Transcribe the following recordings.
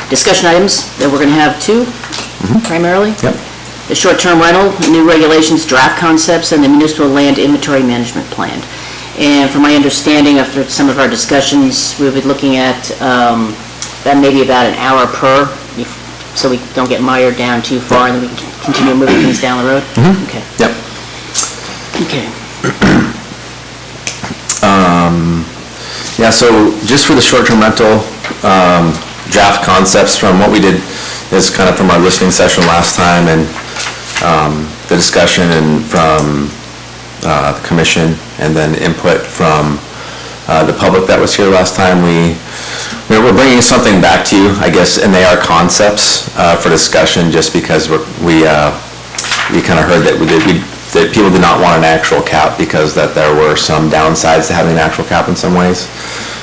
discussion items that we're going to have two, primarily. Yep. The short-term rental, new regulations, draft concepts, and the municipal land inventory management plan. And from my understanding, after some of our discussions, we'll be looking at that maybe about an hour per, so we don't get mired down too far, and then we can continue moving things down the road? Okay. Yep. Okay. Yeah, so just for the short-term rental, draft concepts from what we did is kind of from our listening session last time and the discussion and from the commission and then input from the public that was here last time. We're bringing something back to you, I guess, and they are concepts for discussion just because we kind of heard that that people did not want an actual cap because that there were some downsides to having an actual cap in some ways.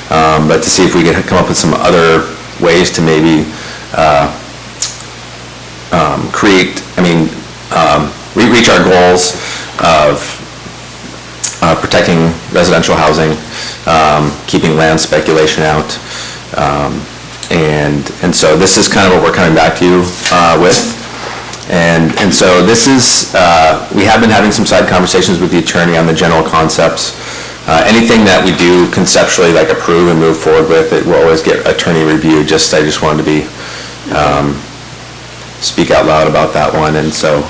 But to see if we could come up with some other ways to maybe reach our goals of protecting residential housing, keeping land speculation out, and so this is kind of what we're coming back to you with. And so this is, we have been having some side conversations with the attorney on the general concepts. Anything that we do conceptually, like approve and move forward with, it will always get attorney review. I just wanted to speak out loud about that one. And so,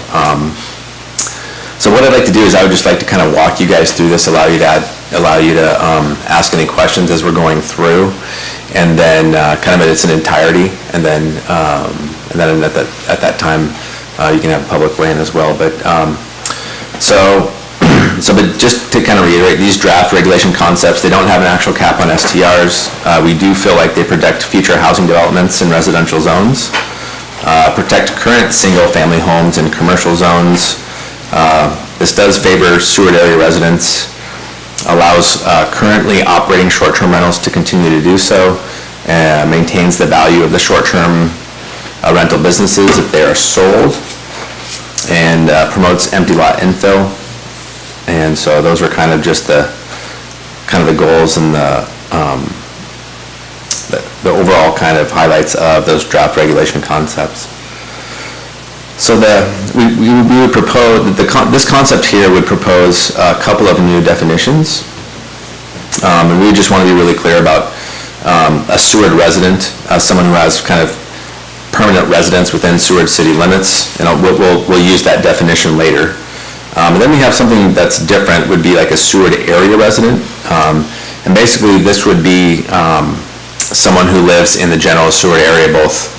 so what I'd like to do is I would just like to kind of walk you guys through this, allow you to ask any questions as we're going through, and then kind of its an entirety, and then at that time you can have public weigh-in as well. But but just to kind of reiterate, these draft regulation concepts, they don't have an actual cap on STRs. We do feel like they protect future housing developments in residential zones, protect current single-family homes in commercial zones. This does favor Seward area residents, allows currently operating short-term rentals to continue to do so, maintains the value of the short-term rental businesses if they are sold, and promotes empty lot infill. And so those are kind of just the goals and the overall kind of highlights of those draft regulation concepts. So we would propose that this concept here would propose a couple of new definitions, and we just want to be really clear about a Seward resident, someone who has kind of permanent residence within Seward city limits, and we'll use that definition later. And then we have something that's different, would be like a Seward area resident. And basically this would be someone who lives in the general Seward area, both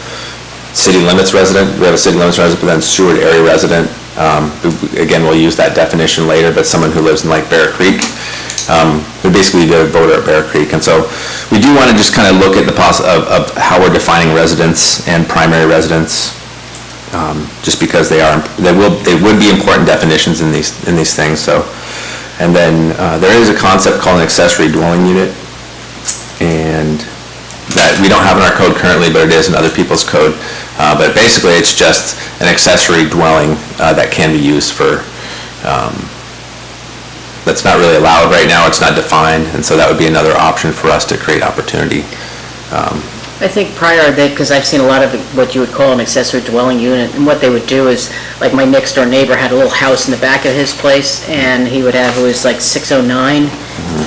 city limits resident, we have a city limits resident, but then Seward area resident. Again, we'll use that definition later, but someone who lives in like Bear Creek would basically be a voter at Bear Creek. And so we do want to just kind of look at the of how we're defining residents and primary residents. Just because they would be important definitions in these things. So, and then there is a concept called an accessory dwelling unit, and that we don't have in our code currently, but it is in other people's code. But basically, it's just an accessory dwelling that can be used for. That's not really allowed right now. It's not defined, and so that would be another option for us to create opportunity. I think prior to that, because I've seen a lot of what you would call an accessory dwelling unit, and what they would do is, like my next door neighbor had a little house in the back of his place, and he would have, it was like 609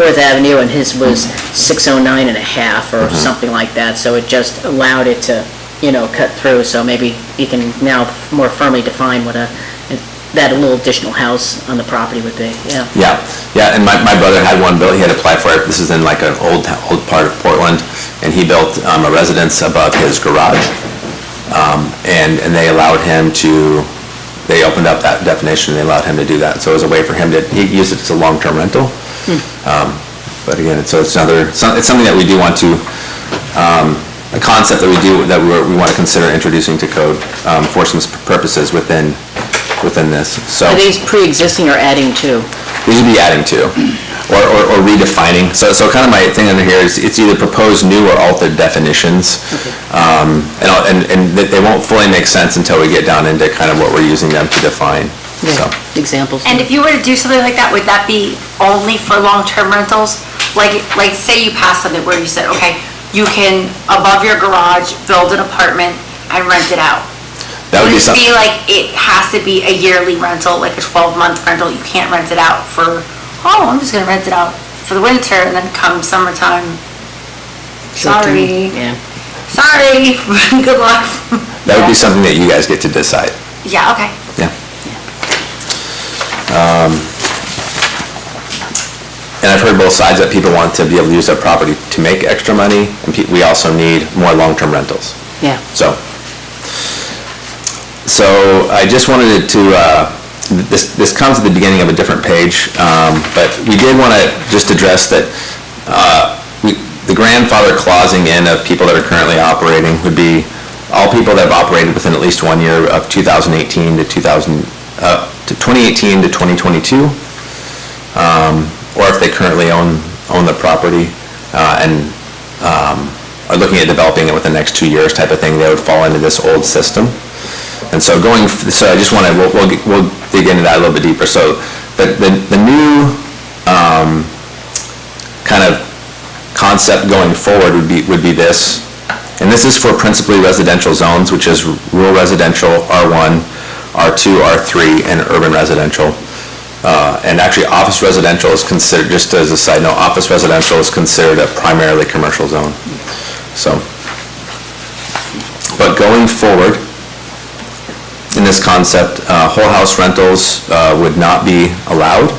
4th Avenue, and his was 609 and a half or something like that, so it just allowed it to, cut through, so maybe you can now more firmly define what that little additional house on the property would be. Yeah, and my brother had one built. He had applied for it. This is in like an old part of Portland, and he built a residence above his garage, and they allowed him to, they opened up that definition, and they allowed him to do that. So it was a way for him he used it as a long-term rental. But again, it's something that we do want to, a concept that we want to consider introducing to code for some purposes within this. So are these pre-existing or adding to? These would be adding to, or redefining. So kind of my thing under here is it's either proposed new or altered definitions, and they won't fully make sense until we get down into kind of what we're using them to define. Yeah. So examples. And if you were to do something like that, would that be only for long-term rentals? Like say you pass something where you said, okay, you can, above your garage, build an apartment and rent it out. That would be Would it something. be like, it has to be a yearly rental, like a 12-month rental? You can't rent it out for, I'm just gonna rent it out for the winter, and then come summertime, Short-term, sorry, Yeah. sorry, good luck. That would be something that you guys get to decide. Yeah, okay. Yeah. And I've heard both sides, that people want to be able to use their property to make extra money, and we also need more long-term rentals. Yeah. So I just wanted to, this comes at the beginning of a different page, but we did want to just address that the grandfather clausing in of people that are currently operating would be all people that have operated within at least 1 year of 2018 to 2022, or if they currently own the property and are looking at developing it within the next 2 years type of thing, they would fall into this old system. And so I just want to, we'll dig into that a little bit deeper. So the new kind of concept going forward would be this, and this is for principally residential zones, which is rural residential, R1, R2, R3, and urban residential. And actually, office residential is considered, just as a side note, office residential is considered a primarily commercial zone. So, but going forward, in this concept, whole house rentals would not be allowed.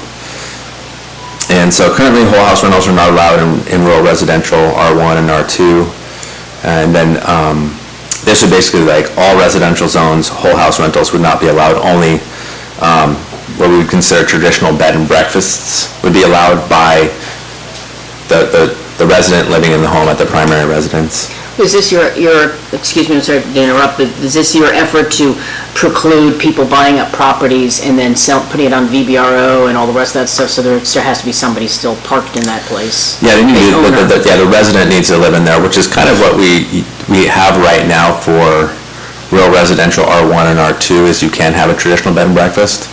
And so currently, whole house rentals are not allowed in rural residential, R1 and R2. And then this would basically, like, all residential zones, whole house rentals would not be allowed. Only what we would consider traditional bed and breakfasts would be allowed by the resident living in the home at the primary residence. Is this your, excuse me, I'm sorry to interrupt, but is this your effort to preclude people buying up properties and then putting it on VBRO and all the rest of that stuff, so there has to be somebody still parked in that place? Yeah, The the resident needs to live in there, which is kind of what we have right now for rural residential R1 and R2, is you can have a traditional bed and breakfast,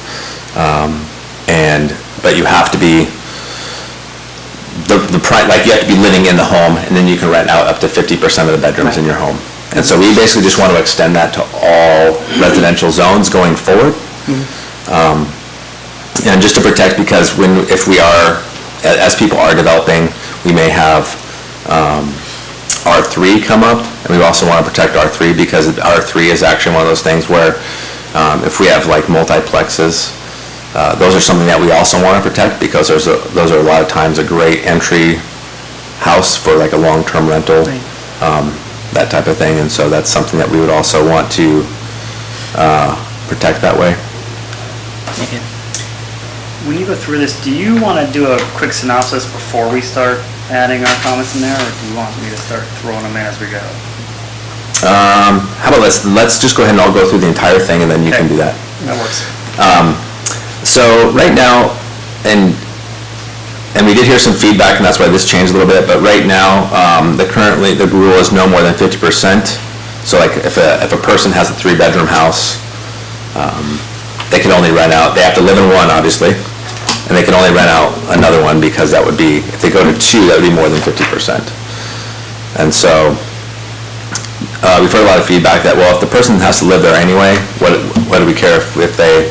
but you have to be, like, you have to be living in the home, and then you can rent out up to 50% of the bedrooms in your home. And so we basically just want to extend that to all residential zones going forward. And just to protect, because if we are, as people are developing, we may have R3 come up, and we also want to protect R3, because R3 is actually one of those things where if we have, like, multiplexes, those are something that we also want to protect, because those are a lot of times a great entry house for, like, a long-term rental, that type of thing. And so that's something that we would also want to protect that way. Okay. When you go through this, do you want to do a quick synopsis before we start adding our comments in there, or do you want me to start throwing them in as we go? How about let's just go ahead and I'll go through the entire thing, and then you can do that. That works. So right now, and we did hear some feedback, and that's why this changed a little bit, but right now, currently the rule is no more than 50%. So, like, if a person has a 3-bedroom house, they can only rent out, they have to live in one, obviously, and they can only rent out another one, because that would be, if they go to 2, that would be more than 50%. And so, we've heard a lot of feedback that, well, if the person has to live there anyway, what do we care if they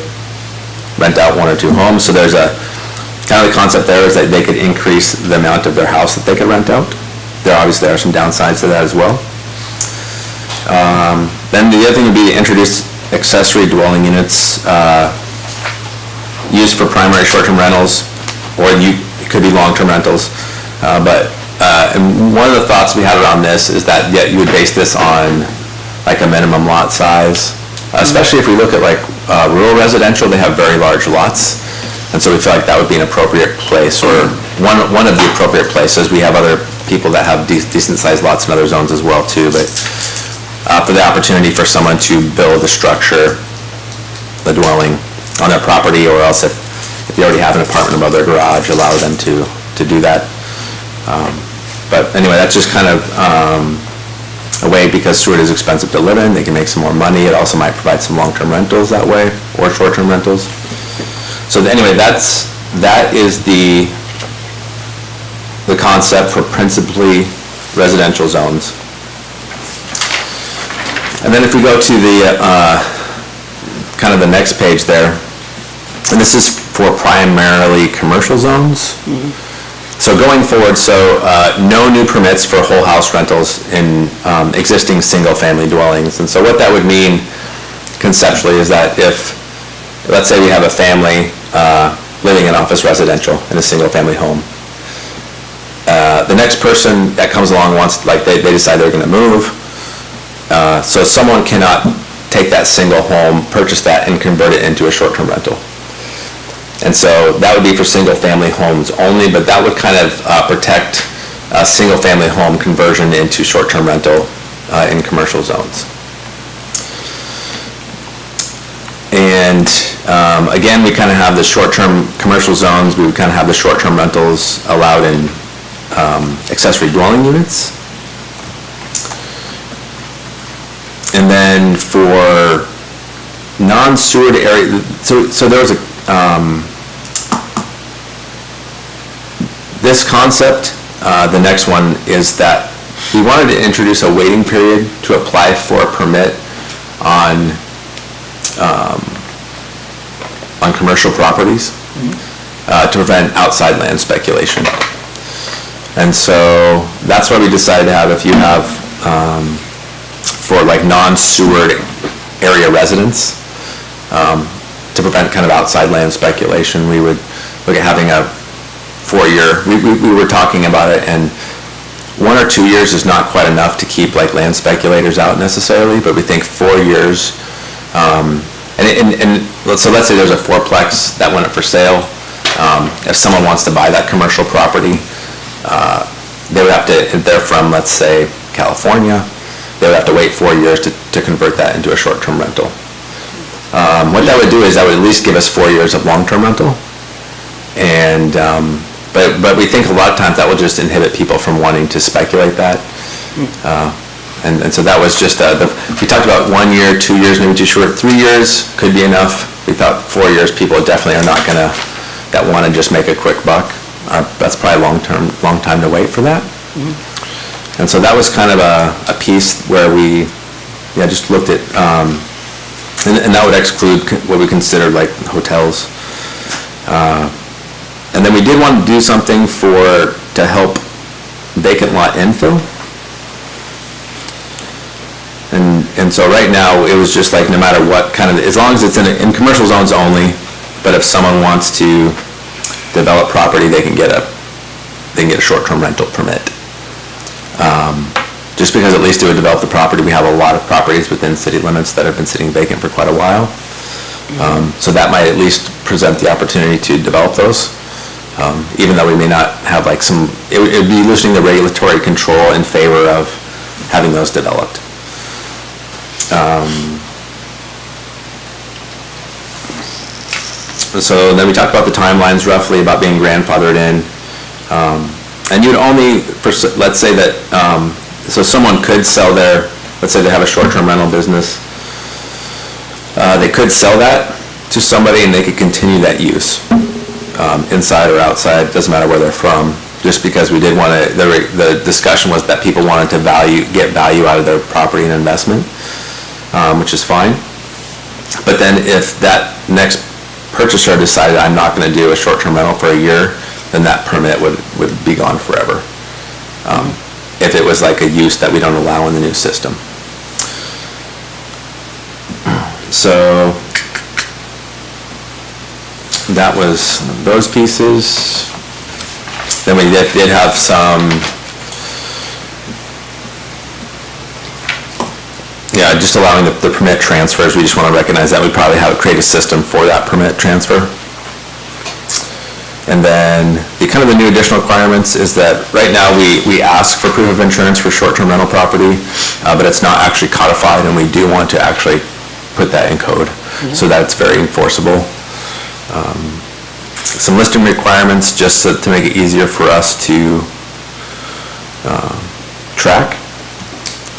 rent out 1 or 2 homes? So there's a kind of the concept there is that they could increase the amount of their house that they could rent out. There obviously are some downsides to that as well. Then the other thing would be introduce accessory dwelling units used for primary short-term rentals, or it could be long-term rentals. And one of the thoughts we had around this is that you would base this on, like, a minimum lot size, especially if we look at, like, rural residential. They have very large lots, and so we feel like that would be an appropriate place, or one of the appropriate places. We have other people that have decent-sized lots in other zones as well too, but for the opportunity for someone to build a structure, the dwelling, on their property, or else if they already have an apartment above their garage, allow them to do that. But anyway, that's just kind of a way, because Stewart is expensive to live in, they can make some more money. It also might provide some long-term rentals that way, or short-term rentals. So anyway, that is the concept for principally residential zones. And then if we go to the, kind of the next page there, and this is for primarily commercial zones. So going forward, no new permits for whole house rentals in existing single-family dwellings. And so what that would mean conceptually is that if, let's say we have a family living in office residential in a single-family home. The next person that comes along wants, like they decide they're gonna move, so someone cannot take that single home, purchase that, and convert it into a short-term rental. And so that would be for single-family homes only, but that would kind of protect a single-family home conversion into short-term rental in commercial zones. And again, we kind of have the short-term commercial zones, we would kind of have the short-term rentals allowed in accessory dwelling units. And then for non-sewered area, so there was a, this concept, the next one is that we wanted to introduce a waiting period to apply for a permit on commercial properties to prevent outside land speculation. And so that's why we decided to have, if you have, for like non-sewered area residents, to prevent kind of outside land speculation, we would look at having a 4-year, we were talking about it, and 1 or 2 years is not quite enough to keep like land speculators out necessarily, but we think 4 years, so let's say there's a fourplex that went up for sale. If someone wants to buy that commercial property, they would have to, if they're from, let's say, California, they would have to wait 4 years to convert that into a short-term rental. What that would do is that would at least give us 4 years of long-term rental. And, but we think a lot of times that will just inhibit people from wanting to speculate that. And so that was just, we talked about 1 year, 2 years, maybe too short. 3 years could be enough. We thought 4 years, people definitely are not gonna, that wanna just make a quick buck. That's probably long time to wait for that. And so that was kind of a piece where we, just looked at, and that would exclude what we considered like hotels. And then we did want to do something to help vacant lot infill. And so right now, it was just like no matter what kind of, as long as it's in commercial zones only, but if someone wants to develop property, they can get a short-term rental permit. Just because at least it would develop the property. We have a lot of properties within city limits that have been sitting vacant for quite a while. So that might at least present the opportunity to develop those. Even though we may not have like it would be loosening the regulatory control in favor of having those developed. So then we talked about the timelines roughly about being grandfathered in. And you'd only, let's say that, so someone could sell let's say they have a short-term rental business. They could sell that to somebody and they could continue that use, inside or outside, doesn't matter where they're from. Just because we did want to, the discussion was that people wanted to get value out of their property and investment, which is fine. But then if that next purchaser decided, I'm not going to do a short-term rental for a year, then that permit would be gone forever. If it was like a use that we don't allow in the new system. So that was those pieces. Then we did have some, just allowing the permit transfers. We just want to recognize that we probably have to create a system for that permit transfer. And then the kind of the new additional requirements is that right now we ask for proof of insurance for short-term rental property, but it's not actually codified, and we do want to actually put that in code so that it's very enforceable. Some listing requirements just to make it easier for us to track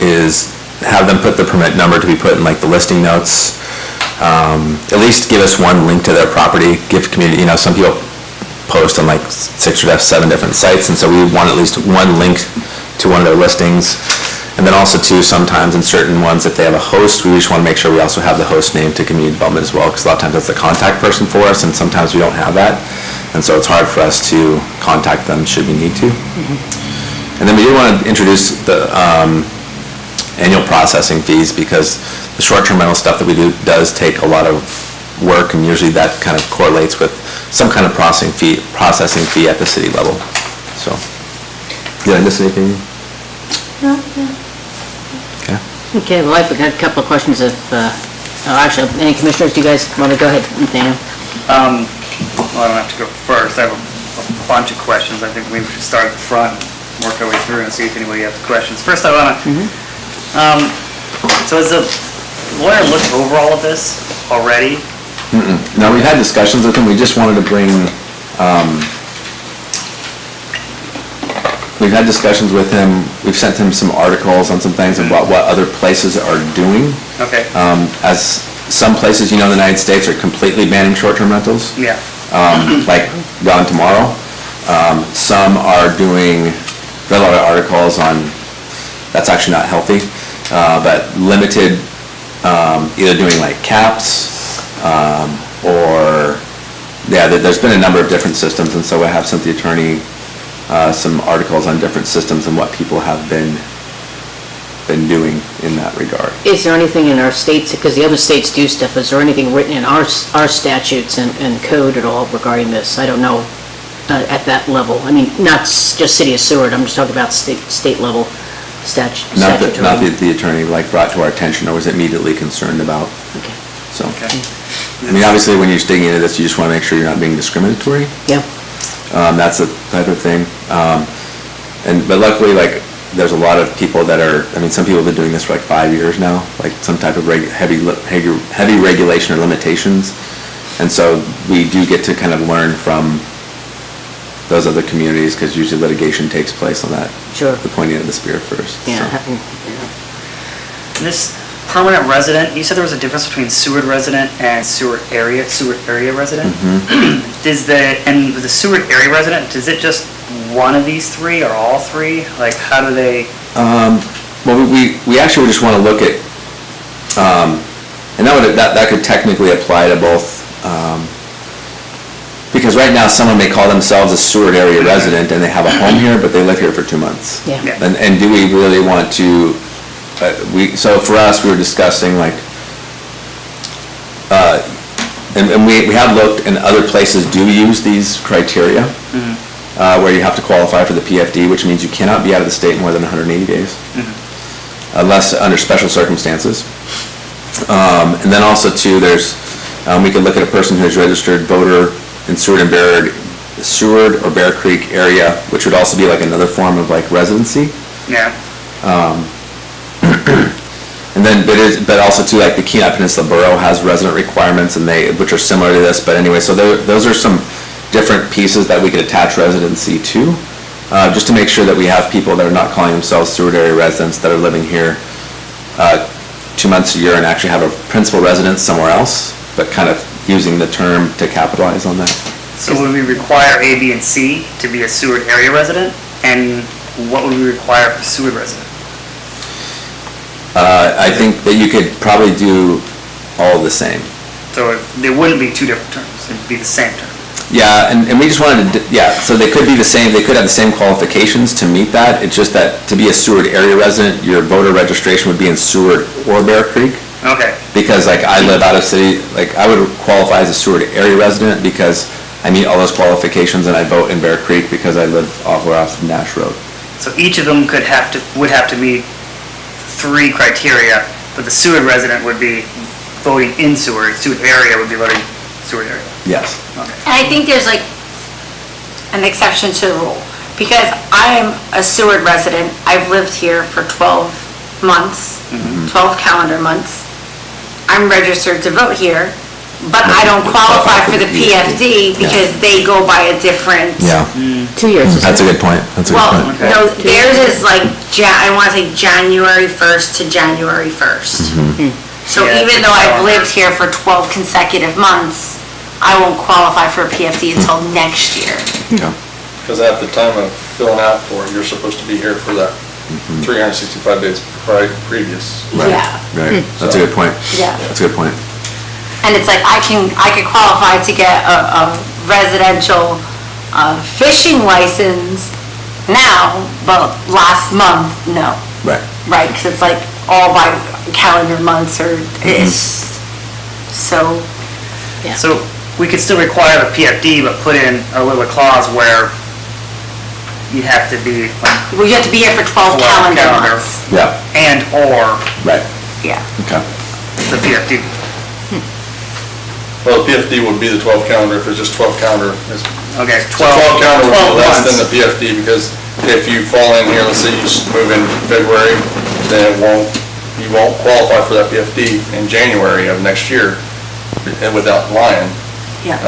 is have them put the permit number to be put in like the listing notes. At least give us one link to their property, give community, some people post on like 6 or 7 different sites, and so we want at least one link to one of their listings. And then also too, sometimes in certain ones, if they have a host, we just want to make sure we also have the host name to community development as well, because a lot of times that's the contact person for us, and sometimes we don't have that. And so it's hard for us to contact them should we need to. And then we do want to introduce the annual processing fees, because the short-term rental stuff that we do does take a lot of work, and usually that kind of correlates with some kind of processing fee at the city level. So, did I miss anything? No. Okay. Okay, well, I've got a couple of questions if, actually, any commissioners, do you guys want to go ahead, Nathaniel? Well, I don't have to go first. I have a bunch of questions. I think we should start at the front, work our way through and see if anybody has questions. First, I want to, so has the lawyer looked over all of this already? No, we've had discussions with him, we just wanted to bring, we've had discussions with him, we've sent him some articles on some things about what other places are doing. Okay. As some places, in the United States are completely banning short-term rentals. Yeah. Like Gone Tomorrow. Some are doing, read a lot of articles on, that's actually not healthy, but limited, either doing like caps, or, yeah, there's been a number of different systems, and so I have sent the attorney some articles on different systems and what people have been doing in that regard. Is there anything in our states, because the other states do stuff, is there anything written in our statutes and code at all regarding this? I don't know, at that level. I mean, not just City of Seward, I'm just talking about state level statutory. Not that the attorney brought to our attention or was immediately concerned about. Okay. So, Okay. I mean, obviously, when you're digging into this, you just want to make sure you're not being discriminatory. Yeah. That's the type of thing. But luckily, there's a lot of people that are, I mean, some people have been doing this for 5 years now, some type of heavy regulation or limitations. And so we do get to kind of learn from those other communities, because usually litigation takes place on that. Sure. The pointing of the spear first. Yeah. So. This permanent resident, you said there was a difference between Seward resident and Seward area resident? Does the Seward area resident, is it just one of these three or all three? How do they? Well, we actually just want to look at, and that could technically apply to both, because right now someone may call themselves a Seward area resident and they have a home here, but they live here for 2 months. Yeah. Yeah. And do we really want to, so for us, we were discussing and we have looked, and other places do use these criteria, where you have to qualify for the PFD, which means you cannot be out of the state more than 180 days, unless under special circumstances. And then also too, there's, we could look at a person who's registered voter in Seward or Bear Creek area, which would also be another form of residency. Yeah. And then, but also too, the Kenai Peninsula Borough has resident requirements, and which are similar to this. But anyway, so those are some different pieces that we could attach residency to, just to make sure that we have people that are not calling themselves Seward area residents that are living here 2 months a year and actually have a principal residence somewhere else, but kind of using the term to capitalize on that. So would we require A, B, and C to be a Seward area resident? And what would we require for Seward resident? I think that you could probably do all the same. So there wouldn't be two different terms, it'd be the same term. Yeah, and we just wanted to, so they could be the same, they could have the same qualifications to meet that. It's just that to be a Seward area resident, your voter registration would be in Seward or Bear Creek. Okay. Because I live out of city, I would qualify as a Seward area resident because I meet all those qualifications, and I vote in Bear Creek because I live off Nash Road. So each of them would have to meet 3 criteria, but the Seward resident would be voting in Seward, Seward area would be voting Seward area. Yes. Okay. And I think there's an exception to the rule, because I am a Seward resident. I've lived here for 12 months, 12 calendar months. I'm registered to vote here, but I don't qualify for the PFD because they go by a different. Yeah. 2 years. isn't That's a it? good point. That's a good Well, point. Okay. no, theirs is I want to say January 1st to January 1st. So Yeah, even it's though I've calendar. lived here for 12 consecutive months, I won't qualify for a PFD until next year. Yeah. Because at the time of filling out for it, you're supposed to be here for that 365 days previous. Right, Yeah. right, that's a good point. Yeah. That's a good point. And it's like, I could qualify to get a residential fishing license now, but last month, no. Right. Right, because it's like all by calendar months or it's so, So we could still require the PFD, but put in a little clause where you have to be like well, you have to be here for 12 calendar months. Yeah, and/or right, Yeah. okay. the PFD. Well, the PFD would be the 12 calendar if it's just 12 calendar. Okay, 12 calendar would 12 be less than months. the PFD, because if you fall in here, let's say you move in February, then you won't qualify for that PFD in January of next year and without lying. Yeah.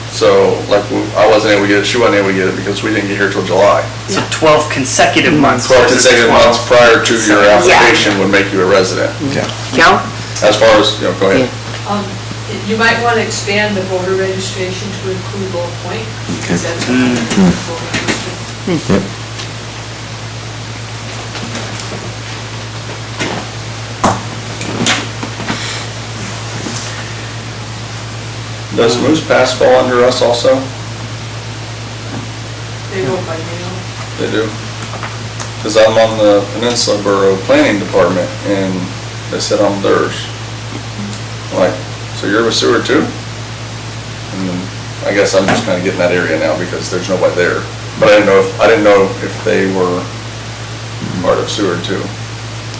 So like I wasn't able to get it, she wasn't able to get it because we didn't get here till July. So 12 consecutive months. 12 versus consecutive 12 months prior to your Yeah. application would make you a resident. Okay. Joe? As far as, go ahead. You might want to expand the voter registration to include Low Point, because that's a voter registration. Yep. Does Moose Pass fall under us also? They vote by mail. They do. Because I'm on the Peninsula Borough Planning Department, and they said I'm theirs. I'm like, so you're with sewer too? And then I guess I'm just kind of getting that area now because there's nobody there. But I didn't know if they were part of sewer too.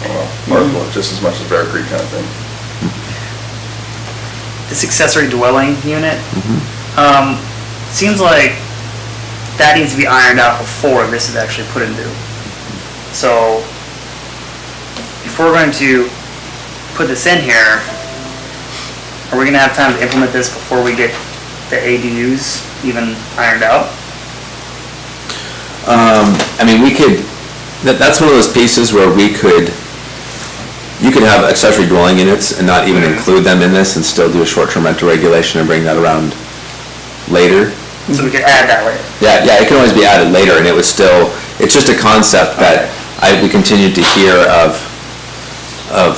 Well, part of it, just as much as Bear Creek kind of thing. This accessory dwelling unit, seems like that needs to be ironed out before this is actually put into. So, if we're going to put this in here, are we gonna have time to implement this before we get the ADUs even ironed out? I mean, we could, that's one of those pieces where you could have accessory dwelling units and not even include them in this and still do a short-term rental regulation and bring that around later. So we could add that later. Yeah, it can always be added later, and it was still, it's just a concept that we continued to hear of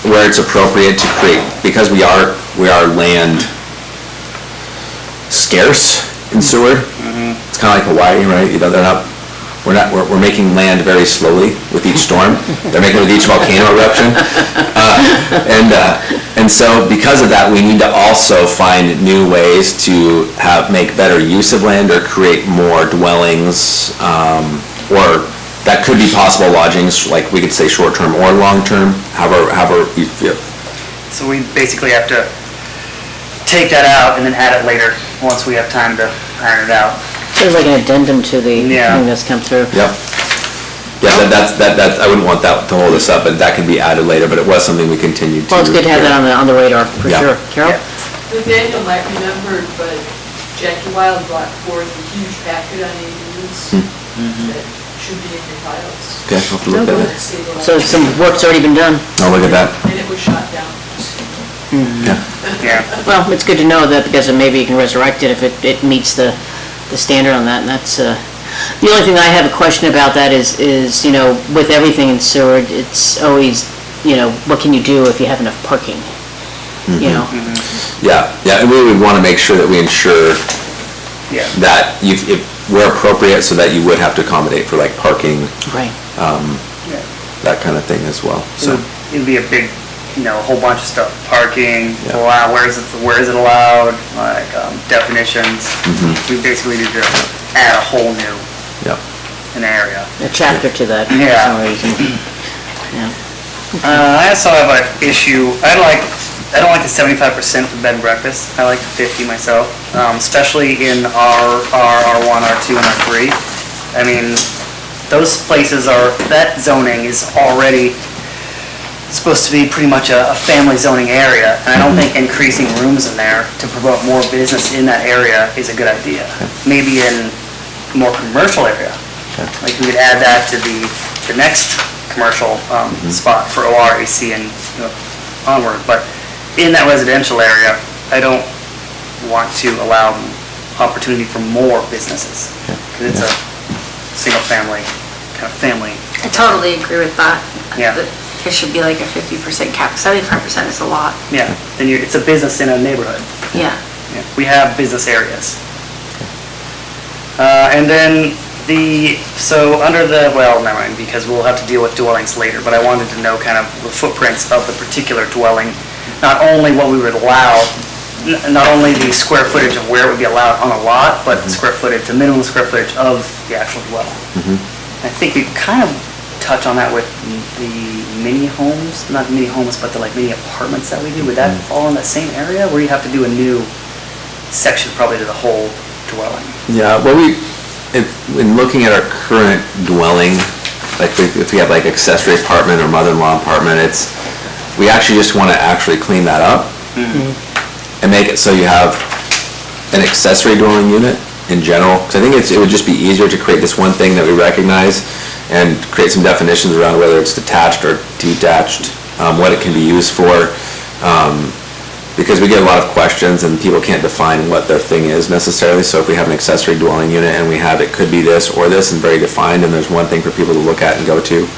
where it's appropriate to create, because we are land scarce in sewer. It's kind of like Hawaii, right? You know, we're making land very slowly with each storm. They're making it with each volcano eruption. And so because of that, we need to also find new ways to make better use of land or create more dwellings, or that could be possible lodgings, like we could say short-term or long-term, however you feel. So we basically have to take that out and then add it later, once we have time to iron it out. There's like an addendum to the Yeah. thing that's come through. Yep. Yeah, that's, I wouldn't want that to hold us up, but that can be added later, but it was something we continued to. Well, it's good to have that on the radar, for Yeah. sure. Carol? Yeah. Nathaniel might remember, but Jackie Wild brought forth a huge packet on ADUs that should be in your files. Okay, I'll have to look at it. So some work's already been done. I'll look at that. And it was shot down. Yeah. Yeah. Well, it's good to know that, because then maybe you can resurrect it if it meets the standard on that, and that's, the only thing I have a question about that is, with everything in sewer, it's always, what can you do if you have enough parking? Yeah, and we would want to make sure that we ensure Yeah. that if we're appropriate, so that you would have to accommodate for like parking, Right. Yeah. that kind of thing as well, so. It'd be a big, a whole bunch of stuff, parking, Yeah. allow, where is it allowed, like, definitions. We basically need to add a whole new, Yeah. an area. A chapter to that, for Yeah. some reason. Yeah. I also have an issue, I don't like the 75% for bed and breakfast, I like the 50 myself, especially in R1, R2, and R3. I mean, those places that zoning is already supposed to be pretty much a family zoning area, and I don't think increasing rooms in there to promote more business in that area is a good idea. Maybe in a more commercial area, like we could add that to the next commercial spot for OR, AC, and onward, but in that residential area, I don't want to allow opportunity for more businesses, because it's a single family kind of family. I totally agree with that. Yeah. That It should be like a 50% cap, 75% is a lot. Yeah, then it's a business in a neighborhood. Yeah. Yeah, we have business areas. And then so under well, never mind, because we'll have to deal with dwellings later, but I wanted to know kind of the footprints of the particular dwelling, not only what we would allow, not only the square footage of where it would be allowed on a lot, but the square footage, the minimum square footage of the actual dwelling. I think we kind of touch on that with the mini homes, not mini homes, but the like mini apartments that we do. Would that fall in that same area where you have to do a new section probably to the whole dwelling? Yeah, well, in looking at our current dwelling, like if we have like accessory apartment or mother-in-law apartment, we actually just want to actually clean that up and make it so you have an accessory dwelling unit in general. Because I think it would just be easier to create this one thing that we recognize and create some definitions around whether it's detached or detached, what it can be used for. Because we get a lot of questions and people can't define what their thing is necessarily. So if we have an accessory dwelling unit and we have it could be this or this and very defined, and there's one thing for people to look at and go to,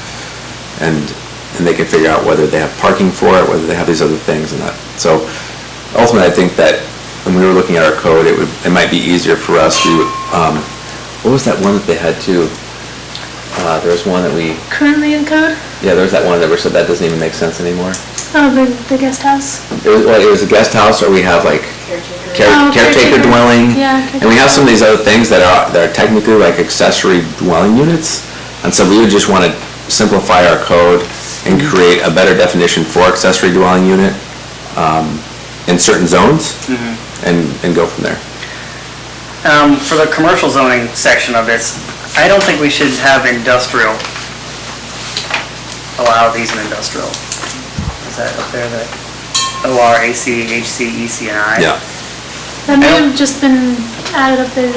and they can figure out whether they have parking for it, whether they have these other things and that. So ultimately, I think that when we were looking at our code, it might be easier for us to, what was that one that they had too? There was one that Currently in code? yeah, there was that one that we said that doesn't even make sense anymore. Oh, the guest house? It was a guest house, or we have like caretaker caretaker. dwelling. Yeah, And we have some of these other things that are technically like accessory dwelling units. And so we would just want to simplify our code and create a better definition for accessory dwelling unit in certain zones and go from there. For the commercial zoning section of this, I don't think we should have industrial, allow these in industrial. Is that up there, the OR, AC, HC, EC, and I? Yeah. That may have just been added up there,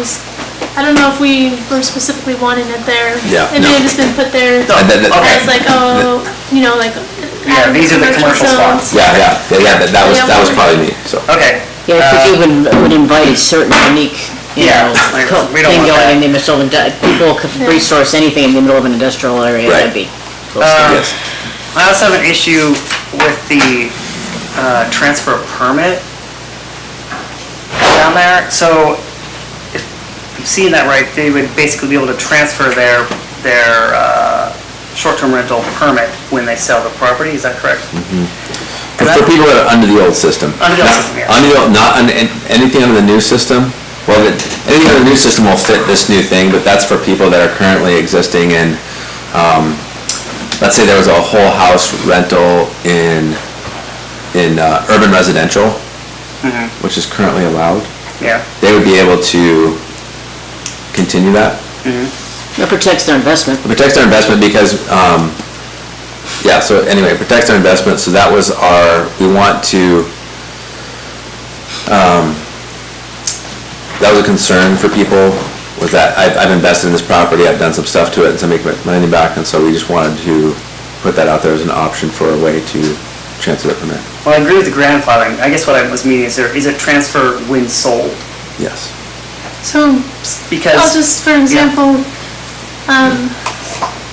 I don't know if we were specifically wanting it there. Yeah, It may no. have just been put there Okay. as like, like. Yeah, these are the commercial zones. spots. That was probably me, so. Okay. Yeah, I think even would invite a certain unique, Yeah, like, we don't thing want going that. in the middle of, people could resource anything in the middle of an industrial area, Right. that'd be. Yes. I also have an issue with the transfer of permit down there. So if I'm seeing that right, they would basically be able to transfer their short-term rental permit when they sell the property, is that correct? For people that are under the old system. Under the old system, yeah. Not under anything under the new system. Well, anything under the new system will fit this new thing, but that's for people that are currently existing in, let's say there was a whole house rental in urban residential, which is currently allowed. Yeah. They would be able to continue that. That protects their investment. It protects our investment because, so anyway, it protects our investment, so that was we want to, that was a concern for people, was that I've invested in this property, I've done some stuff to it, and so make my money back, and so we just wanted to put that out there as an option for a way to transfer the permit. Well, I agree with the grandfathering. I guess what I was meaning is it transfer when sold? Yes. So, Because. I'll just, for example,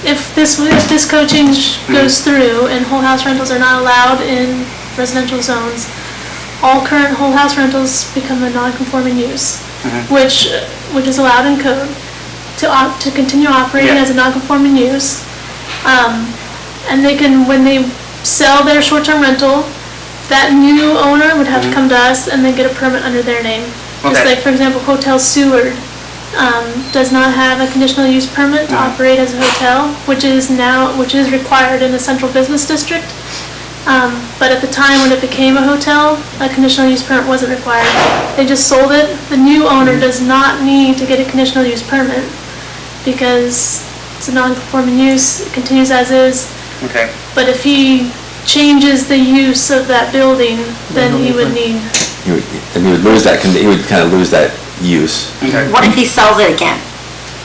if this code change goes through and whole house rentals are not allowed in residential zones, all current whole house rentals become a non-conforming use, which is allowed in code to continue operating Yeah. as a non-conforming use. And they can, when they sell their short-term rental, that new owner would have to come to us and then get a permit under their name. Just Okay. like, for example, Hotel Seward does not have a conditional use permit to operate as a hotel, which is required in the central business district. But at the time when it became a hotel, a conditional use permit wasn't required. They just sold it. The new owner does not need to get a conditional use permit because it's a non-conforming use, it continues as is. Okay. But if he changes the use of that building, then he would need. He would lose that, he would kind of lose that use. Okay. What if he sells it again?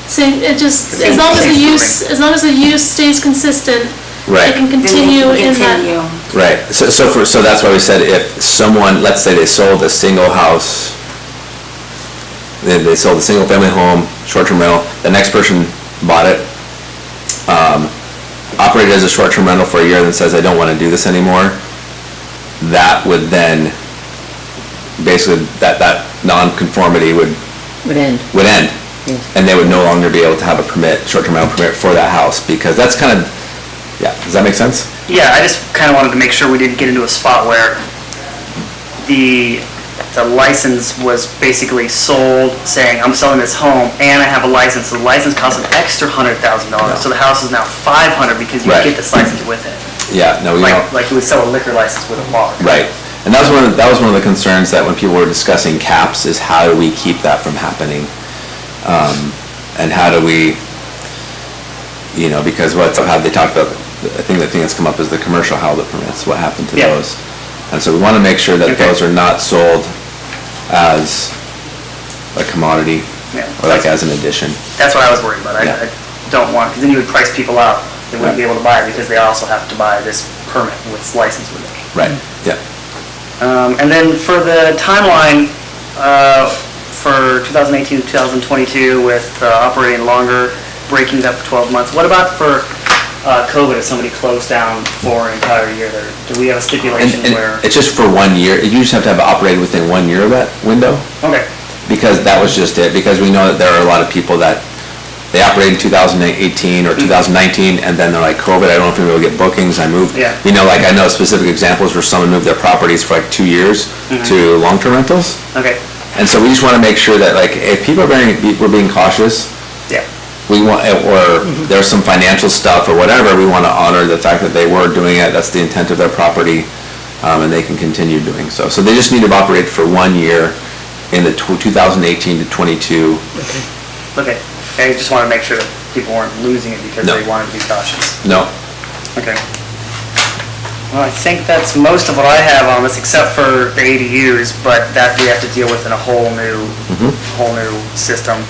So it just, Same- as long as the same use, as long as the use stays consistent, Right. it can Then they continue can in that. continue. Right, so that's why we said if someone, let's say they sold a single house, they sold a single family home, short-term rental, the next person bought it, operated as a short-term rental for a year and then says, I don't want to do this anymore, that would then, basically, that non-conformity would Would end. Yes. And they would no longer be able to have a permit, short-term rental permit for that house, because that's kind of, yeah, does that make sense? Yeah, I just kind of wanted to make sure we didn't get into a spot where the license was basically sold, saying, I'm selling this home, and I have a license, so the license costs an extra $100,000, so the house is now $500 because you Right. get this license with it. Yeah, no, we don't. Like you would sell a liquor license with a bar. Right, and that was one of the concerns that when people were discussing caps, is how do we keep that from happening? And how do we, because how they talked about, I think the thing that's come up is the commercial howler permits, what happened to Yeah. those? And so we want to make sure that Okay. those are not sold as a commodity, Yeah. or like as an addition. That's what I was worried about. Yeah. I don't want, because then you would price people out. They wouldn't be able to buy it because they also have to buy this permit with license with it. Right, yeah. And then for the timeline, for 2018 to 2022 with operating longer, breaking up for 12 months, what about for COVID, if somebody closed down for an entire year there? Do we have a stipulation And where? it's just for 1 year, you just have to have it operated within 1 year of that window, Okay, because that was just it, because we know that there are a lot of people that, they operated in 2018 or 2019, and then they're like, COVID, I don't know if we're able to get bookings, I moved. Yeah. Like, I know specific examples where someone moved their properties for like 2 years to long-term rentals, okay, and so we just want to make sure that, like, if people we're being cautious, yeah, we want, or there's some financial stuff or whatever, we want to honor the fact that they were doing it, that's the intent of their property, and they can continue doing so. So they just need to operate for 1 year in the 2018 to 22. okay. I just want to make sure that people weren't losing it because No. they wanted to be cautious. No, Okay. Well, I think that's most of what I have on this, except for the ADUs, but that we have to deal with in a whole new system.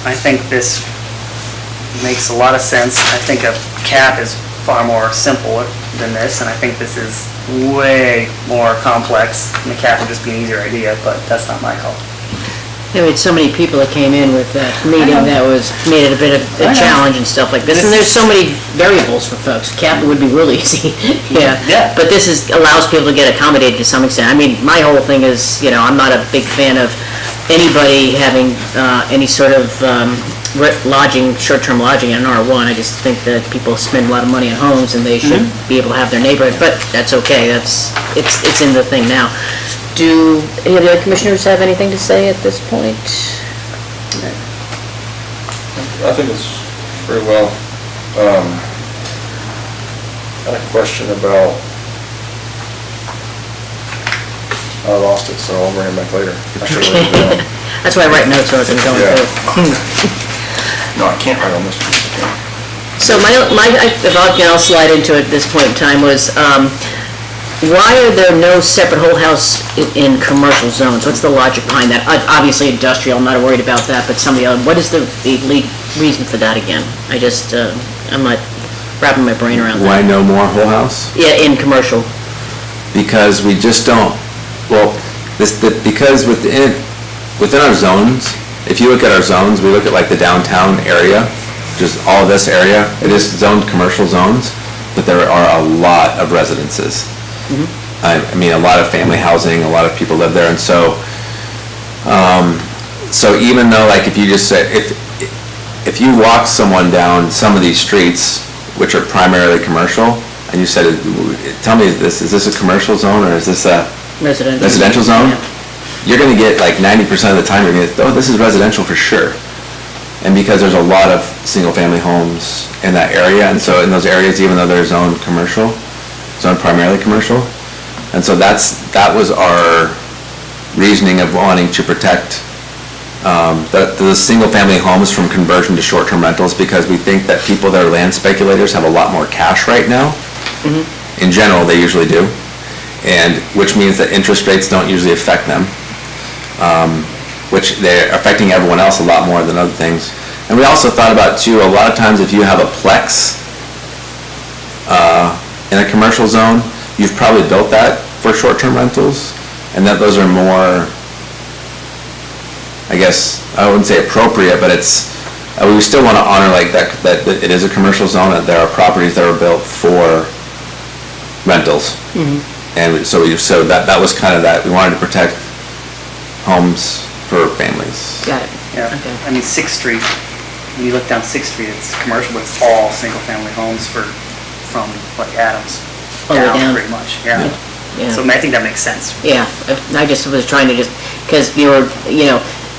I think this makes a lot of sense. I think a cap is far more simple than this, and I think this is way more complex. And the cap would just be an easier idea, but that's not my call. Yeah, we had so many people that came in with that meeting that made it a bit of I a know. challenge and stuff like this. And there's so many variables for folks. Cap would be real easy, yeah. Yeah. But this allows people to get accommodated to some extent. I mean, my whole thing is, I'm not a big fan of anybody having any sort of lodging, short-term lodging in an R1. I just think that people spend a lot of money on homes and they should be able to have their neighborhood, but that's okay. It's in the thing now. Do any of the other commissioners have anything to say at this point? I think it's very well. I had a question about, I lost it, so I'll bring it back later. I should have written it down. That's why I write notes rather than going Yeah. through. No, I can't write on this one. So if I'll slide into it at this point in time, was, why are there no separate whole house in commercial zones? What's the logic behind that? Obviously industrial, I'm not worried about that, but some of the other, what is the reason for that again? I'm not wrapping my brain around why that. no more whole house? Yeah, in commercial. Because we just don't, because within our zones, if you look at our zones, we look at like the downtown area, just all of this area, it is zoned commercial zones, but there are a lot of residences. I mean, a lot of family housing, a lot of people live there, and so even though, like, if you just say, if you walk someone down some of these streets, which are primarily commercial, and you said, tell me, is this a commercial zone, or is this a residential zone? Yeah. You're gonna get, like, 90% of the time, you're gonna get, oh, this is residential for sure. And because there's a lot of single-family homes in that area, and so in those areas, even though they're zoned primarily commercial, and so that was our reasoning of wanting to protect the single-family homes from conversion to short-term rentals, because we think that people that are land speculators have a lot more cash right now. In general, they usually do, and which means that interest rates don't usually affect them, which they're affecting everyone else a lot more than other things. And we also thought about, too, a lot of times if you have a plex in a commercial zone, you've probably built that for short-term rentals, and that those are more, I guess, I wouldn't say appropriate, but it's We still want to honor like that it is a commercial zone, that there are properties that are built for rentals. And so that was kind of that, we wanted to protect homes for families. Got it. Yeah, Okay. I mean, 6th Street, when you look down 6th Street, it's commercial, but it's all single-family homes from like Adams All the way down. pretty much, yeah. Yeah. So I think that makes sense. Yeah, I just was trying to because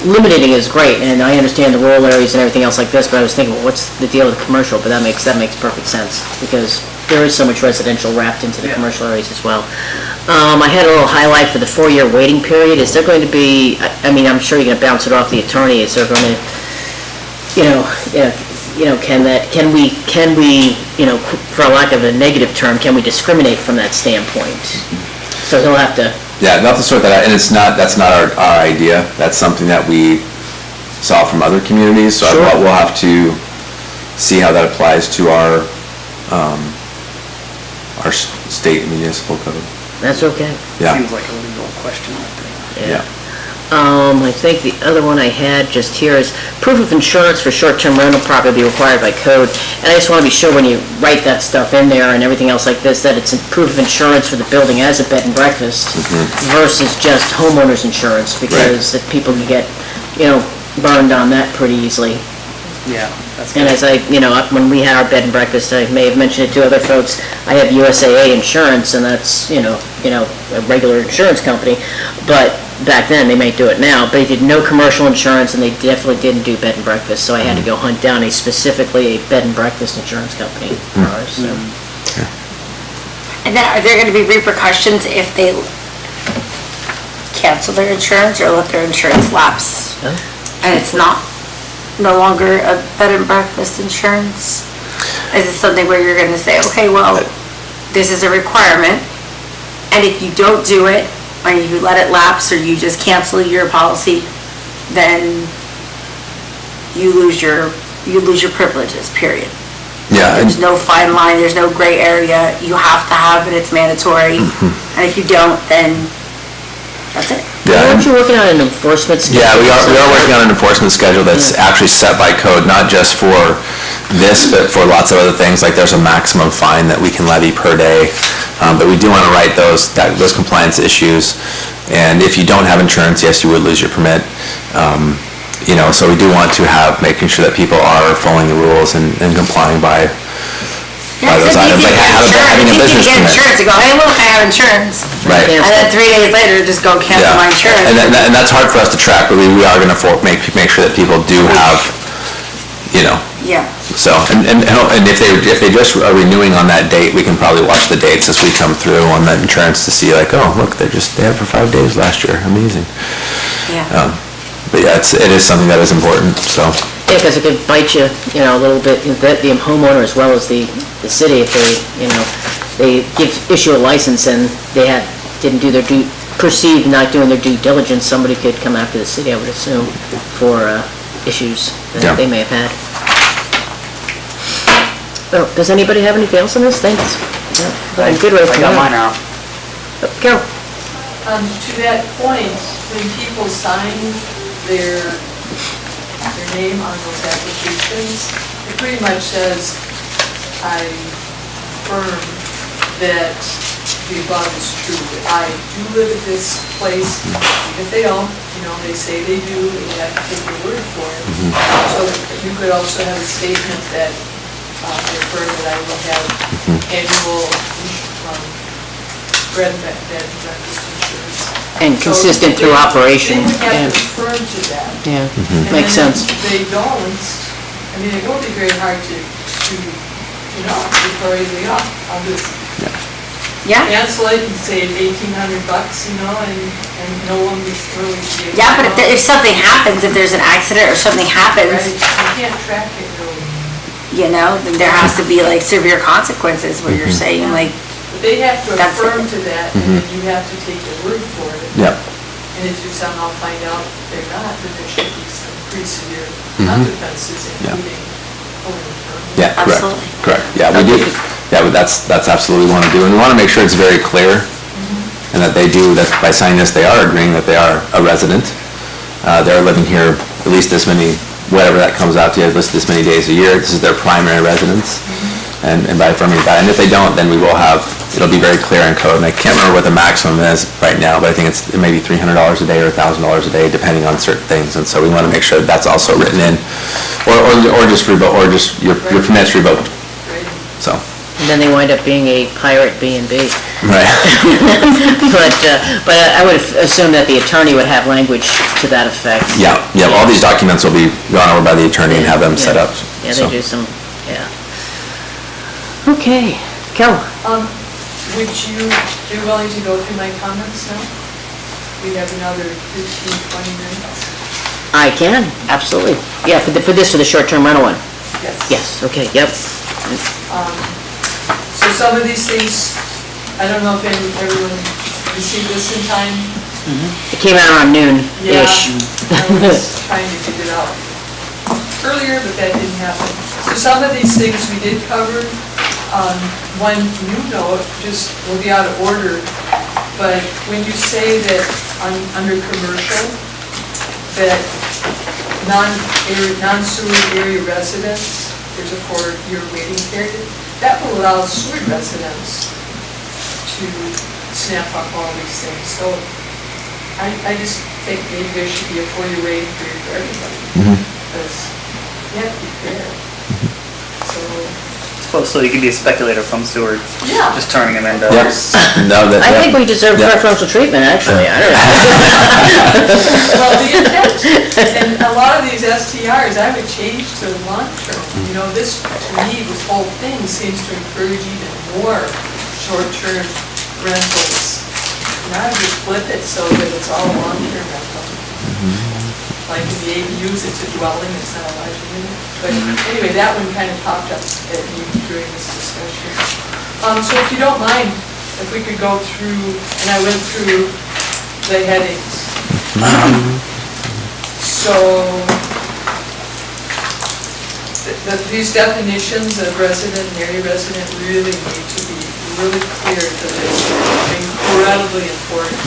limiting is great, and I understand the rural areas and everything else like this, but I was thinking, well, what's the deal with commercial? But that makes perfect sense, because there is so much residential wrapped into the commercial areas as well. I had a little highlight for the 4-year waiting period. Is there going to be, I mean, I'm sure you're going to bounce it off the attorney, is there going to, can we, for lack of a negative term, can we discriminate from that standpoint? So he'll have to... Yeah, not to sort that out, and that's not our idea. That's something that we saw from other communities, so Sure. we'll have to see how that applies to our state municipal code. That's okay. Yeah. Seems like a legal question right there. Yeah. I think the other one I had just here is proof of insurance for short-term rental property be required by code. And I just want to be sure when you write that stuff in there and everything else like this, that it's a proof of insurance for the building as a bed and breakfast versus just homeowner's insurance, because if people can get, burned on that pretty easily. Yeah, that's And good. as when we had our bed and breakfast, I may have mentioned it to other folks, I have USAA insurance, and that's, a regular insurance company, but back then, they may do it now, but they did no commercial insurance, and they definitely didn't do bed and breakfast, so I had to go hunt down specifically a bed and breakfast insurance company for ours, so. And then are there gonna be repercussions if they cancel their insurance or let their insurance lapse? Oh. And it's no longer a bed and breakfast insurance? Is it something where you're gonna say, okay, well, this is a requirement, and if you don't do it, or you let it lapse, or you just cancel your policy, then you lose your privileges, period. Yeah, and- There's no fine line, there's no gray area, you have to have it, it's mandatory, and if you don't, then that's it. yeah. Aren't you working on an enforcement schedule? Yeah, we are working on an enforcement schedule that's actually set by code, not just for this, but for lots of other things, like there's a maximum fine that we can levy per day. But we do want to write those compliance issues, and if you don't have insurance, yes, you would lose your permit. So we do want to making sure that people are following the rules and complying by those items, like having a business If you can get permit. insurance, you go, hey, look, I have insurance. Right. And then 3 days later, just go cancel Yeah. my insurance. And that's hard for us to track, but we are going to make sure that people do have, Yeah. so, and if they just are renewing on that date, we can probably watch the dates as we come through on that insurance to see like, oh, look, they had it for 5 days last year, amazing. Yeah. But yeah, it is something that is important, so. Yeah, because it could bite you, a little bit, the homeowner as well as the city, if they issue a license and they didn't do their perceived not doing their due diligence, somebody could come after the city, I would assume, for issues Yeah. that they may have had. Well, does anybody have anything else on this? Thanks. Yeah, I'm good right I got mine out. Carol? To that point, when people sign their name on those applications, it pretty much says, I affirm that the above is true. I do live at this place. If they don't, they say they do, and you have to take their word for it. So you could also have a statement that I affirm that I will have annual bed and breakfast insurance. And consistent through operation. They would have Yeah. to refer to that. Yeah, And makes then sense. if they don't, it won't be very hard to before they go, I'll just Yeah. cancel it and save $1,800, and no one is really. Yeah, but if something happens, if there's an accident or something Right, happens, you can't track it really. then there has to be like severe consequences, what you're saying, like, But they have to That's it. affirm to that, and then you have to take their word for it. Yep. And if you somehow find out they're not, then there should be some pretty severe consequences, including pulling the permit. Yeah, correct. Absolutely. Correct, yeah, we do, yeah, but that's absolutely what we want to do, and we want to make sure it's very clear, and that they do, that by signing this, they are agreeing that they are a resident. They're living here at least this many whatever that comes out to, listed this many days a year, this is their primary residence. And by affirming that, and if they don't, then we will have, it'll be very clear in code, and I can't remember what the maximum is right now, but I think it may be $300 a day or $1,000 a day, depending on certain things, and so we want to make sure that's also written in, or just revoke, or just your permit's revoked, so. And then they wind up being a pirate B&B. Right. But I would assume that the attorney would have language to that effect. Yeah, all these documents will be gone over by the attorney and have them set up. Yeah, so. they do some, yeah. Okay, Kel? Would you be willing to go through my comments now? We have another 15, 20 minutes. I can, absolutely. Yeah, for the short-term rental one. Yes. Yes, okay, yep. So some of these things, I don't know if everyone received this in time. It came out around noon-ish. I was trying to get it out earlier, but that didn't happen. So some of these things we did cover. One new note, just will be out of order, but when you say that under commercial, that non-sewer area residents, there's a 4-year waiting period, that will allow sewer residents to snap up all these things. So I just think maybe there should be a 4-year waiting period for everybody, because you have to be fair. So you can be a speculator from sewer, Yeah. just turning them into. Yes. No, I think we deserve preferential treatment, actually, I don't know. Well, the intent, and a lot of these STRs, I would change to long-term. You know, this, to me, this whole thing seems to encourage even more short-term rentals. Now just flip it so that it's all long-term rental. Like in the ADUs, it's a dwelling, it's not a large unit. But anyway, that one kind of popped up at me during this discussion. So if you don't mind, if we could go through, and I went through the headings. So these definitions of resident and area resident really need to be really clear, because it's incredibly important.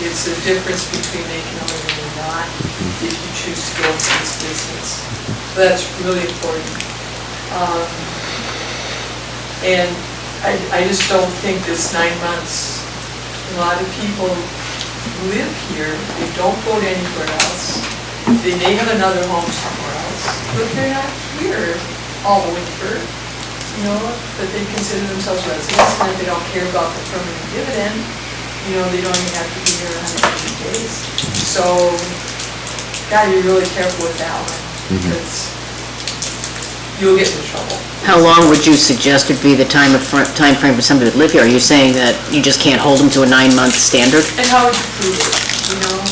It's the difference between making a living and not, if you choose to go into this business. So that's really important. And I just don't think this 9 months, a lot of people live here, they don't go to anywhere else. They may have another home somewhere else, but they're not here all winter, you know, but they consider themselves residents, and if they don't care about the permanent dividend, you know, they don't even have to be here 180 days. So, gotta be really careful with that one, because you'll get into trouble. How long would you suggest would be the time frame for somebody to live here? Are you saying that you just can't hold them to a 9-month standard? And how would you prove it, you know?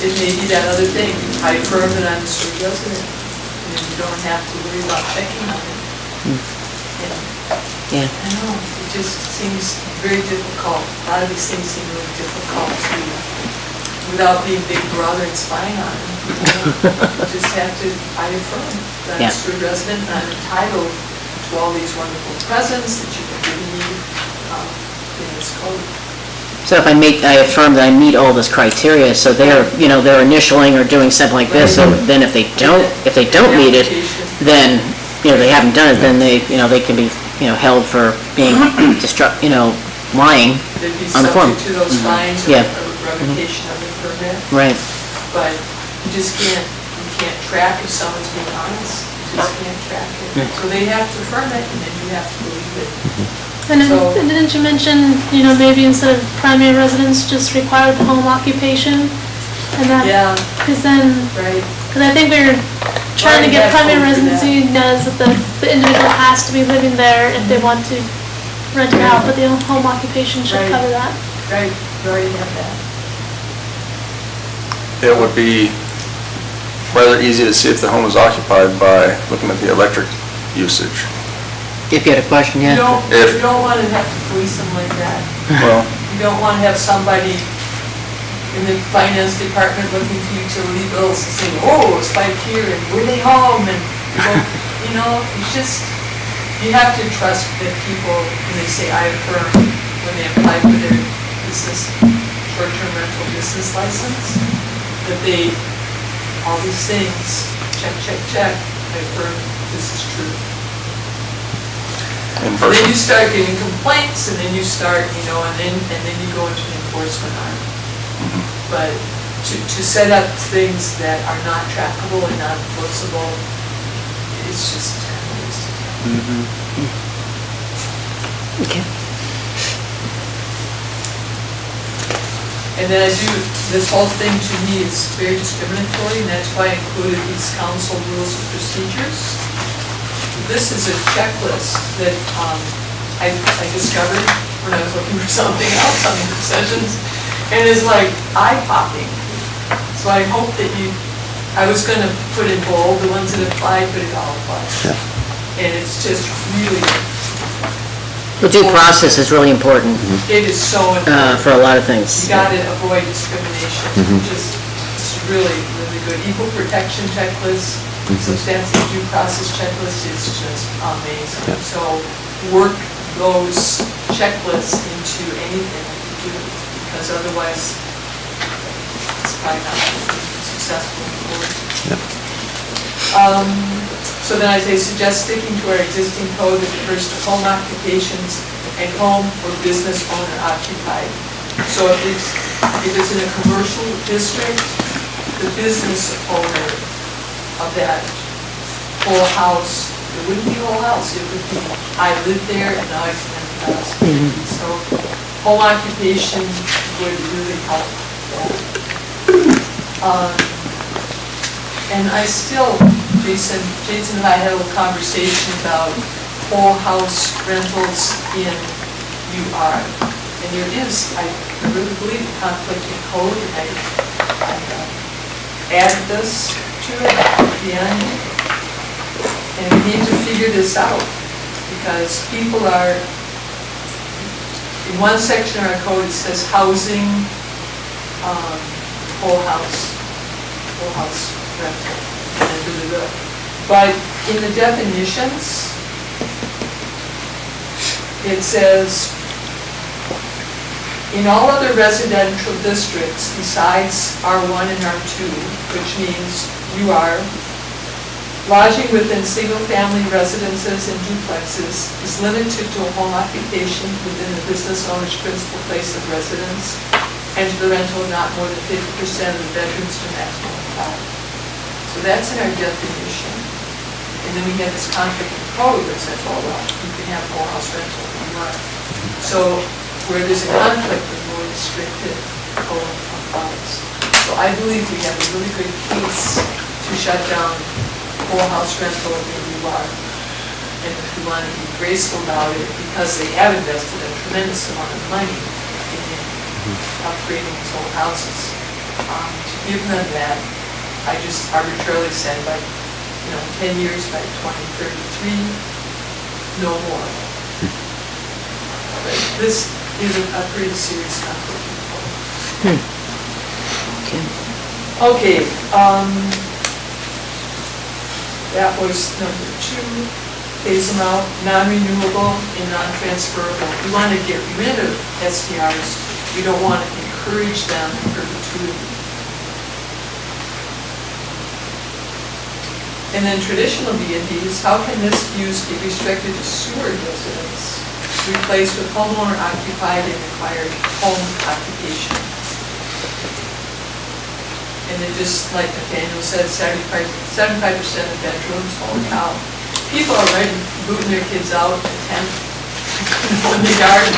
It may be that other thing, I affirm that I'm a sewer resident, and you don't have to worry about checking on it. Yeah. I know, it just seems very difficult. A lot of these things seem really difficult to, without being big brother and spying on them. You know? You just have to, I affirm that I'm a sewer resident, and I'm entitled to all these wonderful presents that you have given me in this code. So if I affirm that I meet all this criteria, so they're initialing or doing something like this, so then if they don't meet it, then, they haven't done it, then they can be, held for being, lying They'd be on the form. subject to those fines or Yeah. revocation of the permit. Right. But you just can't track if someone's being honest. You just can't track it. So they have to affirm it, and then you have to believe it. And didn't you mention, maybe instead of primary residence, just require the home occupation? And that, Yeah, because then, right. because I think we're trying to get Already primary had code for that. residency does that the individual has to be living there if they want to rent it out, but the home occupation should Right. cover that. Right, we already have that. It would be rather easy to see if the home is occupied by looking at the electric usage. If you had a question, You yeah. you don't want to have to police them like that. Well, You don't want to have somebody in the finance department looking for utility bills and saying, oh, it's spiked here, and were they home? And, it's just, you have to trust that people, when they say I affirm, when they apply for their business, short-term rental business license, that all these things check, I affirm this is true. In Then you person. start getting complaints, and then you start, and then you go into the enforcement arm. But to set up things that are not trackable and not enforceable, it's just a waste of time. Okay. And then this whole thing to me is very discriminatory, and that's why I included these council rules and procedures. This is a checklist that I discovered when I was looking for something else on the sessions, and it's like eye-popping. So I hope that I was gonna put in bold the ones that apply, but it all applies. And it's just really, The due process is really important it is so important. for a lot of things. You gotta avoid discrimination, it's really, really good. Equal protection checklist, substantive due process checklist is just amazing. So work those checklists into anything that you do, because otherwise it's probably not going to be successful. So then I suggest sticking to our existing code that refers to home occupations and home or business owner occupied. So if it's in a commercial district, the business owner of that whole house, it wouldn't be a whole house, it would be, I live there and now I can rent the house. So home occupation would really help that. And I still, Jason and I had a little conversation about whole house rentals in UR. And there is, I really believe, a conflict in code, and I added this to it at the end. And we need to figure this out, because people are, in one section of our code, it says housing, whole house rental. But in the definitions, it says, in all other residential districts besides R1 and R2, which means UR, lodging within single-family residences and duplexes is limited to a home occupation within the business owner's principal place of residence, and to the rental of not more than 50% of the bedrooms to maximum of 5. So that's in our definition. And then we have this conflict in code that says, oh, well, you can have whole house rental if you want. So where there's a conflict, there's more restricted code compliance. So I believe we have a really good case to shut down whole house rental in UR. And if we want to be graceful about it, because they have invested a tremendous amount of money in upgrading these old houses, to give them that, I just arbitrarily said, like, 10 years by 2033, no more. But this is a pretty serious conflict. Okay, that was number 2. Phase them out, non-renewable and non-transferable. We want to get rid of STRs. We don't want to encourage them in perpetuity. And then traditional B&Bs, how can this use be restricted to sewer residents, replaced with homeowner occupied and required home occupation? And then just like Nathaniel said, 75% of bedrooms, holy cow. People are already booting their kids out at 10 in the garden,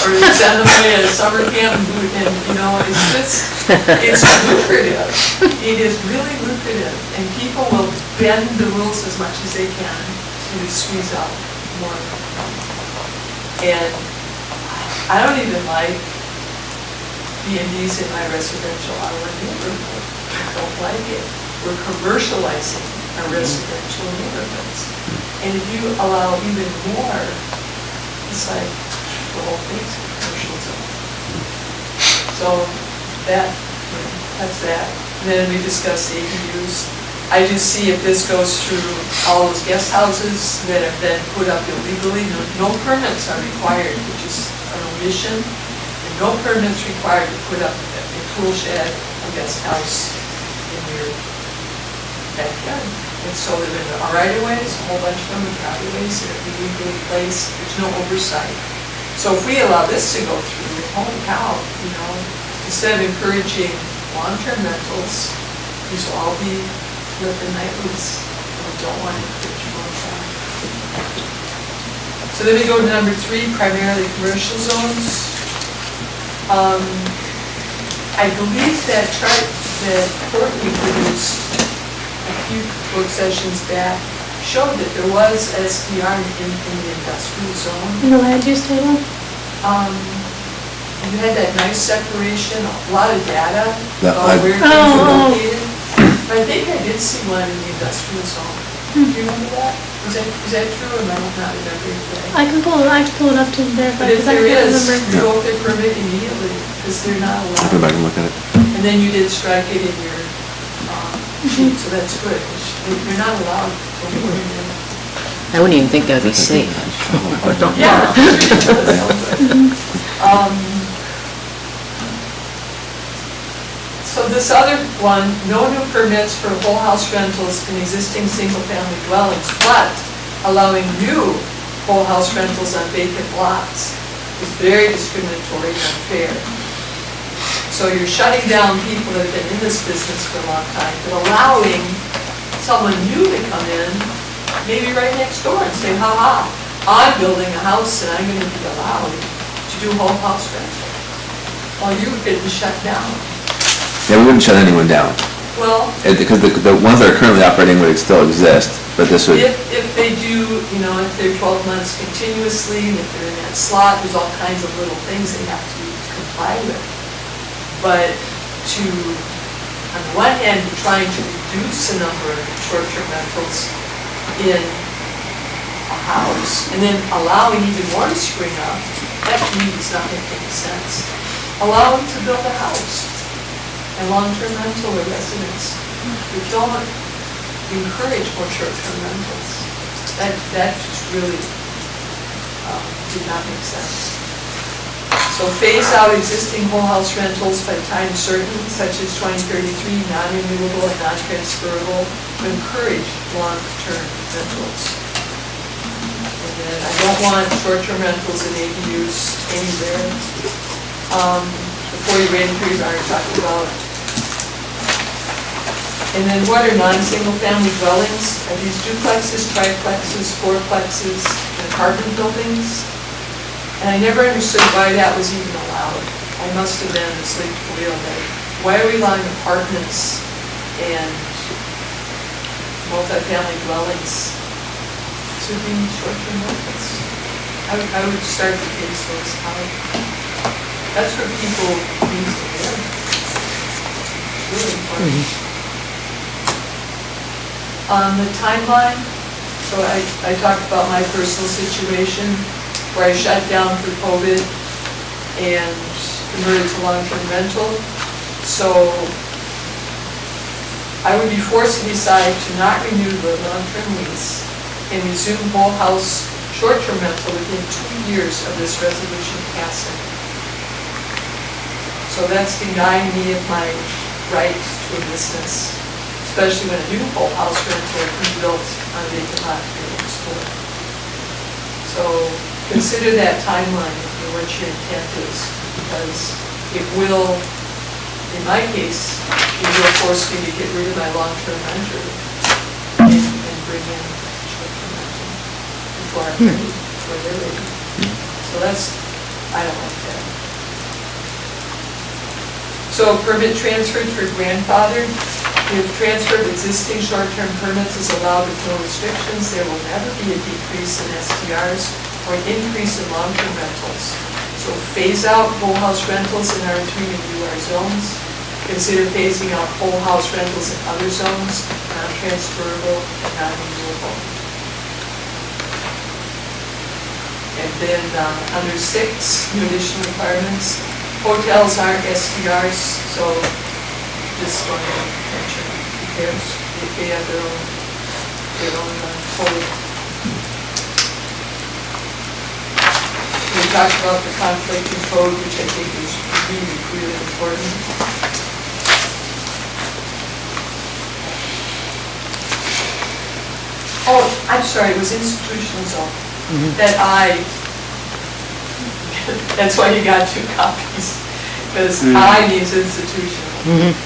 or they send them away at a summer camp and it's just, it's lucrative. It is really lucrative, and people will bend the rules as much as they can to squeeze out more. And I don't even like B&Bs in my residential R1 neighborhood. I don't like it. We're commercializing our residential neighborhoods. And if you allow even more, it's like the whole thing's commercial zone. So that's that. And then we discussed ADUs. I just see if this goes through all those guest houses that have been put up illegally, no permits are required, which is an omission. And no permits required to put up a tool shed, a guest house in your backyard. And so they're in the right-of-ways, a whole bunch of them are property-ways, they're illegally placed, there's no oversight. So if we allow this to go through, holy cow, instead of encouraging long-term rentals, these will all be let the night loose. We don't want to encourage long-term. So then we go to number 3, primarily commercial zones. I believe that chart that Courtney produced a few work sessions back showed that there was SDR in the industrial zone. In the land use table? You had that nice separation, a lot of data Yeah, about where things Oh. are located. But I think I did see one in the industrial zone. Do you remember that? Is that true, or am I not remembering today? I can pull it up to verify, But if because I there can't is, remember. you go up there permit immediately, because they're not I'll allowed. go back and look at it. And then you did strike it in your sheet, so that's good. You're not allowed to put it in. I wouldn't even think that would be safe. Yeah. So this other one, no new permits for whole house rentals in existing single-family dwellings, but allowing new whole house rentals on vacant lots is very discriminatory and unfair. So you're shutting down people that have been in this business for a long time, but allowing someone new to come in, maybe right next door and say, ha-ha, I'm building a house and I'm going to be allowed to do whole house rental. While you've been shut down. Yeah, we wouldn't shut anyone down, Well, because the ones that are currently operating would still exist, but this would, if they do, if they're 12 months continuously, and if they're in that slot, there's all kinds of little things they have to comply with. But on the one hand, you're trying to reduce the number of short-term rentals in a house, and then allowing even more to spring up, that to me does not make any sense. Allow them to build a house and long-term rental or residence. We don't encourage more short-term rentals. That just really did not make sense. So phase out existing whole house rentals by time certain, such as 2033, non-renewable and non-transferable, to encourage long-term rentals. And then I don't want short-term rentals in ADUs anywhere. Before you rating period, I already talked about. And then what are non-single-family dwellings? Are these duplexes, triplexes, fourplexes, and apartment buildings? And I never understood why that was even allowed. I must have been asleep at the wheel, but why are we allowing apartments and multifamily dwellings to be short-term rentals? I would start to phase those out. That's where people need to live. It's really important. On the timeline, so I talked about my personal situation where I shut down for COVID and converted to long-term rental. So I would be forced to decide to not renew the long-term lease and resume whole house short-term rental within 2 years of this resolution passing. So that's denying me of my right to a business, especially when a new whole house rental is built on a vacant lot 3 years before. So consider that timeline for what your intent is, because it will, in my case, it will force me to get rid of my long-term renter and bring in short-term rental before I'm ready, before they're ready. So that's, I don't like that. So permit transferred for grandfathered. If transfer of existing short-term permits is allowed with no restrictions, there will never be a decrease in STRs or an increase in long-term rentals. So phase out whole house rentals in R3 and UR zones. Consider phasing out whole house rentals in other zones, non-transferable and non-renewable. And then under 6, new additional requirements. Hotels aren't STRs, so just want to mention, they have their own code. We talked about the conflict in code, which I think is really, really important. I'm sorry, it was institutional zone, that that's why you got 2 copies, because I means institutional.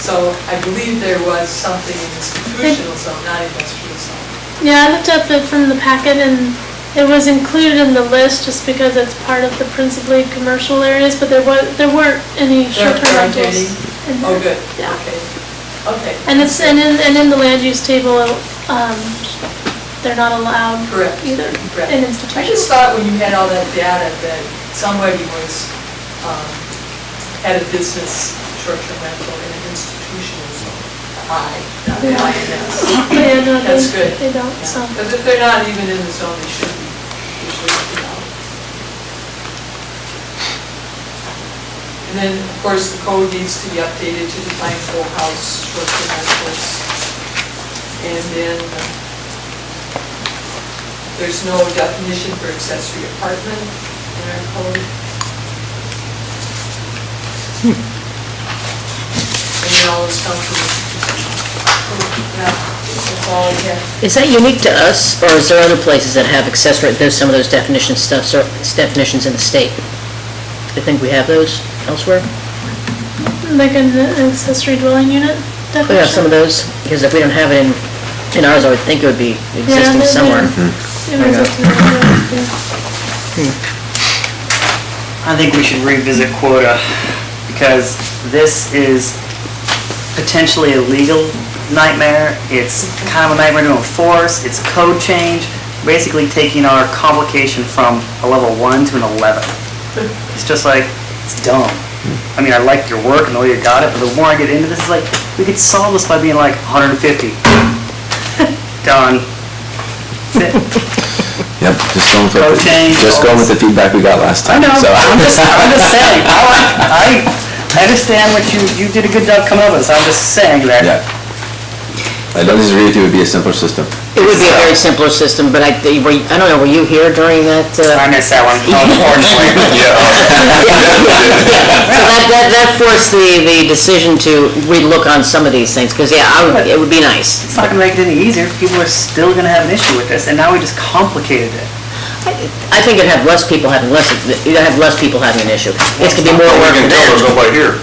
So I believe there was something in institutional zone, not industrial zone. Yeah, I looked up it from the packet and it was included in the list just because it's part of the principally commercial areas, but there weren't any There short-term aren't rentals. any? in Oh, there. good, Yeah. okay. And it's, and in the land use table, they're not allowed Correct. either Correct. in I just institutions. thought when you had all that data that somebody was, had a business short-term rental in an institutional zone. Not the INS. Yeah, no, That's good. They don't, so. Because if they're not even in the zone, they should be, you know. And then, of course, the code needs to be updated to define full house short-term rentals. And then, there's no definition for accessory apartment in our code. And then all this comes from, yeah, that's all we have. Is that unique to us, or is there other places that have accessory, some of those definitions in the state? Do you think we have those elsewhere? Like an accessory dwelling unit We have some of definition? those, because if we don't have it in ours, I would think it would be existing somewhere. It was up to the, I think we should revisit quota, because this is potentially a legal nightmare. It's kind of a nightmare to enforce. It's code change, basically taking our complication from a level 1 to an 11. It's just like, it's dumb. I mean, I like your work and the way you got it, but the more I get into this, it's like, we could solve this by being like 150. Done. That's it. Yep, Code change, just all going this. with the feedback we got last I time. know, So I'm just saying, I understand what you did a good job coming up with, so I'm just saying that. Yeah. I don't disagree with you, it would be a simpler system. It would be a very simpler system, but I don't know, were you here during that? I missed that one, unfortunately. So that forced the decision to relook on some of these things, because, yeah, it would be nice. It's not gonna make it any easier, people are still gonna have an issue with this, and now we just complicated it. I think you'd have less people having an issue. It's gonna be more work You for can tell there's them. nobody here.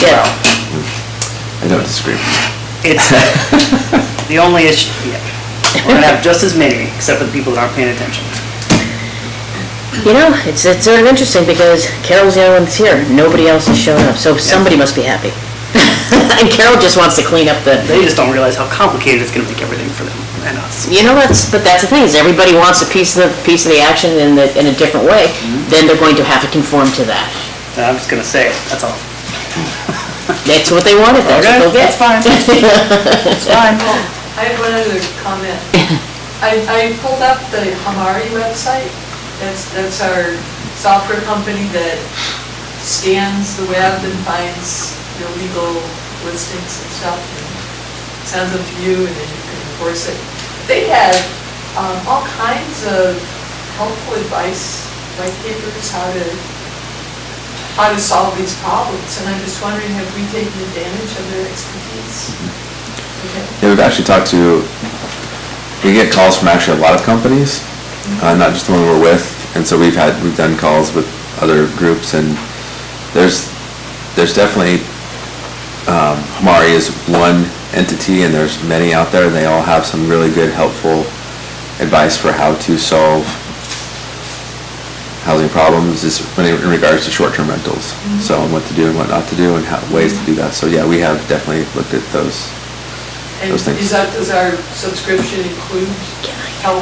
Yeah. I don't disagree. It's, the only issue, yeah, we're gonna have just as many, except for the people that aren't paying attention. You know, it's sort of interesting, because Carol's the only one that's here. Nobody else has shown up, so somebody must be happy. And Carol just wants to clean up the... They just don't realize how complicated it's gonna make everything for them and us. You know, that's the thing, is everybody wants a piece of the action in a different way, then they're going to have to conform to that. And I'm just gonna say it, that's all. That's what they wanted, that's what they'll get. That's fine. It's fine. I have one other comment. I pulled up the Hamari website. That's our software company that scans the web and finds illegal listings and stuff, and sends them to you, and then you can enforce it. They had all kinds of helpful advice, white papers, how to solve these problems, and I'm just wondering, have we taken advantage of their expertise? Okay. Yeah, we've actually talked to, we get calls from actually a lot of companies, not just the one we're with, and so we've done calls with other groups, and there's definitely, Hamari is one entity, and there's many out there, and they all have some really good, helpful advice for how to solve housing problems in regards to short-term rentals. So, and what to do and what not to do, and ways to do that. So yeah, we have definitely looked at those things. And does our subscription include help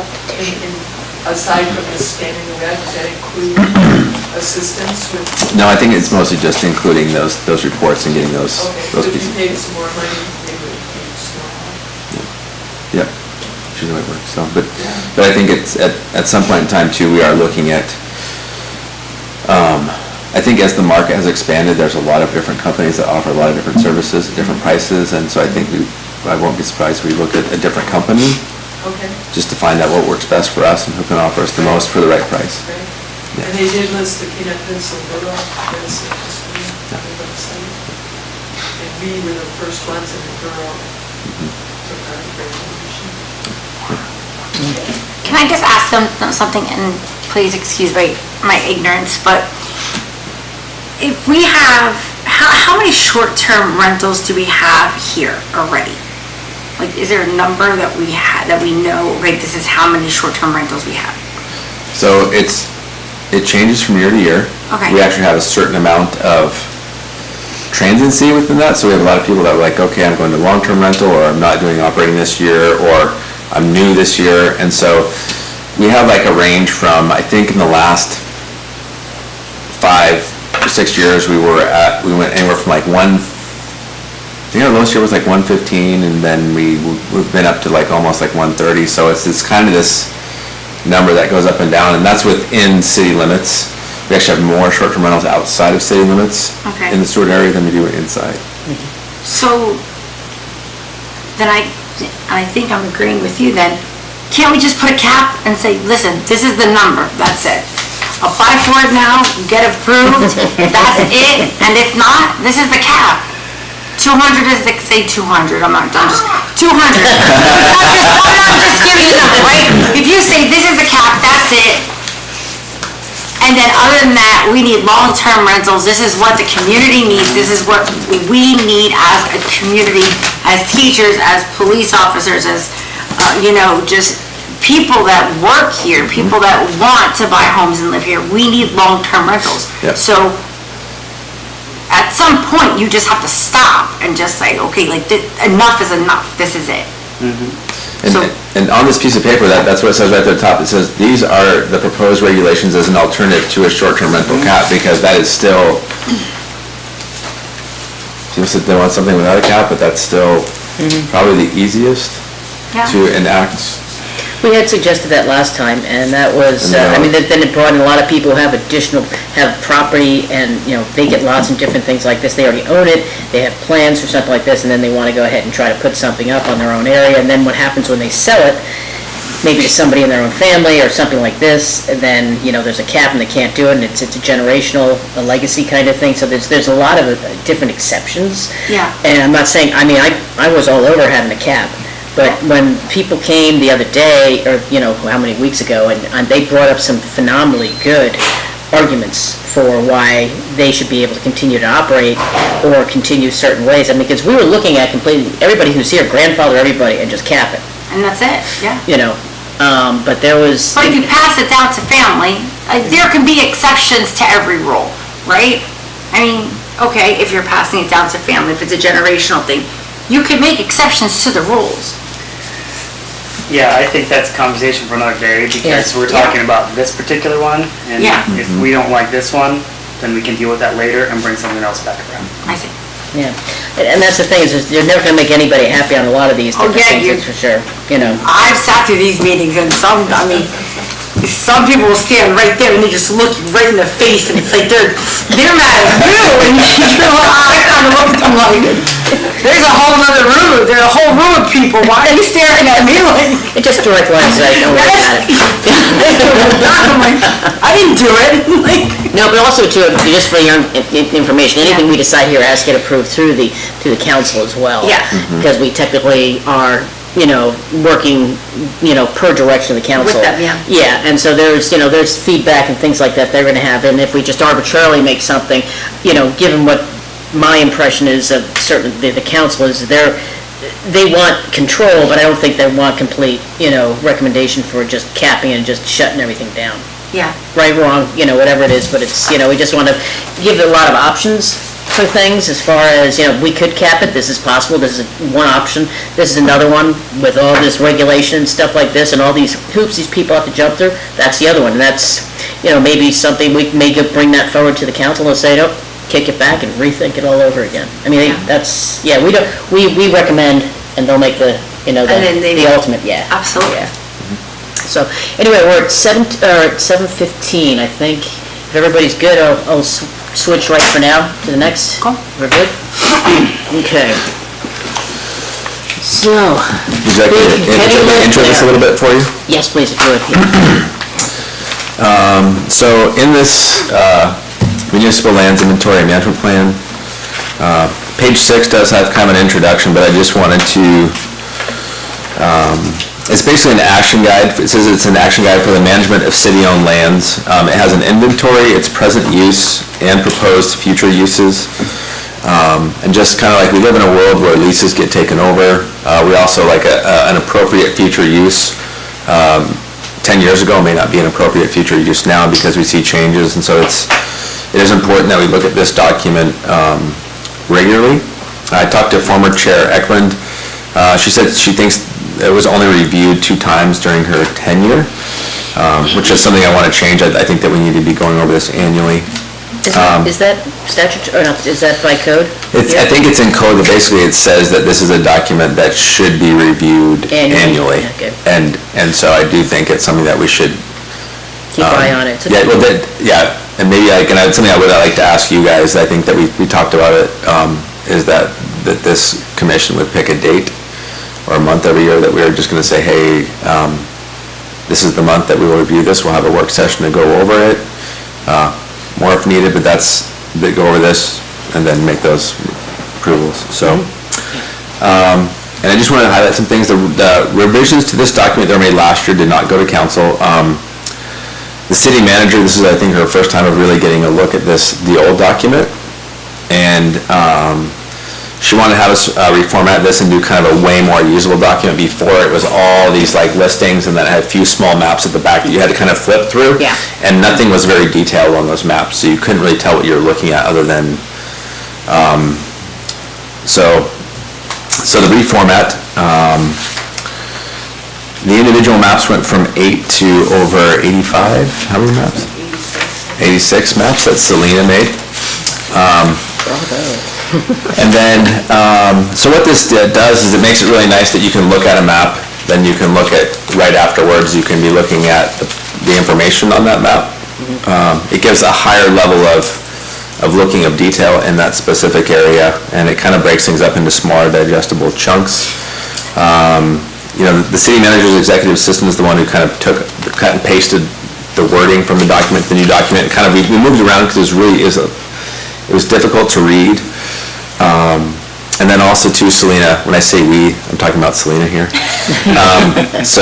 aside from just scanning the web, does that include assistance with? No, I think it's mostly just including those reports and getting those Okay, so if pieces. you paid some more money, they would use more. Yeah, usually the way it works. So, but I think it's at some point in time too, we are looking at. I think as the market has expanded, there's a lot of different companies that offer a lot of different services at different prices, and so I think I won't be surprised if we look at a different company Okay, just to find out what works best for us and who can offer us the most for the right price. great. Yeah. And they did list the Peanut Pencil Borough as interesting on the website. And we were the first ones in the borough took our recommendation. Can I just ask them something, and please excuse my ignorance, but if we have, how many short-term rentals do we have here already? Like, is there a number that we know, right, this is how many short-term rentals we have? So it changes from year to year. Okay. We actually have a certain amount of transiency within that, so we have a lot of people that are like, okay, I'm going to long-term rental, or I'm not doing operating this year, or I'm new this year, and so we have like a range from, I think in the last 5 or 6 years, we went anywhere from like I think our lowest year was like 115, and then we've been up to like almost like 130, so it's kind of this number that goes up and down, and that's within city limits. We actually have more short-term rentals outside of city limits Okay. in the Stewart area than we do inside. So, then I think I'm agreeing with you then. Can't we just put a cap and say, listen, this is the number, that's it. Apply for it now, get approved, that's it, and if not, this is the cap. 200 is, say 200, I'm just 200. I'm just giving you a number, right? If you say this is the cap, that's it. And then other than that, we need long-term rentals, this is what the community needs, this is what we need as a community, as teachers, as police officers, as, just people that work here, people that want to buy homes and live here, we need long-term rentals. Yep. So, at some point, you just have to stop and just say, okay, like, enough is enough, this is it. So- And on this piece of paper, that's what it says right at the top. It says, these are the proposed regulations as an alternative to a short-term rental cap, because that is still, people said they want something without a cap, but that's still probably the easiest Yeah. to enact. We had suggested that last time, and that was, And then it brought in a lot of people who have property and, vacant lots and different things like this. They already own it, they have plans or something like this, and then they want to go ahead and try to put something up on their own area, and then what happens when they sell it, maybe to somebody in their own family or something like this, and then, there's a cap and they can't do it, and it's a generational, a legacy kind of thing, so there's a lot of different exceptions. Yeah. And I'm not saying, I was all over having a cap. But when people came the other day, or, how many weeks ago, and they brought up some phenomenally good arguments for why they should be able to continue to operate or continue certain ways. Because we were looking at completely, everybody who's here, grandfather everybody, and just cap it, And that's it, yeah. But there was... But if you pass it down to family, there can be exceptions to every rule, right? Okay, if you're passing it down to family, if it's a generational thing, you can make exceptions to the rules. Yeah, I think that's a conversation for another day, because we're talking about this particular one, and Yeah. if we don't like this one, then we can deal with that later and bring something else back around. I see. Yeah, and that's the thing, is you're never gonna make anybody happy on a lot of these Oh, different yeah, things, that's for sure, I've sat through these meetings, and some people will stand right there and they just look you right in the face, and it's like they're mad at you, and you're like, I kind of look at them like, there's a whole other room, there's a whole room of people, why are you staring at me like? It just direct lines, I don't worry about it. I'm like, I didn't do it, like. No, but also too, just for your information, anything we decide here has to get approved through the council as well. Yeah. Because we technically are, working, per direction of the council. With them, yeah. Yeah, and so there's feedback and things like that they're gonna have, and if we just arbitrarily make something, given what my impression is of certain, the council is, they want control, but I don't think they want complete, recommendation for just capping and just shutting everything down. Yeah. Right, wrong, whatever it is, but it's, we just want to give a lot of options for things as far as, we could cap it, this is possible, this is one option, this is another one, with all this regulation and stuff like this, and all these hoops these people have to jump through, that's the other one, and that's, maybe something, we may bring that forward to the council and say, nope, kick it back and rethink it all over again. That's, we recommend, and they'll make the, the ultimate, yeah. Absolutely. Yeah. So, anyway, we're at 7:15, I think. If everybody's good, I'll switch right for now to the next. Cool. We're good? Okay. So, Would you like to intro this a little bit for you? yes, please, if you would. So in this municipal lands inventory and management plan, page 6 does have kind of an introduction, but I just wanted to It's basically an action guide. It says it's an action guide for the management of city-owned lands. It has an inventory, its present use, and proposed future uses. And just kind of like, we live in a world where leases get taken over. We also like an appropriate future use. 10 years ago may not be an appropriate future use now because we see changes, and so it is important that we look at this document regularly. I talked to former Chair Eklund. She said she thinks it was only reviewed 2 times during her tenure, which is something I want to change. I think that we need to be going over this annually. Is that statute, or not, is that by code? I think it's in code, but basically it says that this is a document that should be reviewed annually. Okay. And so I do think it's something that we should... Keep eye on it. Yeah, well, and maybe something I would like to ask you guys, I think that we talked about it, is that this commission would pick a date or a month every year that we are just going to say, hey, this is the month that we will review this. We'll have a work session to go over it, more if needed, but go over this and then make those approvals. So, and I just wanted to highlight some things. The revisions to this document that were made last year did not go to council. The city manager, this is, I think, her first time of really getting a look at the old document, and she wanted to have us reformat this and do kind of a way more usable document. Before, it was all these like listings, and then it had a few small maps at the back that you had to kind of flip through. Yeah. And nothing was very detailed on those maps, so you couldn't really tell what you were looking at other than, so the reformat, the individual maps went from 8 to over 85, how many maps? 86 maps that Selena made. And then, so what this does is it makes it really nice that you can look at a map, then you can look at, right afterwards, you can be looking at the information on that map. It gives a higher level of looking of detail in that specific area, and it kind of breaks things up into smaller digestible chunks. The city manager's executive assistant is the one who kind of cut and pasted the wording from the document, the new document, and kind of, we moved around because it was difficult to read. And then also to Selena, when I say we, I'm talking about Selena here. So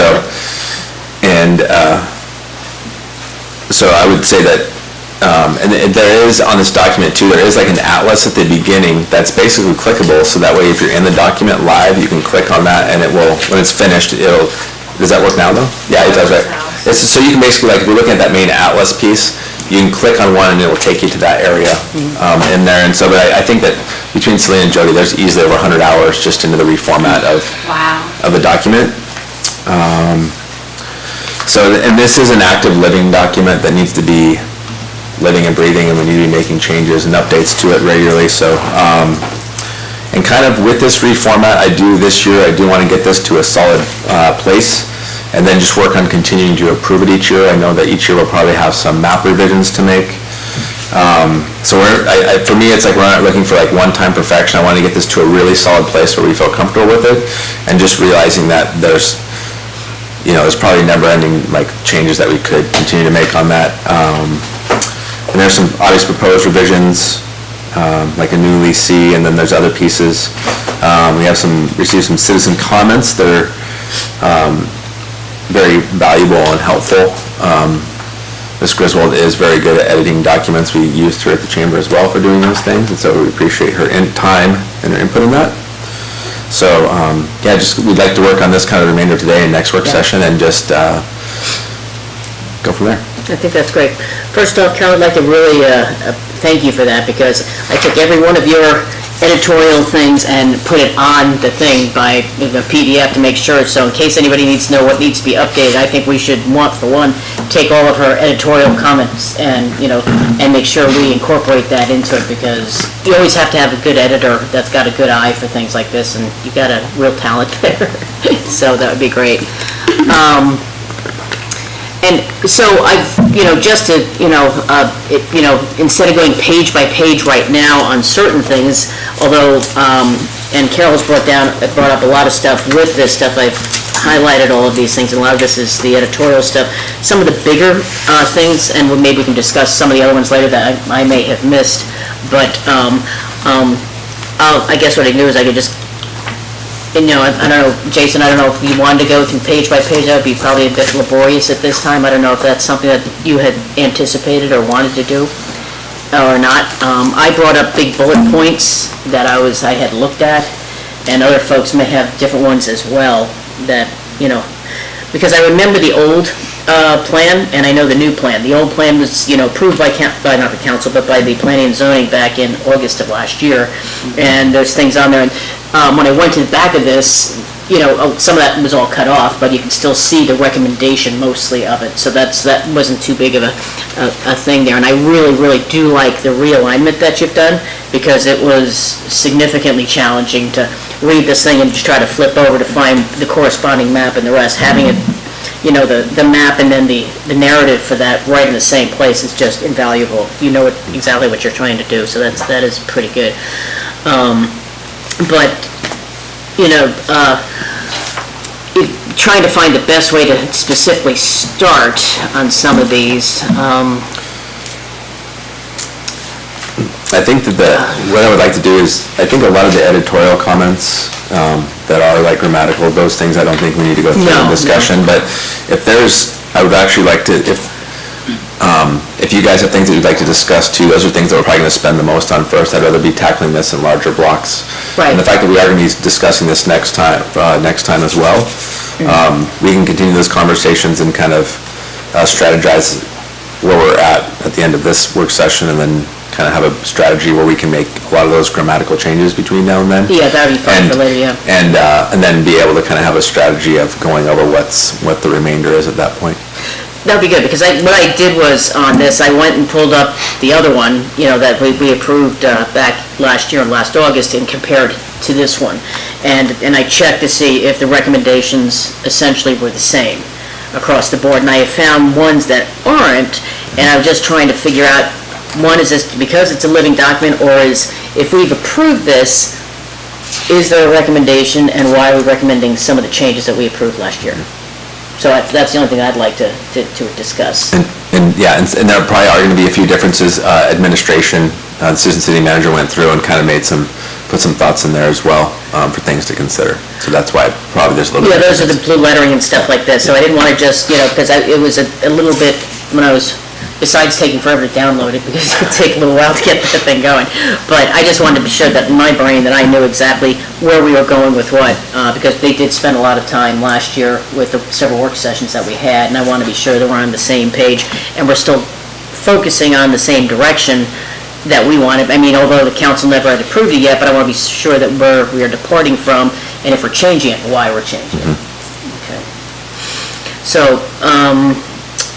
I would say that, and there is on this document too, there is like an atlas at the beginning that's basically clickable, so that way if you're in the document live, you can click on that and it will, when it's finished, does that work now though? Yeah, it does, right? So you can basically, like, if you're looking at that main atlas piece, you can click on one and it will take you to that area in there. And so, but I think that between Selena and Jody, there's easily over 100 hours just into the reformat of the document. And this is an active living document that needs to be living and breathing, and we need to be making changes and updates to it regularly. So, and kind of with this reformat this year, I do want to get this to a solid place, and then just work on continuing to improve it each year. I know that each year we'll probably have some map revisions to make. So for me, it's like we're not looking for like one-time perfection. I want to get this to a really solid place where we feel comfortable with it, and just realizing that there's probably never-ending like changes that we could continue to make on that. And there's some obvious proposed revisions, like a new leasee, and then there's other pieces. We have received some citizen comments that are very valuable and helpful. Ms. Griswold is very good at editing documents. We used her at the chamber as well for doing those things, and so we appreciate her time and her input in that. So, we'd like to work on this kind of the remainder of today and next work session, and just go from there. I think that's great. First off, Carol, I'd like to really thank you for that, because I took every one of your editorial things and put it on the thing by the PDF to make sure, so in case anybody needs to know what needs to be updated, I think we should for one, take all of her editorial comments and, and make sure we incorporate that into it, because you always have to have a good editor that's got a good eye for things like this, and you've got a real talent there. So that would be great. And so I've, just to, instead of going page by page right now on certain things, although, and Carol's brought up a lot of stuff with this stuff, I've highlighted all of these things, and a lot of this is the editorial stuff. Some of the bigger things, and maybe we can discuss some of the other ones later that I may have missed, but I guess what I can do is I could just you know, I don't know, Jason, I don't know if you wanted to go through page by page, that would be probably a bit laborious at this time. I don't know if that's something that you had anticipated or wanted to do or not. I brought up big bullet points that I had looked at, and other folks may have different ones as well that, you know, because I remember the old plan, and I know the new plan. The old plan was, you know, approved by not the council, but by the planning and zoning back in August of last year, and there's things on there. And when I went to the back of this, you know, some of that was all cut off, but you can still see the recommendation mostly of it. So that wasn't too big of a thing there. And I really, really do like the realignment that you've done, because it was significantly challenging to read this thing and just try to flip over to find the corresponding map and the rest. Having it, you know, the map and then the narrative for that right in the same place is just invaluable. You know exactly what you're trying to do, so that is pretty good. But, you know, trying to find the best way to specifically start on some of these, I think that what I would like to do is, I think a lot of the editorial comments that are like grammatical, those things I don't think we need to go through in discussion, but if there's, I would actually like to, if you guys have things that you'd like to discuss too, those are things that we're probably going to spend the most on first. I'd rather be tackling this in larger blocks. Right. And the fact that we are going to be discussing this next time as well, we can continue those conversations and kind of strategize where we're at the end of this work session, and then kind of have a strategy where we can make a lot of those grammatical changes between now and then. yeah, that'd be fun for later, yeah. And then be able to kind of have a strategy of going over what the remainder is at that point. That'd be good, because what I did was, on this, I went and pulled up the other one, you know, that we approved back last year, last August, and compared to this one. And I checked to see if the recommendations essentially were the same across the board. And I have found ones that aren't, and I'm just trying to figure out, one, is this because it's a living document, or is, if we've approved this, is there a recommendation, and why are we recommending some of the changes that we approved last year? So that's the only thing I'd like to discuss. And there probably are going to be a few differences. Administration, the assistant city manager went through and kind of put some thoughts in there as well for things to consider. So that's why probably there's a little bit. Yeah, those are the blue lettering and stuff like this. So I didn't want to just, you know, because it was a little bit, when I was, besides taking forever to download it, because it would take a little while to get that thing going. But I just wanted to be sure that in my brain that I knew exactly where we were going with what, because they did spend a lot of time last year with the several work sessions that we had, and I want to be sure that we're on the same page, and we're still focusing on the same direction that we wanted. I mean, although the council never had approved it yet, but I want to be sure that we are departing from, and if we're changing it, why we're changing it. Okay. So,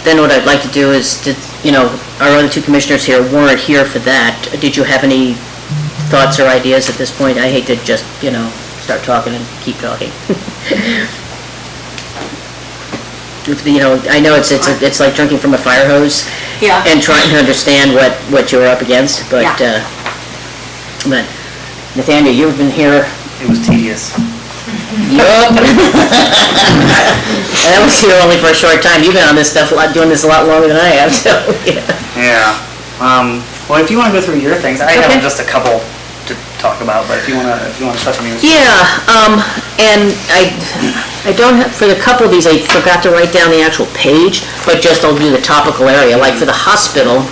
then what I'd like to do is, you know, our other two commissioners here weren't here for that. Did you have any thoughts or ideas at this point? I hate to just, you know, start talking and keep talking. You know, I know it's like drinking from a fire hose. Yeah. And trying to understand what you're up against, but, but Nathaniel, you've been here. It was tedious. Yup. And I was here only for a short time. You've been on this stuff, doing this a lot longer than I have, so, yeah. Yeah. Well, if you want to go through your things, I have just a couple to talk about, but if you want to touch on yours. Yeah, and I don't have, for the couple of these, I forgot to write down the actual page, but just I'll do the topical area. Like for the hospital,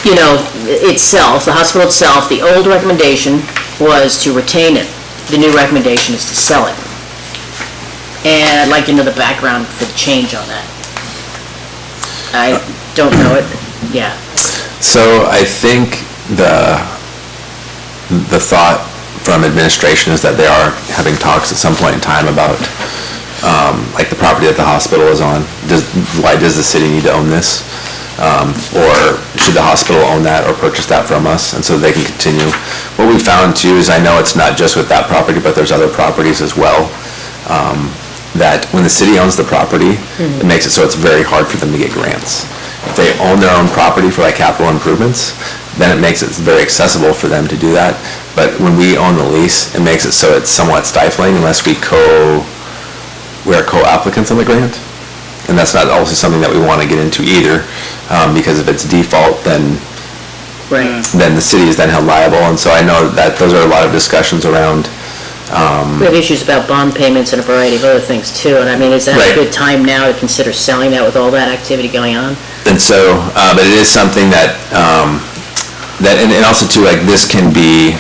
you know, itself, the hospital itself, the old recommendation was to retain it. The new recommendation is to sell it. And I'd like to know the background for the change on that. I don't know it, yeah. So I think the thought from administration is that they are having talks at some point in time about like the property that the hospital is on. Why does the city need to own this? Or should the hospital own that or purchase that from us, and so they can continue. What we found too is, I know it's not just with that property, but there's other properties as well, that when the city owns the property, it makes it so it's very hard for them to get grants. If they own their own property for like capital improvements, then it makes it very accessible for them to do that. But when we own the lease, it makes it so it's somewhat stifling unless we are co-applicants on the grant. And that's not also something that we want to get into either, because if it's default, then the city is then held liable. And so I know that those are a lot of discussions around We have issues about bond payments and a variety of other things too, and I mean, is that Right. a good time now to consider selling that with all that activity going on? And so, but it is something that, and also too, like, this can be,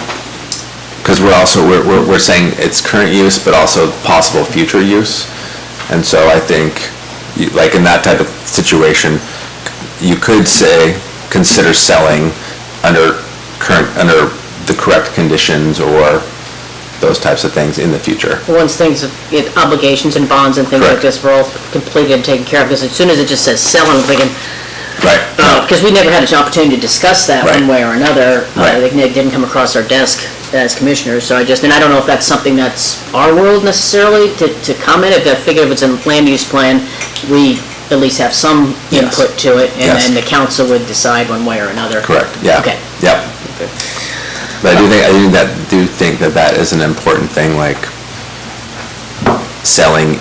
because we're saying it's current use, but also possible future use. And so I think, like, in that type of situation, you could say, consider selling under the correct conditions or those types of things in the future. Once things, obligations and bonds and things like Correct. this were all completed and taken care of, because as soon as it just says sell, I'm thinking, Right. because we never had an opportunity to discuss that one Right. way or another. Right. It didn't come across our desk as commissioners, so and I don't know if that's something that's our world necessarily to comment. If I figure if it's a land use plan, we at least have some Yes. input to it, and Yes. then the council would decide one way or another. Correct, yeah. Okay. Yep. But I do think that is an important thing, like selling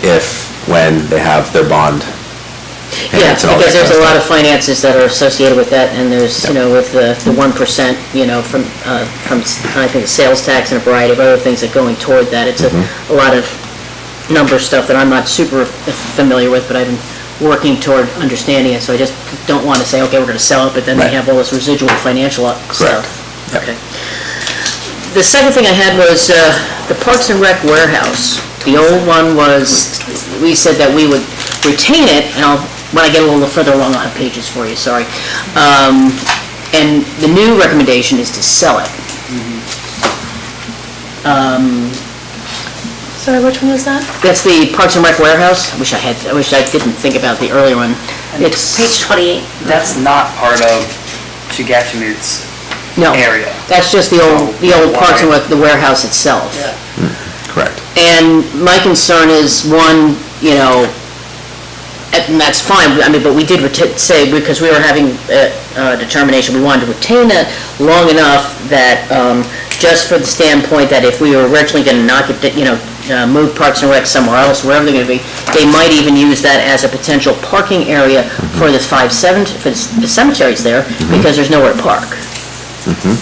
when they have their bond Yeah, payments and all that because there's kind a of lot of stuff. finances that are associated with that, and there's, with the 1%, from, I think, sales tax and a variety of other things that going toward that. It's a lot of number stuff that I'm not super familiar with, but I've been working toward understanding it, so I just don't want to say, okay, we're going to sell it, but then we Right. have all this residual financial stuff. Yep. Okay. The second thing I had was the Parks and Rec warehouse. The old one was, we said that we would retain it, and when I get a little further along, I'll have pages for you, sorry. And the new recommendation is to sell it. Sorry, which one was that? That's the Parks and Rec warehouse. I wish I didn't think about the earlier one. It's Page 28. That's not part of Chugachimut's no, area. that's just the old Parks and Rec, the warehouse itself. Correct. And my concern is, one, and that's fine, but we did say, because we were having a determination, we wanted to retain that long enough that, just for the standpoint that if we were originally going to knock it, move Parks and Rec somewhere else, wherever they're going to be, they might even use that as a potential parking area for the cemeteries there, because there's nowhere to park.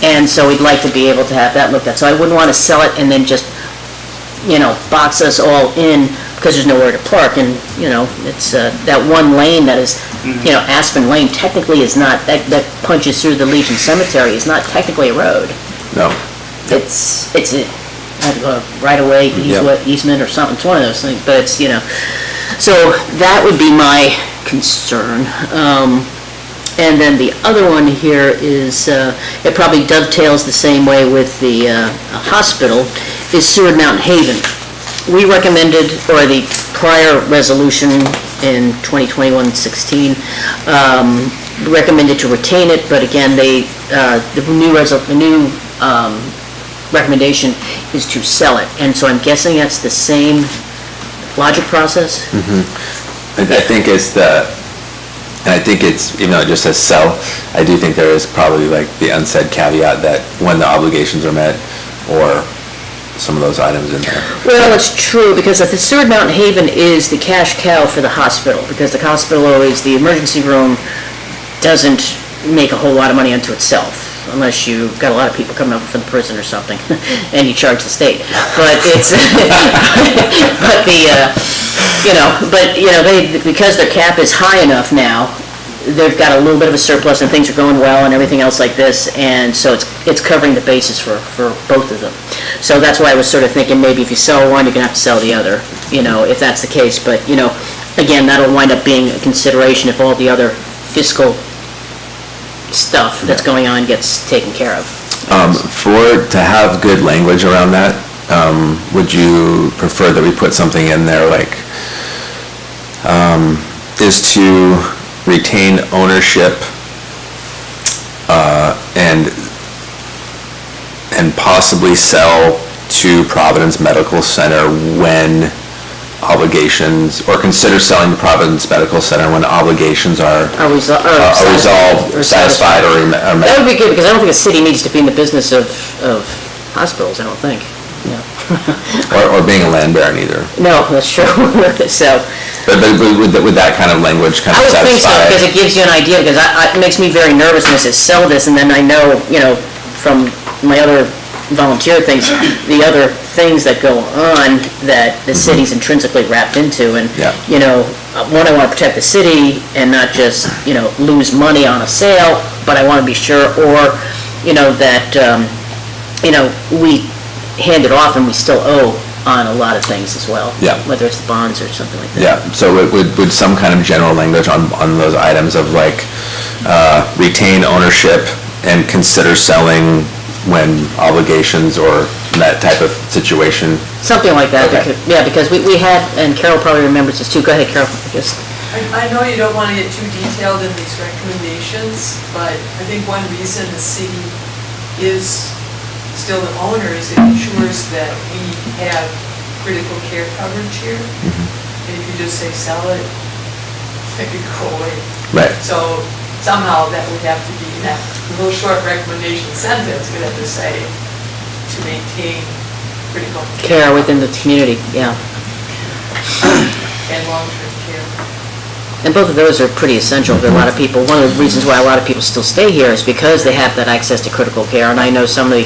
And so we'd like to be able to have that looked at. So I wouldn't want to sell it and then just, box us all in because there's nowhere to park. And, it's that one lane that is, Aspen Lane technically is not, that punches through the Legion Cemetery is not technically a road. No. It's a right-of-way easement or something. It's one of those things, but it's, so that would be my concern. And then the other one here is, it probably dovetails the same way with the hospital, is Seward Mountain Haven. We recommended, or the prior resolution in 2021-16, recommended to retain it, but again, the new recommendation is to sell it. And so I'm guessing that's the same logic process? I think it's, even though it just says sell, I do think there is probably like the unsaid caveat that when the obligations are met, or some of those items in there. Well, it's true, because the Seward Mountain Haven is the cash cow for the hospital, because the hospital the emergency room doesn't make a whole lot of money unto itself, unless you've got a lot of people coming over from the prison or something, and you charge the state. But it's, because their cap is high enough now, they've got a little bit of a surplus and things are going well and everything else like this, and so it's covering the bases for both of them. So that's why I was sort of thinking maybe if you sell one, you're gonna have to sell the other, if that's the case. But, again, that'll wind up being a consideration if all the other fiscal stuff that's going on gets taken care of. To have good language around that, would you prefer that we put something in there like, is to retain ownership and possibly sell to Providence Medical Center when obligations, or consider selling to Providence Medical Center when obligations are resolved, satisfied, or That met? would be good, because I don't think a city needs to be in the business of hospitals, I don't think. Or being a land baron either. No, that's true. So, But would that kind of language kind I of would think so, satisfy? because it gives you an idea, because it makes me very nervous when it says sell this, and then I know, from my other volunteer things, the other things that go on that the city's intrinsically wrapped into, and, Yeah. you know, one, I want to protect the city and not just, you know, lose money on a sale, but I want to be sure, or, you know, that, you know, we hand it off and we still owe on a lot of things as well. Yeah. Whether it's the bonds or something like that. Yeah, so would some kind of general language on those items of like, retain ownership and consider selling when obligations or that type of situation? Something like that, Okay. because we had, and Carol probably remembers this too, go ahead, Carol, just. I know you don't want to get too detailed in these recommendations, but I think one reason the city is still the owner is it ensures that we have critical care coverage here. And if you just say sell it, it could go away. Right. So somehow that would have to be in that little short recommendation sentence, we'd have to say to maintain critical Care within the community, yeah. and long-term care. And both of those are pretty essential for a lot of people. One of the reasons why a lot of people still stay here is because they have that access to critical care. And I know some of the,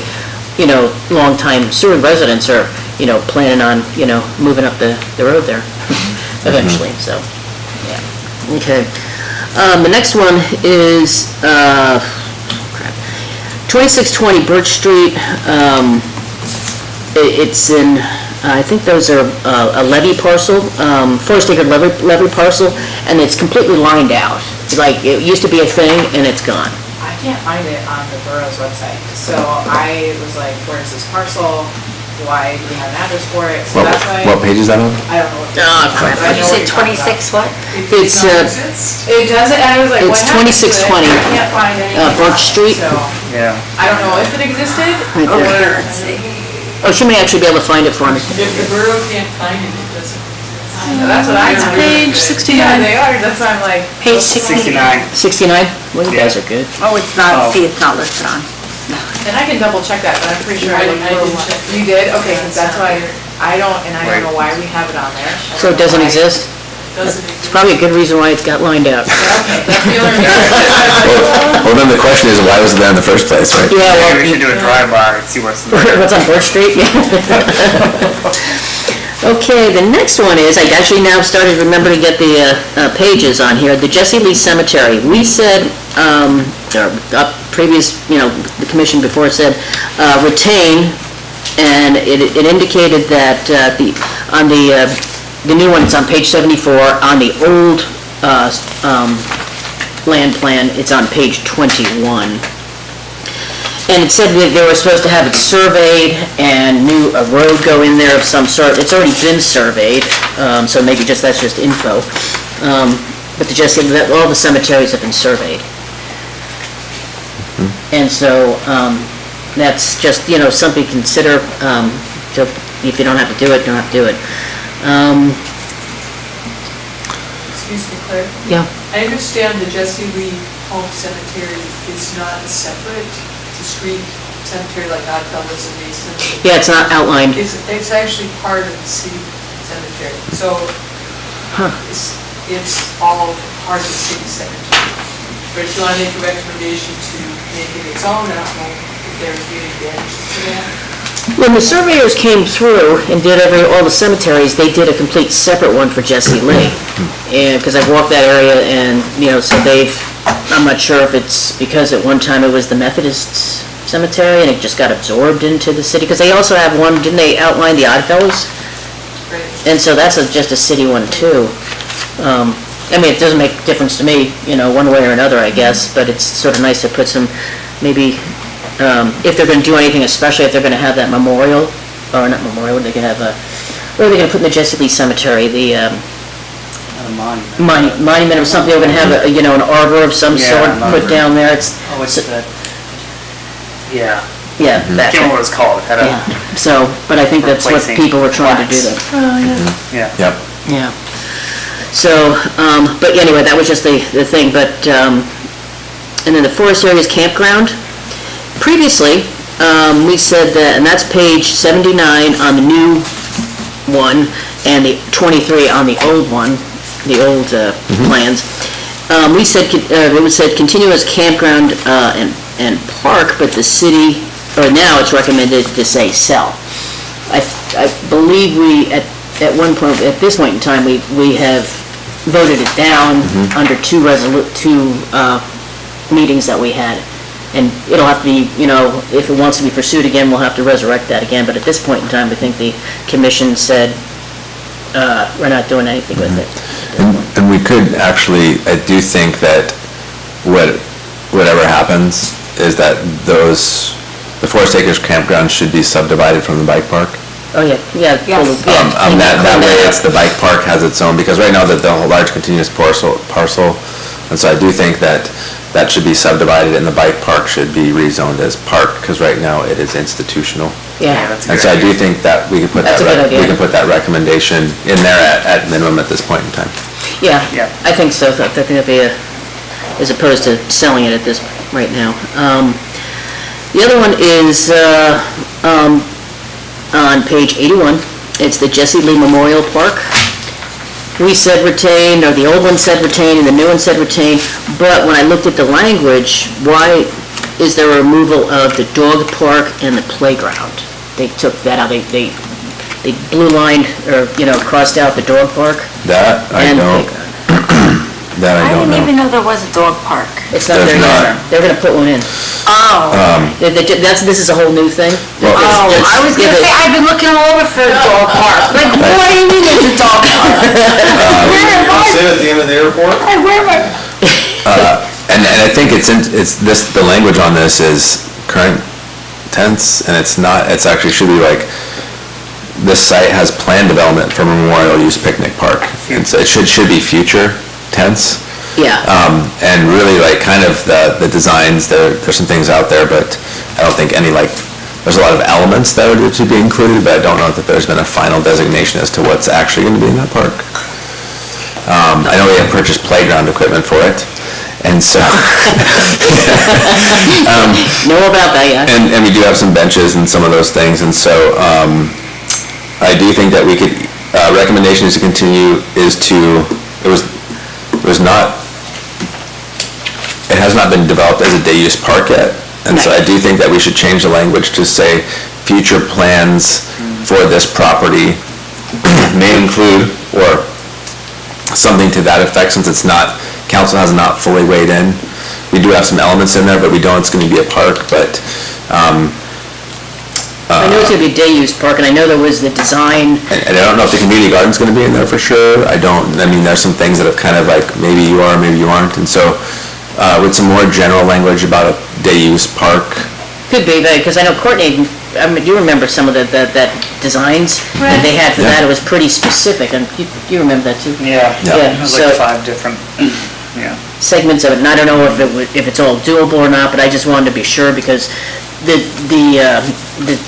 you know, longtime Seward residents are, you know, planning on, you know, moving up the road there eventually, so, yeah. Okay. The next one is, crap, 2620 Birch Street. It's in, I think those are a levy parcel, forest acre levy parcel, and it's completely lined out. Like, it used to be a thing, and it's gone. I can't find it on the borough's website, so I was like, where's this parcel? Why do we have an address for it? So that's why, What page is that on? I don't know. what Ah, crap. I You know said what you're talking 26 what? It's, It doesn't, and I was like, what It's happened to it? 2620, I can't find anything. Birch Street. So, Yeah. I don't know if it existed, Right or, there. Let's see. Oh, she may actually be able to find it for me. If the borough can't find it, it doesn't exist. that's what I It's thought. page 69. Yeah, they are, that's why I'm like. Page 69. 69? Well, you guys are good. Oh, it's not, see, it's not listed on. And I can double check that, but I'm pretty sure I looked I for did one. check. You did? Okay, because that's why, I don't know why we have it on there. I So it don't know doesn't why. exist? Doesn't It's exist. probably a good reason why it's got lined out. Okay, that's the only reason. Well, then the question is, why was it there in the first place, right? Yeah, well, Maybe we should do a drive-by and see what's there. what's on Birch Street? Yeah. Okay, the next one is, I actually now started remembering to get the pages on here, the Jesse Lee Cemetery. We said, or previous, you know, the commission before said, retain, and it indicated that on the new one, it's on page 74, on the old land plan, it's on page 21. And it said that they were supposed to have it surveyed and a road go in there of some sort. It's already been surveyed, so maybe that's just info. But all the cemeteries have been surveyed. And so, that's just, you know, something to consider, if you don't have to do it, don't have to do it. Excuse me, Claire. Yeah. I understand the Jesse Lee Home Cemetery is not a separate, discrete cemetery like Oddfellows and Mason. Yeah, it's not outlined. It's actually part of the city cemetery, so it's all part of the city cemetery. But if you want to make a recommendation to make it its own, I don't know if there would be any advantages to that. When the surveyors came through and did all the cemeteries, they did a complete separate one for Jesse Lee. And, because I've walked that area and, you know, so I'm not sure if it's because at one time it was the Methodist cemetery and it just got absorbed into the city, because they also have one, didn't they outline the Oddfellows? Right. And so that's just a city one too. I mean, it doesn't make a difference to me, you know, one way or another, I guess, but it's sort of nice to put some, maybe, if they're gonna do anything, especially if they're gonna have that memorial, or not memorial, they can have what are they gonna put in the Jesse Lee Cemetery, the, A monument. monument or something, they're gonna have, you know, an arbor of some Yeah, sort an put arbor. down there, it's, Oh, it's the, yeah, yeah, I that, can't remember what it's called. It had yeah, a, so, but I think that's what Replacing people were trying to do plaques. there. Oh, yeah. yeah. Yep. Yeah. So, but anyway, that was just the thing, but, and then the forest areas campground. Previously, we said that, and that's page 79 on the new one, and the 23 on the old one, the old plans. We said, it was said continuous campground and park, but the city or now it's recommended to say sell. I believe we, at one point, at this point in time, we have voted it down under two meetings that we had. And it'll have to be, if it wants to be pursued again, we'll have to resurrect that again. But at this point in time, I think the commission said, we're not doing anything with it. And we could actually, I do think that whatever happens is that the Forest Acres campground should be subdivided from the bike park. Oh, yeah. Yes. That way it's, the bike park has its own, because right now the whole large continuous parcel, and so I do think that should be subdivided and the bike park should be rezoned as park, because right now it is institutional. Yeah. that's a And good so I do idea. think that we could put That's that, a good idea. we can put that recommendation in there at minimum at this point in time. Yeah, Yeah. I think so. I think that'd be as opposed to selling it at this, right now. The other one is, on page 81. It's the Jesse Lee Memorial Park. We said retain, or the old one said retain, and the new one said retain, but when I looked at the language, why is there a removal of the dog park and the playground? They took that out, they blue lined, or, crossed out the dog park That I and don't, playground. that I I don't didn't even know. know there was a dog park. It's not There's there not. yet. They're gonna put one in. Oh. This is a whole new thing? Well, Oh, it's- I was gonna say, I've been looking all over for a dog park. Like, what do you mean there's a dog park? See it at the end of the airport? And I think it's this, the language on this is current tense, and it's not, it's actually should be like, this site has planned development for memorial use picnic park. And so it should be future tense. Yeah. And really like kind of the designs, there's some things out there, but I don't think any there's a lot of elements that are to be included, but I don't know that there's been a final designation as to what's actually going to be in that park. I know we have purchased playground equipment for it, and so. Know about that, yeah. And we do have some benches and some of those things, and so, I do think that we could, recommendation is to continue, it has not been developed as a day-use park yet, and so I do think that we should change the language to say, future plans for this property may include, or something to that effect, since it's not, council has not fully weighed in. We do have some elements in there, but we don't, it's gonna be a park, but, I know it's gonna be a day-use park, and I know there was the design, and I don't know if the community garden's gonna be in there for sure. There's some things that have kind of like, maybe you are, maybe you aren't, and so, with some more general language about a day-use park. could be, because I know Courtney, you remember some of that designs that they had for that, it was pretty specific, and you remember that too? Yeah. Yeah, It was so- like 5 different, yeah. Segments of it, and I don't know if it's all doable or not, but I just wanted to be sure, because the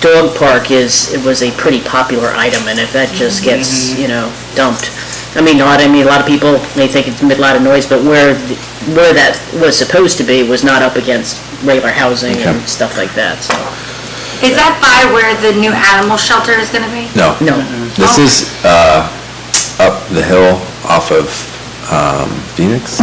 dog park was a pretty popular item, and if that just gets, dumped, a lot of people may think it's a lot of noise, but where that was supposed to be was not up against regular housing and stuff like that, so. Is that by where the new animal shelter is gonna be? No. No. This is, up the hill off of, Phoenix.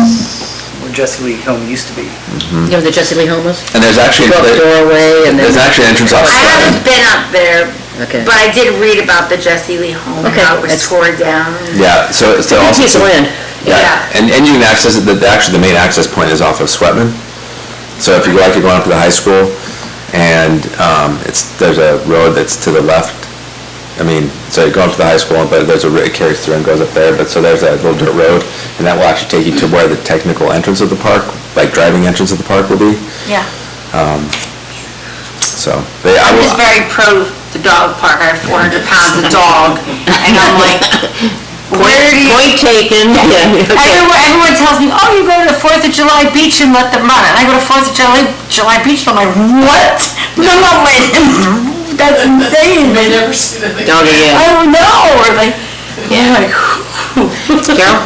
Where Jesse Lee Home used to be. You know where the Jesse Lee home was? And there's actually, Go up the doorway, and then. there's actually an entrance off I haven't Sutton. been up there, Okay. but I did read about the Jesse Lee home, Okay, how it was that's- tore down. Yeah, so it's Big also. piece of land. Yeah. And you can access it, actually the main access point is off of Sweatman. So if you you're going up to the high school, and, there's a road that's to the left. So you go up to the high school, but it carries through and goes up there, but so there's a little dirt road, and that will actually take you to where the technical entrance of the park, like driving entrance of the park will be. Yeah. So, I'm just very pro the dog park. I have 400 pounds of dog, and I'm like, where do you... Point taken, yeah, okay. Everyone tells me, oh, you go to the 4th of July beach and let them run. And I go to 4th of July beach, and I'm like, what? No, wait, that's insane. You may never see that again. Doggy, I yeah. don't know, or like, yeah, like, Carol?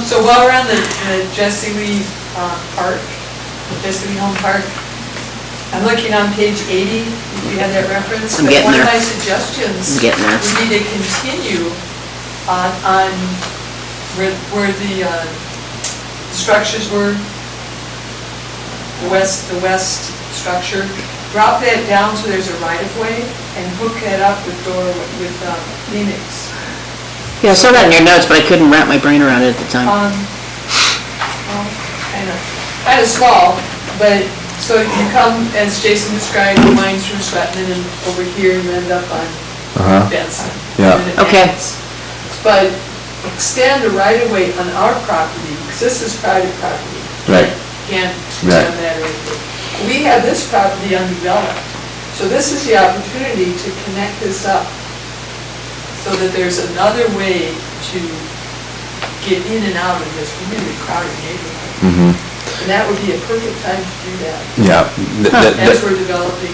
So while we're on the Jesse Lee Park, Jesse Lee Home Park, I'm looking on page 80, if you had that reference. I'm getting One of there. my suggestions I'm getting there. would be to continue on where the structures were, the west structure, drop that down so there's a right-of-way and hook that up with Phoenix. Yeah, I saw that in your notes, but I couldn't wrap my brain around it at the time. Well, kind of small, but, so you come, as Jason described, you wind through Sutton and then over here you end up on Benson. Yeah. And it Okay. ends. But extend the right-of-way on our property, because this is private property. Right. Can't Right. extend that or anything. We have this property undeveloped, so this is the opportunity to connect this up so that there's another way to get in and out of this really crowded neighborhood. And that would be a perfect time to do that, Yeah. as we're developing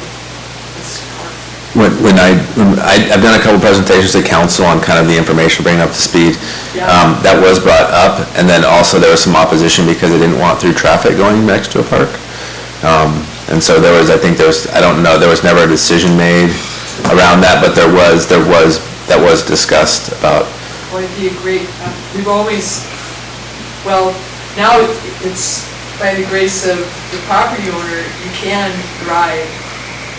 this park. I've done a couple presentations to council on kind of the information, bringing up to speed. Yeah. That was brought up, and then also there was some opposition because they didn't want through traffic going next to a park. And so there was, I don't know, there was never a decision made around that, but that was discussed about. Boy, it'd be a great, we've always, well, now it's by the grace of the property owner, you can drive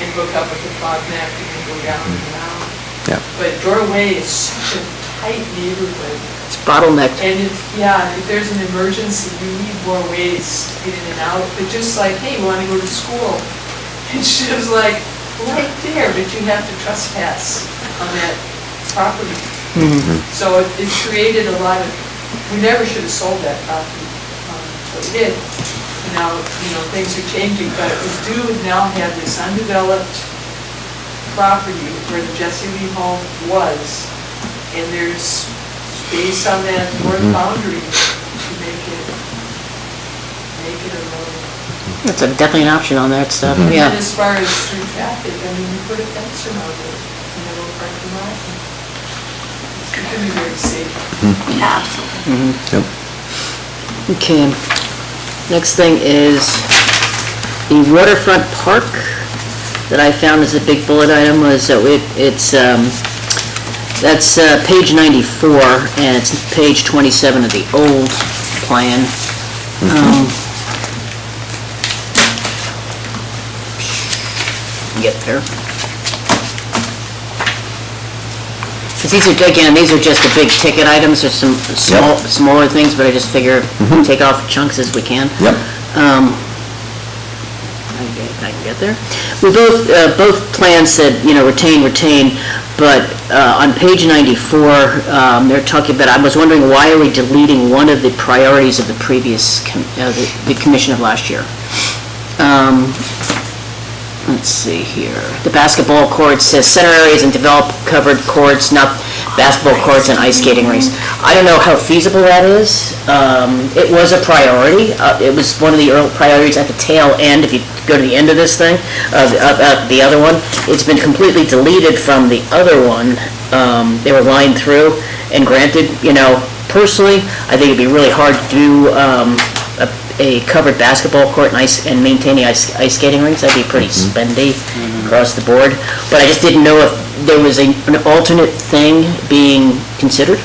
and hook up with the fog map and go down and around. Yeah. But Doorway is such a tight neighborhood. It's bottlenecked. And if there's an emergency, you need more ways to get in and out. But just like, hey, you want to go to school? And she was like, right there, but you have to trespass on that property. So it created a lot of, we never should have sold that property, but we did. And now, things are changing, but we do now have this undeveloped property where the Jesse Lee home was, and there's space on that north boundary to make it a road. That's definitely an option on that stuff, And yeah. as far as through traffic, you put a fence around it, little parking lot. It can be very safe. Absolutely. Okay. Next thing is the Waterfront Park that I found as a big bullet item was, that's page 94, and it's page 27 of the old plan. Get there. 'Cause these are just the big ticket items, there's some smaller things, but I just figure take off chunks as we can. Yep. I can get there. We both plans said, retain, but on page 94, they're talking about, I was wondering, why are we deleting one of the priorities of the previous, the commission of last year? Let's see here. The basketball courts says center areas and develop covered courts, not basketball courts and ice skating rinks. I don't know how feasible that is. It was a priority. It was one of the early priorities at the tail end. If you go to the end of this thing, the other one, it's been completely deleted from the other one. They were lined through, and granted, personally, I think it'd be really hard to do a covered basketball court and maintaining ice skating rinks. That'd be pretty spendy across the board. But I just didn't know if there was an alternate thing being considered.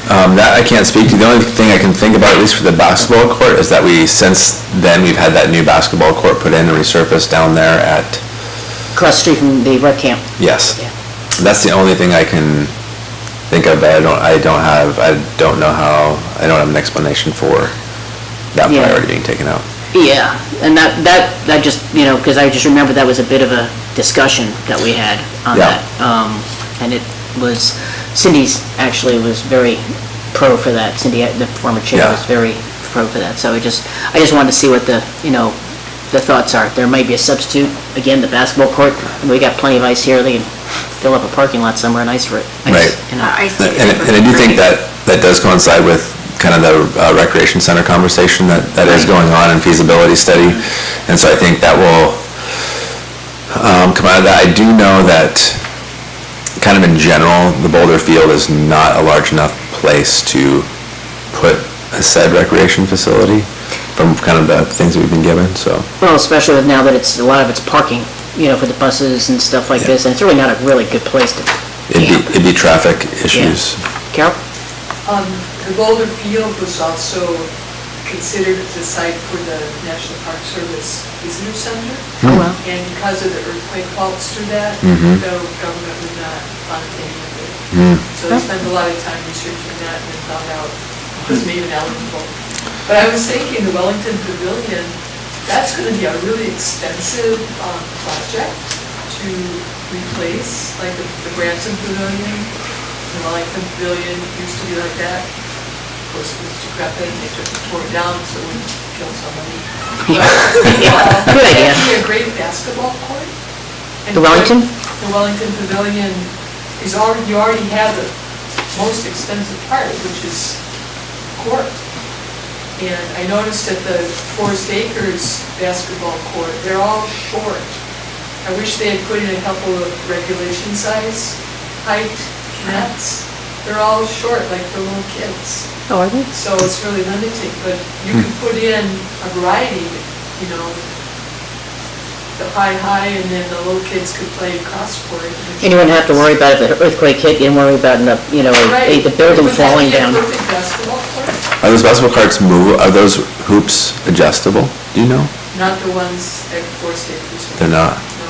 That I can't speak to. The only thing I can think about, at least for the basketball court, is that since then, we've had that new basketball court put in and resurfaced down there at... Across the street from the rec camp. Yes. Yeah. That's the only thing I can think of, but I don't have an explanation for that Yeah. priority being taken out. Yeah, and that just, because I just remember that was a bit of a discussion that we had on Yeah. that. And it was, Cindy's actually was very pro for that. Cindy, the former chair, Yeah. was very pro for that. So I just wanted to see what the thoughts are. There might be a substitute, again, the basketball court. We got plenty of ice here. They can fill up a parking lot somewhere and ice for it. Right. And I do think that does coincide with kind of the recreation center conversation that is going on in feasibility study. And so I think that will come out of that. I do know that kind of in general, the Boulder Field is not a large enough place to put a said recreation facility from kind of the things that we've been given, so. Well, especially with now that a lot of it's parking, for the buses and stuff like this, and it's really not a really good place to camp. It'd be traffic issues. Carol? The Boulder Field was also considered the site for the National Park Service Visitor Center. Oh, well. And because of the earthquake faults through that, the Mhm. government would not fund any of it. Mm. So they spent a lot of time researching that and then found out it wasn't even eligible. But I was thinking the Wellington Pavilion, that's gonna be a really expensive project to replace, like the Branson Pavilion. The Wellington Pavilion used to be like that. Of course, it was decrepit, and they tore it down so it wouldn't kill somebody. Good idea. It'd be a great basketball court. And The Wellington? The Wellington Pavilion is already, you already have the most expensive part, which is court. And I noticed at the Forest Acres basketball court, they're all short. I wish they had put in a couple of regulation size height nets. They're all short, like for little kids. Oh, are they? So it's really limiting, but you can put in a variety, you know, the high, and then the little kids could play cross court. And you wouldn't have to worry about if the earthquake hit, you didn't worry about, Right. the building falling down. Would that be a perfect basketball court? Are those basketball courts move, are those hoops adjustable? Do you know? Not the ones at Forest Acres. They're not. No.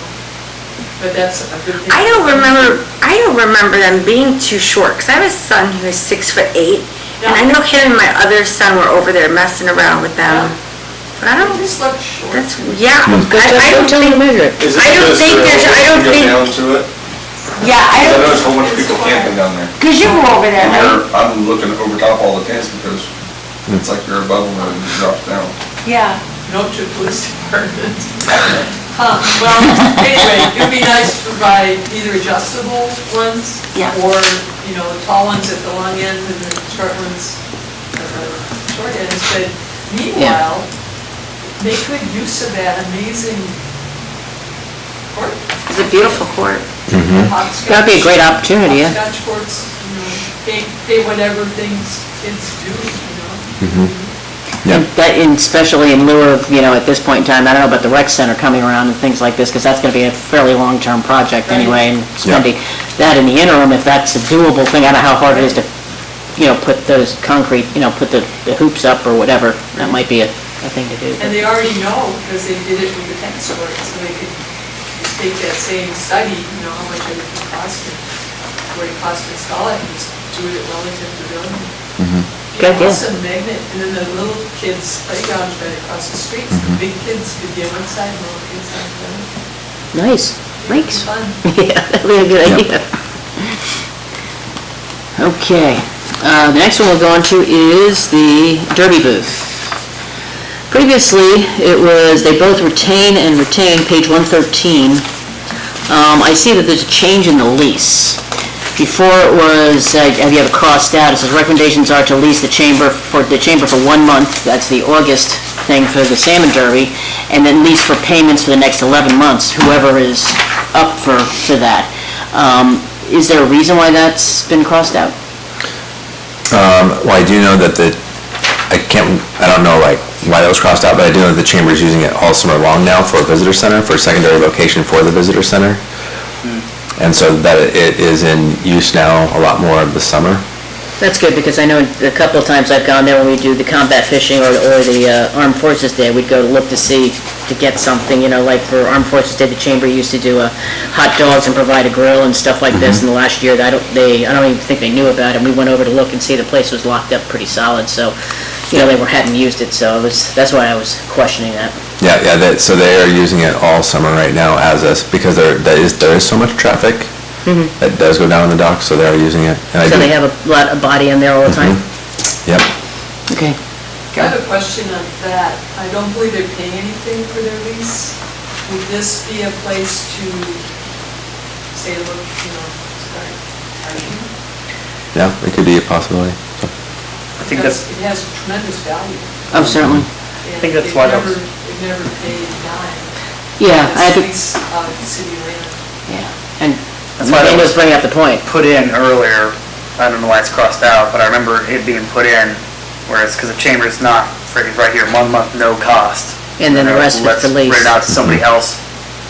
But that's a good thing. I don't remember them being too short, because I have a son who is 6'8", and I know him and my other son were over there messing around with them. But I They don't, just look short. that's, yeah, Go I don't tell them to think, measure it. Is it I don't just think there's- I don't you go think- down to it? yeah, I I know don't, there's a whole bunch of people camping down there. because you go over there, And right? I'm looking over top all the tents because it's like you're above them and it drops down. Yeah. Note to police department. Well, anyway, it'd be nice to provide either adjustable ones. Yeah. Or, you know, the tall ones at the long end and the short ones at the short ends. But meanwhile, make good use of that amazing court. It's a beautiful court. Mm-hmm. That'd be a great opportunity, yeah. Hopscotch courts, you know, pay whatever things kids do, you know. Yeah. And that, especially in lieu of, at this point in time, I don't know about the rec center coming around and things like this, because that's going to be a fairly long-term project anyway, and spending that in the interim, if that's a doable thing, I don't know how hard it is to, put those concrete, put the hoops up or whatever, that might be a thing to do. And they already know, because they did it with the tennis court, so they could just take that same study, how much everything cost, and what it cost to install it, and just do it at Wellington Pavilion. Good idea. Awesome magnet, and then the little kids' playground right across the street, so the big kids could be on one side, and the little kids on the other. Nice, thanks. Fun. Yeah, that'd be a good idea. Okay, the next one we'll go on to is the Derby booth. Previously, it was, they both retain, page 113. I see that there's a change in the lease. Before it was, you have it crossed out, it says recommendations are to lease the chamber for 1 month, that's the August thing for the Salmon Derby, and then lease for payments for the next 11 months, whoever is up for that. Is there a reason why that's been crossed out? Well, I do know that I don't know why that was crossed out, but I do know that the chamber is using it all summer long now for a visitor center, for a secondary location for the visitor center. And so that it is in use now a lot more of the summer. That's good, because I know a couple of times I've gone there when we do the combat fishing or the Armed Forces Day, we'd go to look to get something, like for Armed Forces Day, the chamber used to do hot dogs and provide a grill and stuff like this, and the last year, I don't even think they knew about it. We went over to look and see the place was locked up pretty solid, so, they hadn't used it, so that's why I was questioning that. Yeah, so they are using it all summer right now because there is so much traffic that does go down the dock, so they are using it. And So they have a lot of body in there all the time? Yep. Okay. I have a question on that. I don't believe they're paying anything for their lease. Would this be a place to say, look, start charging? Yeah, it could be a possibility. I think Because that's, it has tremendous value. Oh, certainly. And think that's they've why that was- They've never paid a dime. Yeah, I It's think, lease city land. yeah, and That's why that Daniel's was- bringing up the point. put in earlier, I don't know why it's crossed out, but I remember it being put in, whereas, because the chamber is not, it's right here, 1 month, no cost. And then the rest of it's the lease. Let's rent it out to somebody else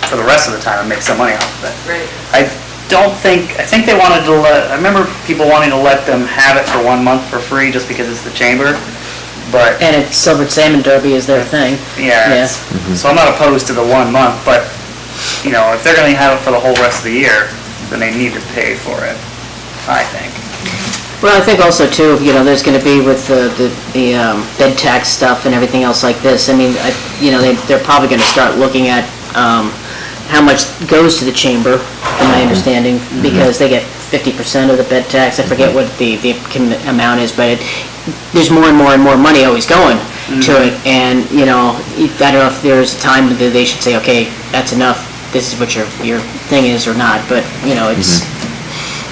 for the rest of the time and make some money off of it. Right. I think they wanted to I remember people wanting to let them have it for 1 month for free just because it's the chamber. but, And it's Silver Salmon Derby is their thing. yeah, it's- so I'm not opposed to the 1 month, but, you know, if they're gonna have it for the whole rest of the year, then they need to pay for it, I think. Well, I think also too, you know, there's gonna be with the bed tax stuff and everything else like this, I mean, you know, they're probably gonna start looking at, how much goes to the chamber, from my understanding, because they get 50% of the bed tax, I forget what the amount is, but there's more and more and more money always going to it, and, you know, I don't know if there's a time that they should say, okay, that's enough, this is what your thing is or not, but, you know, it's,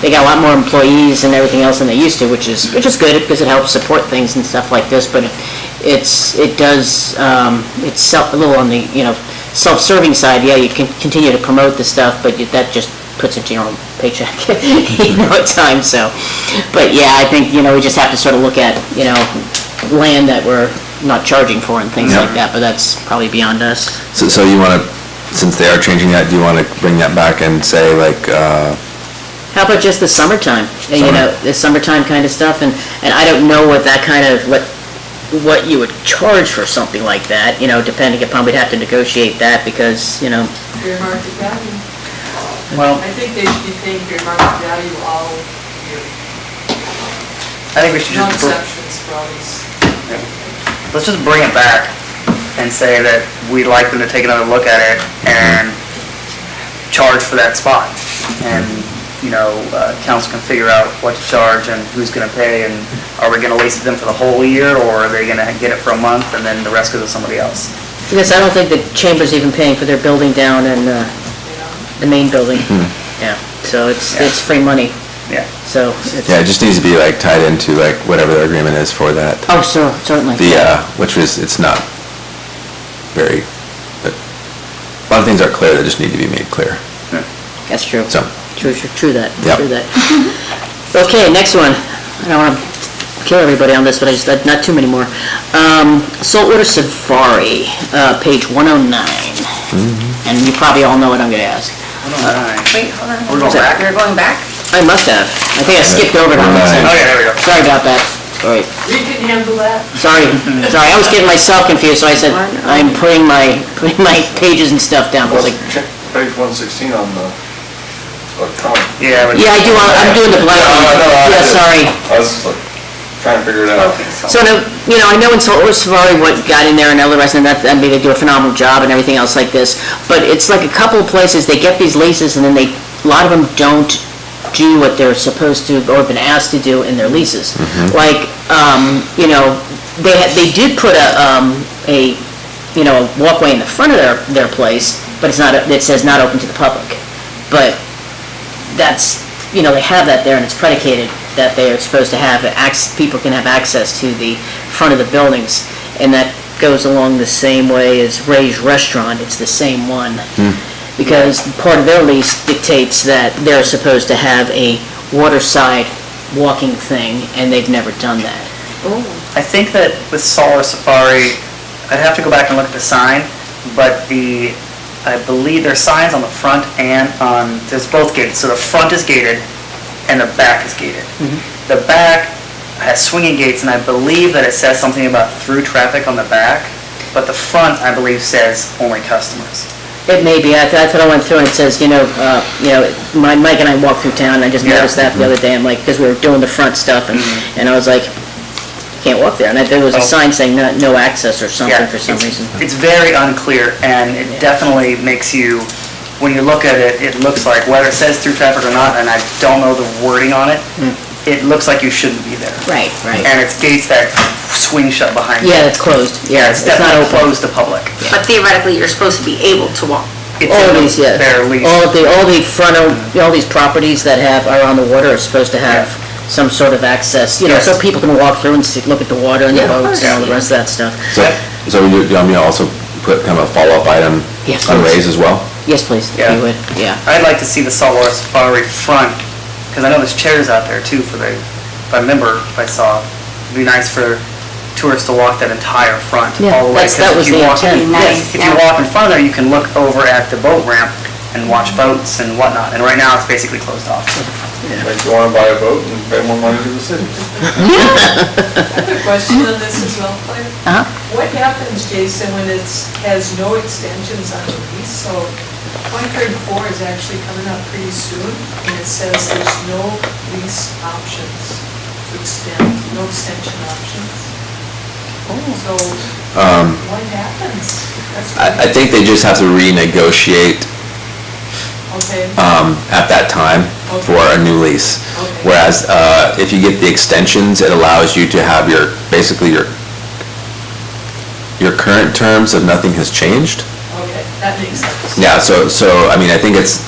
they got a lot more employees and everything else than they used to, which is good, because it helps support things and stuff like this, but it's a little on the, you know, self-serving side, yeah, you can continue to promote the stuff, but that just puts into your own paycheck, you know, at times, so. But yeah, I think, you know, we just have to sort of look at, you know, land that we're not charging for and things like that, but that's probably beyond us. So you want to, since they are changing that, do you want to bring that back and say like, How about just the summertime, you know, the summertime kind of stuff, and I don't know what that kind of, what you would charge for something like that, you know, depending upon, we'd have to negotiate that, because, you know, Fair market value. Well, I think they should be paying fair market value all year. I think we should No just, exceptions for all these. let's just bring it back and say that we'd like them to take another look at it and charge for that spot. And, you know, council can figure out what to charge and who's gonna pay, and are we gonna lease it them for the whole year, or are they gonna get it for a month and then the rest goes to somebody else? because I don't think the chamber's even paying for their building down in, the main building. Yeah, so it's free money, Yeah. so it's... yeah, it just needs to be like tied into like whatever their agreement is for that. Oh, sure, certainly. Which is, it's not very, but a lot of things are clear that just need to be made clear. That's true. So, True that, Yep. true that. Okay, next one. I don't want to kill everybody on this, but not too many more. Saltwater Safari, page 109. And you probably all know what I'm going to ask. Wait, hold on. We're going back? You're going back? I must have. I think I skipped over it on this Right. one. Okay, there we go. Sorry about that. All right. We can handle that. Sorry, I was getting myself confused, so I said, I'm putting my pages and stuff down. I was like, Check page 116 on the electronic. Yeah, but yeah, I'm doing the blank one. Yeah, sorry. I was just like, trying to figure it out. So, you know, I know in Saltwater Safari what got in there and all the rest, and that, I mean, they do a phenomenal job and everything else like this, but it's like a couple of places, they get these leases and then a lot of them don't do what they're supposed to or been asked to do in their leases. Like, you know, they did put a you know, a walkway in the front of their place, but it's not, it says not open to the public. But that's, you know, they have that there and it's predicated that they are supposed to have, people can have access to the front of the buildings. And that goes along the same way as Ray's Restaurant, it's the same one. Because part of their lease dictates that they're supposed to have a waterside walking thing, and they've never done that. I think that with Saltwater Safari, I'd have to go back and look at the sign, but I believe there's signs on the front and on, there's both gated. So the front is gated and the back is gated. The back has swinging gates, and I believe that it says something about through traffic on the back, but the front, I believe, says only customers. It may be, that's what I went through, and it says, you know, Mike and I walked through town, and I just Yeah. noticed that the other day, I'm like, because we were doing the front stuff, and I was like, can't walk there, and there was a sign saying no access or something Yeah, for some reason. It's very unclear, and it definitely makes you, when you look at it, it looks like, whether it says through traffic or not, and I don't know the wording on it, it looks like you shouldn't be there. Right. And it's gates that swing shut behind you. Yeah, it's closed. Yeah, it's not definitely open. closed to public. But theoretically, you're supposed to be able to walk. It's All in these, yeah. their lease. All these properties that are on the water are supposed to have some sort of access, you know, so Yes. people can walk through and look at the water and the Yeah, of boats and all the course. rest of that stuff. so do you want me to also put kind of a follow-up item Yes, on please. Ray's as well? Yes, please, if Yeah. you would, yeah. I'd like to see the Saltwater Safari front, because I know there's chairs out there too for if I remember, if I saw, it'd be nice for tourists to walk that entire front Yeah, all the way. that 'cause was if you the walk- intent. Nice, Yes, if yeah. you walk in front of there, you can look over at the boat ramp and watch boats and whatnot, and right now it's basically closed off. Like you wanna buy a boat and pay more money to the city. I have a question on this as well, Claire. Uh-huh. What happens, Jason, when has no extensions on the lease? So 2034 is actually coming up pretty soon, and it says there's no lease options to extend, no extension options. So what happens? That's I think they just have to renegotiate Okay, at that time for a new lease. Okay. Whereas if you get the extensions, it allows you to have basically your current terms if nothing has changed. okay, that makes sense. Yeah, so I mean, I think it's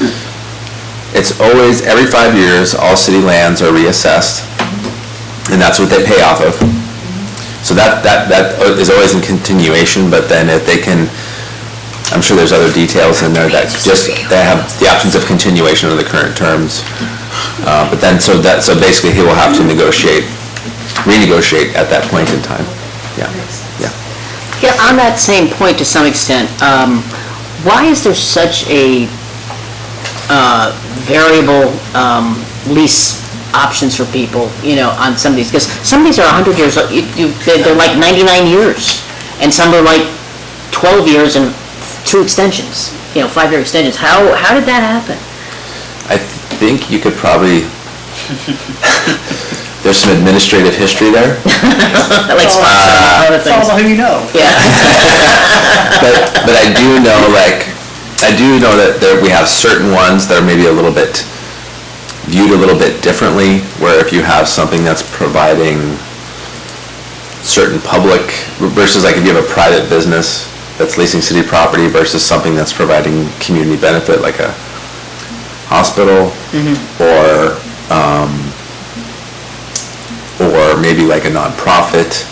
always, every 5 years, all city lands are reassessed, and that's what they pay off of. So that is always in continuation, but then if they can, I'm sure there's other details in there that just, they have the options of continuation of the current terms. But then, so basically he will have to renegotiate at that point in time. Yeah, yeah. Yeah, on that same point to some extent, why is there such a variable lease options for people, on some of these? Because some of these are 100 years, they're like 99 years, and some are like 12 years and 2 extensions, 5-year extensions. How did that happen? I think you could probably, there's some administrative history there. Like spots and other It's all things. about who you know. Yeah. But I do know that we have certain ones that are maybe viewed a little bit differently, where if you have something that's providing certain public, versus like if you have a private business that's leasing city property versus something that's providing community benefit, like a hospital, or maybe like a nonprofit,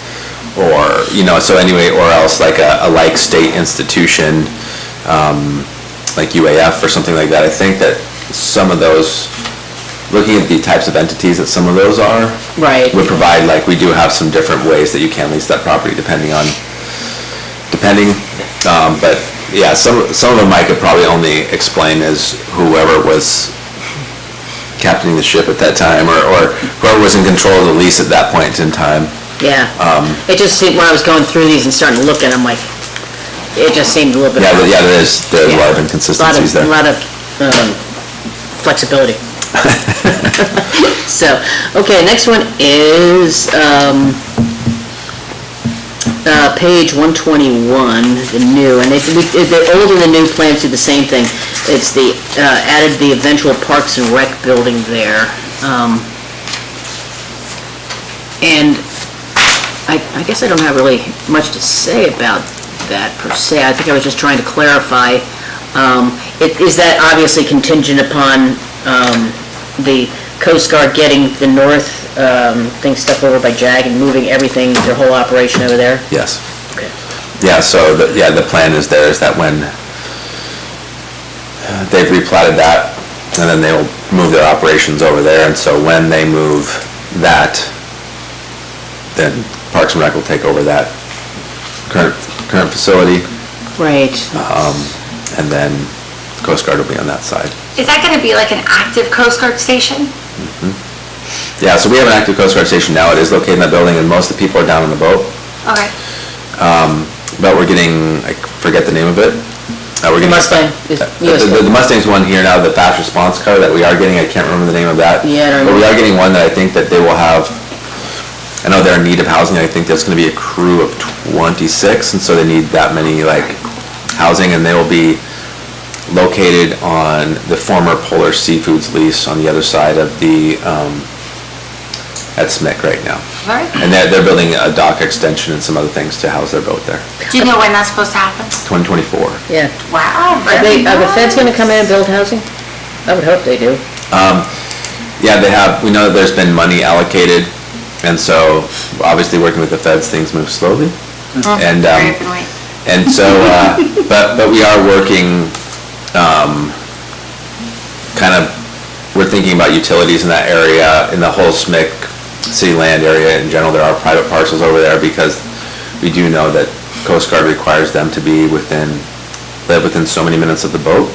or, so anyway, or else like a like state institution, like UAF or something like that. I think that some of those, looking at the types of entities that some of those are, Right. would provide, like, we do have some different ways that you can lease that property depending, but yeah, some of them I could probably only explain as whoever was captaining the ship at that time, or whoever was in control of the lease at that point in time. Yeah. It just seemed, when I was going through these and starting to look at them, like, it just seemed a little bit. Yeah, there's a lot of inconsistencies there. A lot of flexibility. So, okay, next one is page 121, the new, and the old and the new plans do the same thing. It's added the eventual Parks and Rec building there. And I guess I don't have really much to say about that per se. I think I was just trying to clarify. Is that obviously contingent upon the Coast Guard getting the north thing stuck over by JAG and moving everything, their whole operation over there? Yes. Okay. Yeah, so, the plan is that when they've replatted that, and then they'll move their operations over there, and so when they move that, then Parks and Rec will take over that current facility, Right. and then Coast Guard will be on that side. Is that gonna be like an active Coast Guard station? Yeah, so we have an active Coast Guard station now. It is located in that building, and most of the people are down on the boat. Okay. But we're getting, I forget the name of it. We're getting Mustang is the Mustang's one here now, the fast response car that we are getting. I can't remember the name of that. Yeah, I don't But we know. are getting one that I think that they will have. I know they're in need of housing. I think there's going to be a crew of 26, and so they need that many housing, and they will be located on the former Polar Seafoods lease on the other side of the at SMIC right now. Very good. And they're building a dock extension and some other things to house their boat there. Do you know when that's supposed to happen? 2024. Yeah. Wow. Are the feds gonna come in and build housing? I would hope they do. Yeah, they have. We know that there's been money allocated, and so obviously working with the feds, things move slowly. And Very good point. and so, but we are working, we're thinking about utilities in that area, in the whole SMIC city land area in general. There are private parcels over there because we do know that Coast Guard requires them to be live within so many minutes of the boat.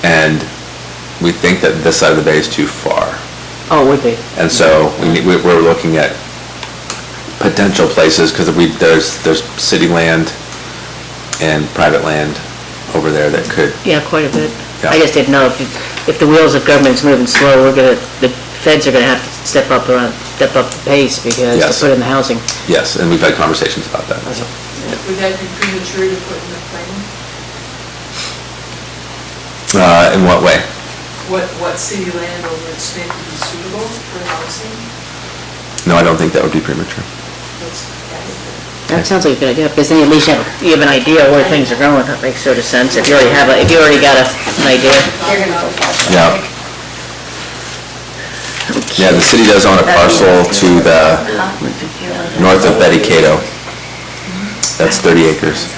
And we think that this side of the bay is too far. Oh, it would be. And so we're looking at potential places, because there's city land and private land over there that could, Yeah, quite a bit. Yeah. I just didn't know if the wheels of government's moving slow, the feds are gonna have to step up the pace because Yes. to put in the housing. yes, and we've had conversations about that. Would that be premature to put in the plan? In what way? What city land over its state would be suitable for housing? No, I don't think that would be premature. What's that? That sounds like a good idea, because then at least you have an idea where things are going. That makes sort of sense. If you already got an idea. Yeah. Yeah, the city does own a parcel to the north of Betty Cato. That's 30 acres.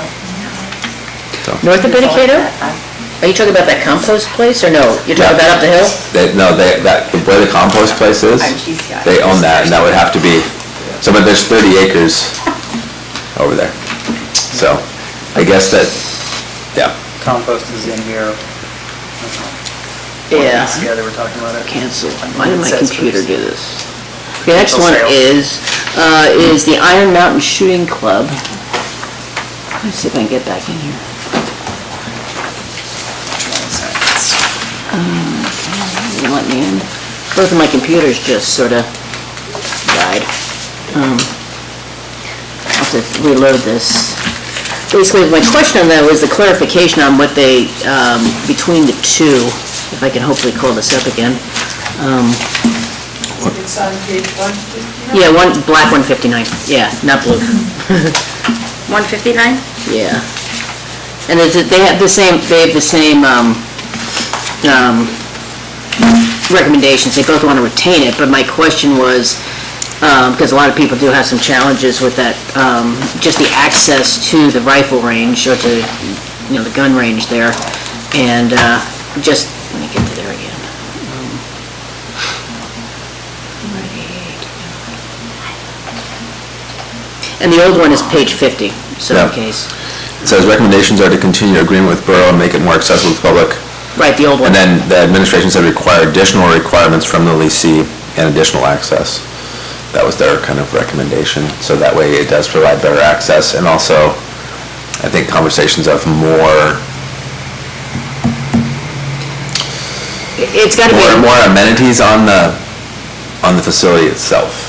So, North of Betty Cato? Are you talking about that compost place, or no? You're talking about up the hill? where the compost place is, they own that, and that would have to be, so, but there's 30 acres over there. So, I guess that, yeah. Compost is in here. Yeah. Yeah, they were talking about it. Cancel. Why did my It says computer first. do this? The next one is the Iron Mountain Shooting Club. Let's see if I can get back in here. Won't let me in. Both of my computers just sort of died. I'll have to reload this. Basically, my question on that was the clarification on what they, between the two, if I can hopefully call this up again. It's on page 159? Yeah, black 159, yeah, not blue. 159? Yeah. And they have the same recommendations, they both want to retain it, but my question was, because a lot of people do have some challenges with that, just the access to the rifle range, or to, the gun range there, and just, let me get to there again. And the old one is page 50, so in Yeah. case. It says recommendations are to continue agreement with borough and make it more accessible to the public. Right, the old one. And then the administration said require additional requirements from the leasee and additional access. That was their kind of recommendation, so that way it does provide better access, and also, I think conversations of more It's got to be. more amenities on the facility itself.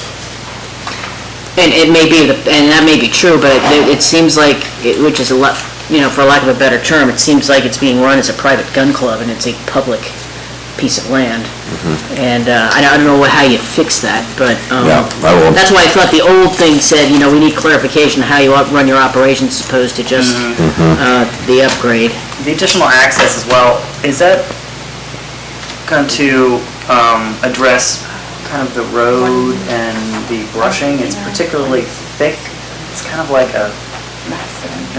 And it may be, and that may be true, but it seems like, which is a lot, for lack of a better term, it seems like it's being run as a private gun club, and it's a public piece of land. And I don't know how you fix that, but Yeah, I will. that's why I thought the old thing said, we need clarification how you run your operations as opposed to just the upgrade. The additional access as well, is that going to address kind of the road and the brushing? It's particularly thick. It's kind of like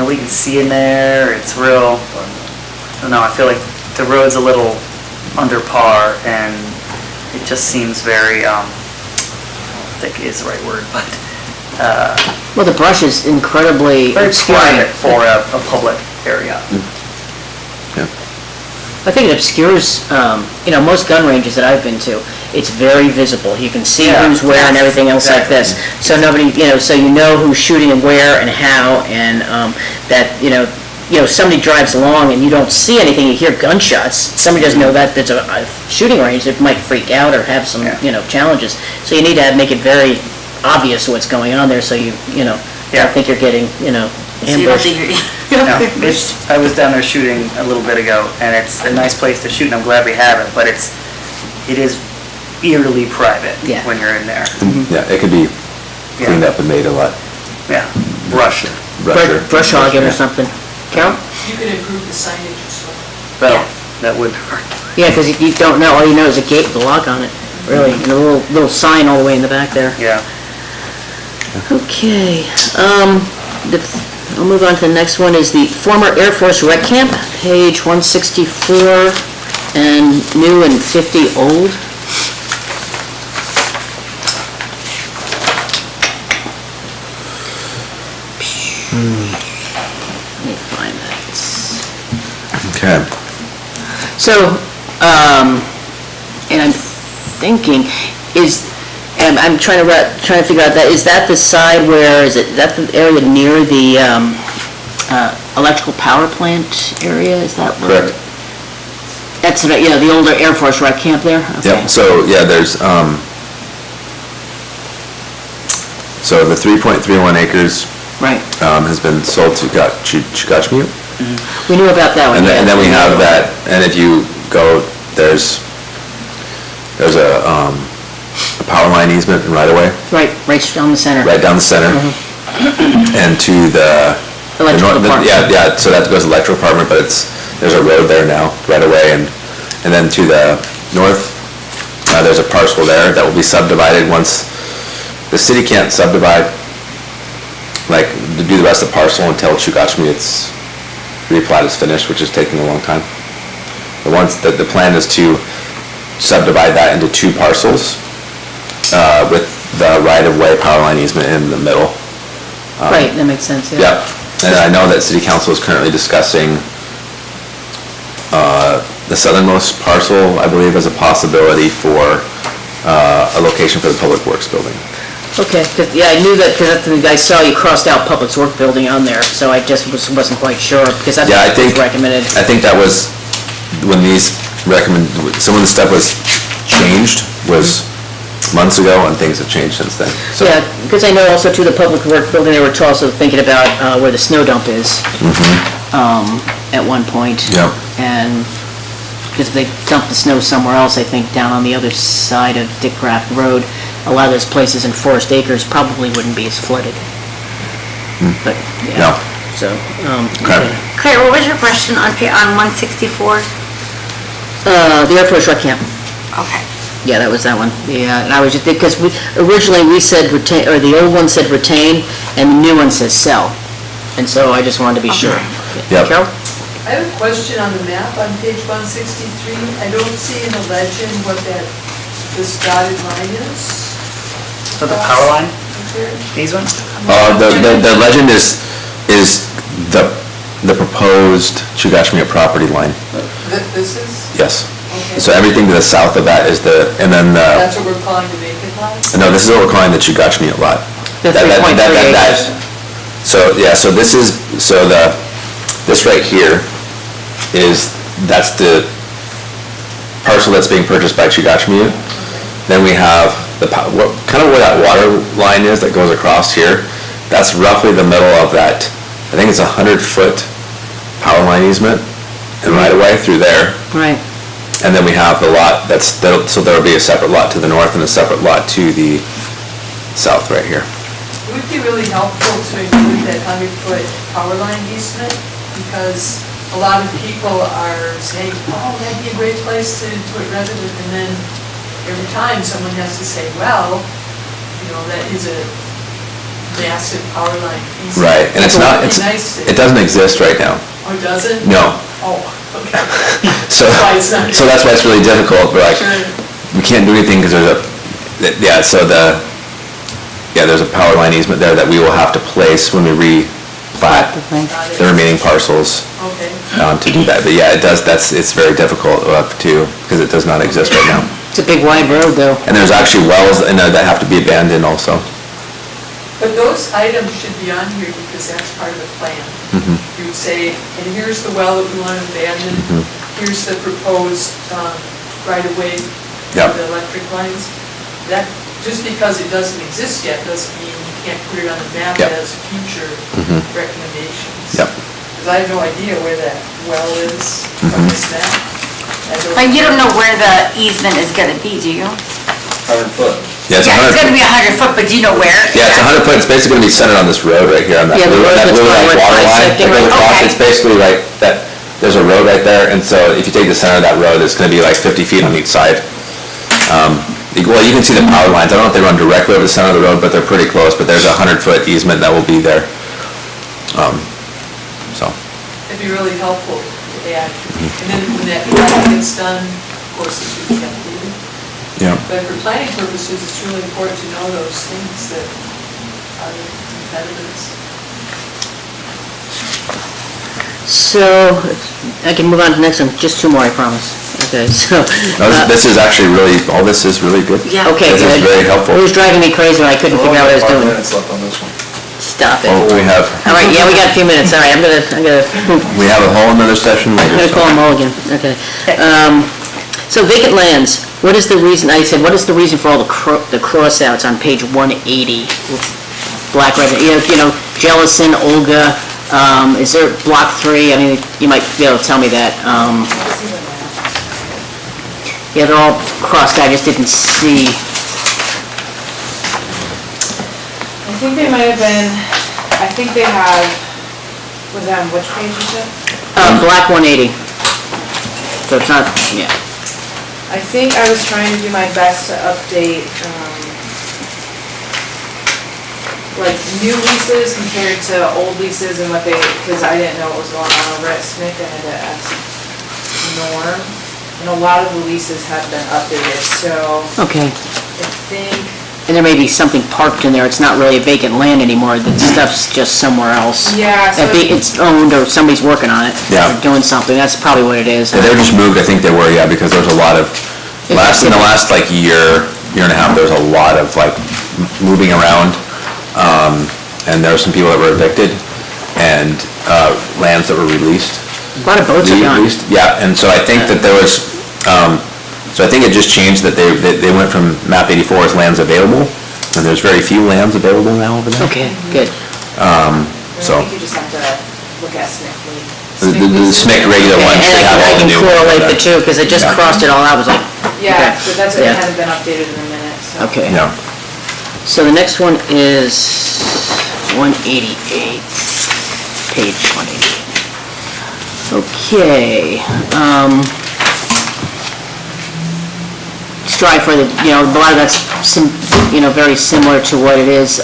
we can see in there. It's real, I don't know, I feel like the road's a little under par, and it just seems very, thick is the right word, but, Well, the brush is incredibly very obscuring. private for a public area. I think it obscures, most gun ranges that I've been to, it's very visible. You can see Yeah. who's where and everything else like Exactly. this. So nobody, so you know who's shooting and where and how, and that, somebody drives along and you don't see anything, you hear gunshots. Somebody doesn't know that there's a shooting range, that might freak out or have some, challenges. So you need to make it very obvious what's going on there, so you Yeah. don't think you're getting, ambushed. No, I was down there shooting a little bit ago, and it's a nice place to shoot, and I'm glad we have it, but it is eerily private Yeah. when you're in there. Yeah, it could be cleaned up and made a lot Yeah, brushed. brusher. Brush hogging or something. Carol? You could improve the signage as well. That would hurt. Yeah, because you don't know, all you know is a gate with a lock on it, really, and a little sign all the way in the back there. Yeah. Okay, I'll move on to the next one, is the former Air Force Rec Camp, page 164, and new and 50 old. Let me find that. Okay. So, and I'm thinking, and I'm trying to figure out that, is that the side where, is that the area near the electrical power plant area? Is that where? Correct. That's, the older Air Force rec camp there? Okay. Yep, so, yeah, there's, so the 3.31 acres Right. has been sold to Chugachmute. We knew about that one. And yeah. then we have that, and if you go, there's a power line easement right away, Right down the center. right down the center. And to the... Electrical department. Yeah, so that goes to electrical department, but there's a road there now, right away, and then to the north, there's a parcel there that will be subdivided once, the city can't subdivide, like, to do the rest of the parcel until Chugachmute's replat is finished, which is taking a long time. But the plan is to subdivide that into 2 parcels, with the right-of-way power line easement in the middle. Right, that makes sense, yeah. Yep, and I know that city council is currently discussing the southernmost parcel, I believe, as a possibility for a location for the Public Works building. Okay, I knew that, because I saw you crossed out Public Works building on there, so I just wasn't quite sure, because that's Yeah, what was recommended. I think that was when some of the stuff was changed, was months ago, and things have changed since then. So, Yeah, because I know also too, the Public Works building, they were also thinking about where the snow dump is at one point. Yep. And because if they dump the snow somewhere else, I think down on the other side of Dick Graff Road, a lot of those places in Forest Acres probably wouldn't be as flooded. But, No. yeah, so, Okay. Claire, what was your question on 164? the Air Force Rec Camp. Okay. Yeah, that was that one. Yeah, and I was just, because originally we said retain, or the old one said retain, and the new one says sell. And so I just wanted to be sure. Yep. Carol? I have a question on the map on page 163. I don't see in the legend what this dotted line is. So the power line, Okay. these ones? The legend is the proposed Chugachmute property line. This is? Yes. Okay. So everything to the south of that is and then, That's what we're calling the vacant lot? no, this is what we're calling the Chugachmute lot. The That- 3.3 that- acres. So, yeah, so this right here that's the parcel that's being purchased by Chugachmute. Then we have kind of where that water line is that goes across here. That's roughly the middle of that, I think it's 100-foot power line easement and right away through there. Right. And then we have the lot so there'll be a separate lot to the north and a separate lot to the south right here. It would be really helpful to include that 100-foot power line easement, because a lot of people are saying, oh, that'd be a great place to put resident, and then every time someone has to say, well, that is a massive power line easement. Right, and it's not, It'd be nice to- it doesn't exist right now. Oh, does it? No. Oh, okay. So, That's why it's not- so that's why it's really difficult, we're like, Sure. we can't do anything because there's a power line easement there that we will have to place when we replat the remaining parcels Okay. to do that. But yeah, it's very difficult because it does not exist right now. It's a big wide road, though. And there's actually wells in there that have to be abandoned also. But those items should be on here because that's part of the plan. You would say, and here's the well that we want to abandon, here's the proposed right-of-way for Yep. the electric lines. That, just because it doesn't exist yet, doesn't mean you can't put it on the map Yep. as future recommendations. Yep. Because I have no idea where that well is from this map. But you don't know where the easement is gonna be, do you? 100-foot. Yeah, it's Yeah, it's 100 gonna be 100 foot, but do you know where? Yeah, it's 100 foot, it's basically going to be centered on this road right here, on that Yeah, the blue road that that's blue going like where it's water line that bisecting, goes right? across. Okay. It's basically like that, there's a road right there, and so if you take the center of that road, it's going to be like 50 feet on each side. Well, you can see the power lines, I don't know if they run directly over the center of the road, but they're pretty close, but there's a 100-foot easement that will be there. So, It'd be really helpful to add. And then when that plan gets done, of course, it should be updated. yeah. But for planning purposes, it's really important to know those things that are impediments. So, I can move on to the next one, just two more, I promise. Okay, so. This is actually really, all this is really good. Yeah. Okay, This good. is very helpful. It was driving me crazy when I couldn't figure out what I was 5 doing. minutes left on this one. Stop it. Oh, we have, All right, yeah, we got a few minutes, all right, I'm gonna we have a whole nother session I'm later. gonna call him Mulligan, okay. So vacant lands, what is the reason, I said, what is the reason for all the cross-outs on page 180? Black resident, you know, Jellison, Olga, is there block 3? I mean, you might be able to tell me that. Yeah, they're all crossed out, I just didn't see. I think they might have been, I think they have, was that on which page is it? Black 180. So it's not, yeah. I think I was trying to do my best to update, like, new leases compared to old leases and what they, because I didn't know what was going on over at SNCC. I had to ask Norm, and a lot of the leases have been updated, so Okay. I think, And there may be something parked in there, it's not really a vacant land anymore, that stuff's just somewhere else. yeah, so, It's owned, or somebody's working on it. Yeah. Or doing something, that's probably what it is. Yeah, they were just moved, I think they were, yeah, because there was a lot of, in the last like year and a half, there was a lot of like moving around. And there were some people that were evicted and, lands that were released. A lot of boats are gone. Released. Yeah, and so I think that there was, so I think it just changed that they went from map 84 as lands available, and there's very few lands available now over there. Okay, good. I So, think you just have to look at SNCC. the SNCC regular Okay, ones and should have all I the can new. correlate the two, because it just Yeah. crossed it all out, I was like, Yeah, okay. but that's, it Yeah. hasn't been updated in a minute, so. Okay. Yeah. So the next one is 188, page 188. Okay, strive for the, a lot of that's very similar to what it is.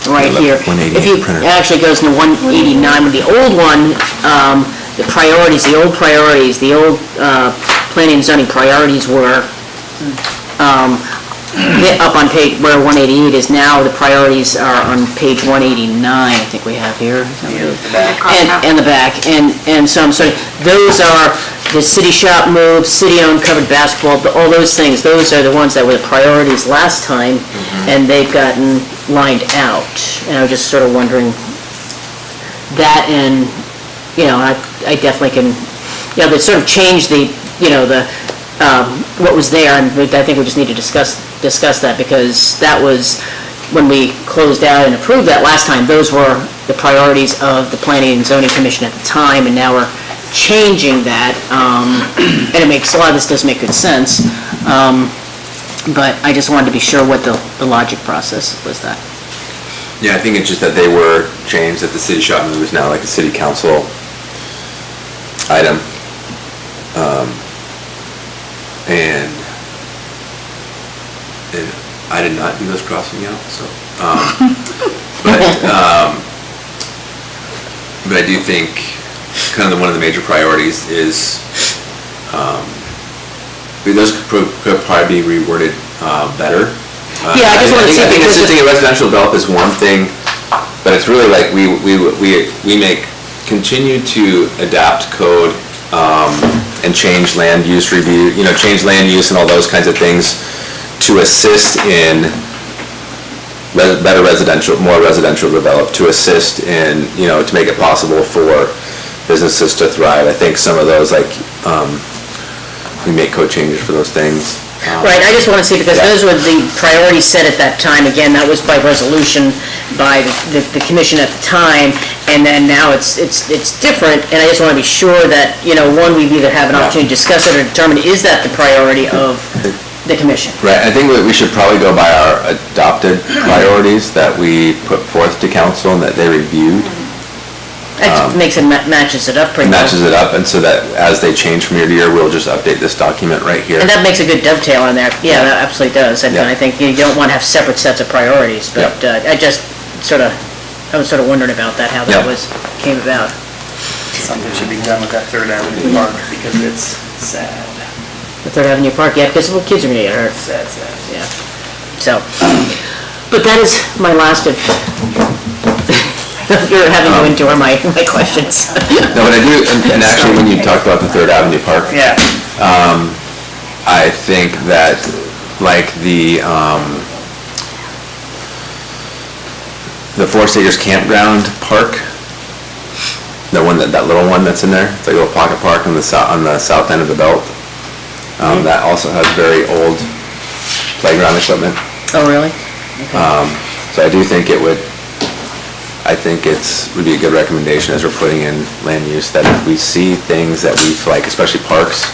Right here. 188 If you, printer. it actually goes into 189, with the old one, the priorities, the old planning and zoning priorities were, up on page, where 188 is now, the priorities are on page 189, I think we have here. And the back, and so I'm sorry, those are the city shop move, city-owned covered basketball, all those things, those are the ones that were the priorities last time, and they've gotten lined out. And I was just sort of wondering, that and, I definitely can, they sort of changed the, what was there, and I think we just need to discuss that, because that was, when we closed out and approved that last time, those were the priorities of the Planning and Zoning Commission at the time, and now we're changing that, and it makes, a lot of this does make good sense, but I just wanted to be sure what the logic process was that. Yeah, I think it's just that they were changed, that the city shop move is now like a city council item. And I did not do those crossing out, so, but I do think kind of one of the major priorities is, those could probably be reworded better. Yeah, I just wanted to see, I think because assisting a residential develop is one thing, but it's really like we continue to adapt code, and change land use review, change land use and all those kinds of things to assist in better residential, more residential develop, to assist in, to make it possible for businesses to thrive. I think some of those, like, we make code changes for those things. Right, I just want to see, because those were the priorities set at that time. Again, that was by resolution by the commission at the time, and then now it's different, and I just want to be sure that, one, we either have an opportunity to discuss it or determine, is that the priority of the commission? Right, I think we should probably go by our adopted priorities that we put forth to council and that they reviewed. That makes it, matches it up pretty well. Matches it up, and so that as they change from year to year, we'll just update this document right here. And that makes a good dovetail on there. Yeah, that absolutely does. Yeah. I think you don't want to have separate sets of priorities, but I was sort of wondering about that, how that came about. Something should be done with that Third Avenue Park, because it's sad. The Third Avenue Park, yeah, because the kids are going to get hurt. Sad. Yeah. So, but that is my last of, You're having to endure my questions. No, but I do, and actually, when you talked about the Third Avenue Park, Yeah. I think that, like, the Forest Acres Campground Park, the one, that little one that's in there, it's like a little pocket park on the south end of the belt, that also has very old playground equipment. Oh, really? So I do think would be a good recommendation as we're putting in land use, that if we see things that we feel like, especially parks,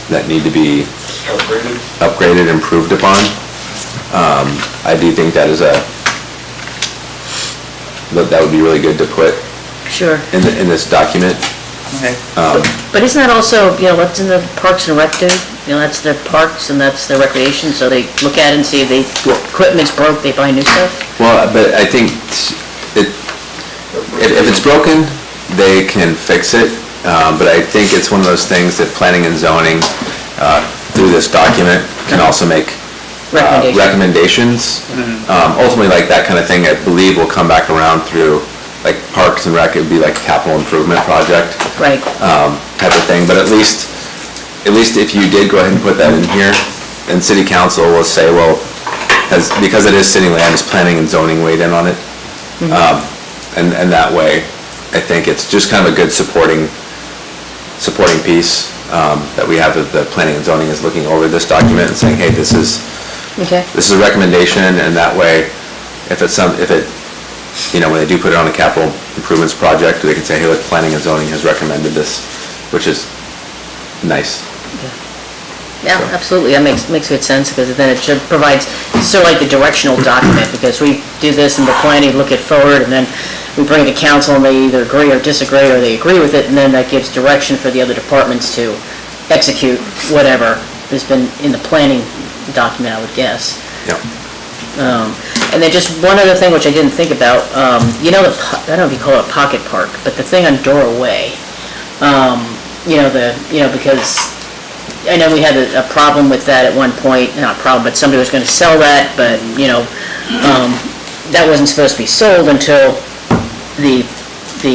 that need to be upgraded, improved upon, I do think that would be really good to put Sure. in this document. Okay. But isn't that also, what's in the Parks and Rec do? That's their parks and that's their recreation, so they look at it and see if equipment's broke, they buy new stuff? Well, but I think if it's broken, they can fix it, but I think it's one of those things that planning and zoning, through this document, can also make recommendations. Ultimately, like that kind of thing, I believe will come back around through, like, Parks and Rec, it would be like a capital improvement project. Right. Type of thing, but at least if you did go ahead and put that in here, then city council will say, well, because it is city land, is planning and zoning weighed in on it? And that way, I think it's just kind of a good supporting piece, that we have, that the planning and zoning is looking over this document and saying, hey, this is a recommendation, and that way, when they do put it on a capital improvements project, they can say, hey, look, planning and zoning has recommended this, which is nice. Yeah, absolutely, that makes good sense, because then it provides, it's sort of like the directional document, because we do this in the planning, look it forward, and then we bring it to council, and they either agree or disagree, or they agree with it, and then that gives direction for the other departments to execute whatever has been in the planning document, I would guess. Yeah. And then just one other thing which I didn't think about, I don't know if you call it a pocket park, but the thing on Dora Way, because I know we had a problem with that at one point, not a problem, but somebody was gonna sell that, but, that wasn't supposed to be sold until the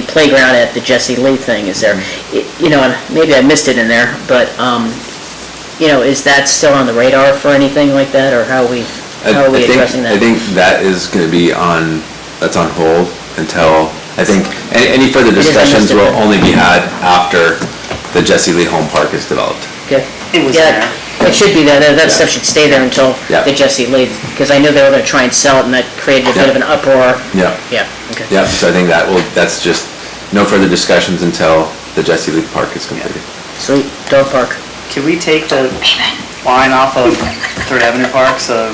playground at the Jesse Lee thing is there. And maybe I missed it in there, but, is that still on the radar for anything like that, or how are we addressing that? I think that is going to be that's on hold until, I think, any further discussions will only be had after the Jesse Lee Home Park is developed. Okay. It was Yeah, there. it should be there, that stuff should stay there until Yeah. the Jesse Lee, because I knew they were gonna try and sell it, and that created a bit of an uproar. Yeah. Yeah, okay. Yeah, so I think that's just no further discussions until the Jesse Lee Park is completed. Sweet, dog park. Can we take the line off of Third Avenue Park, so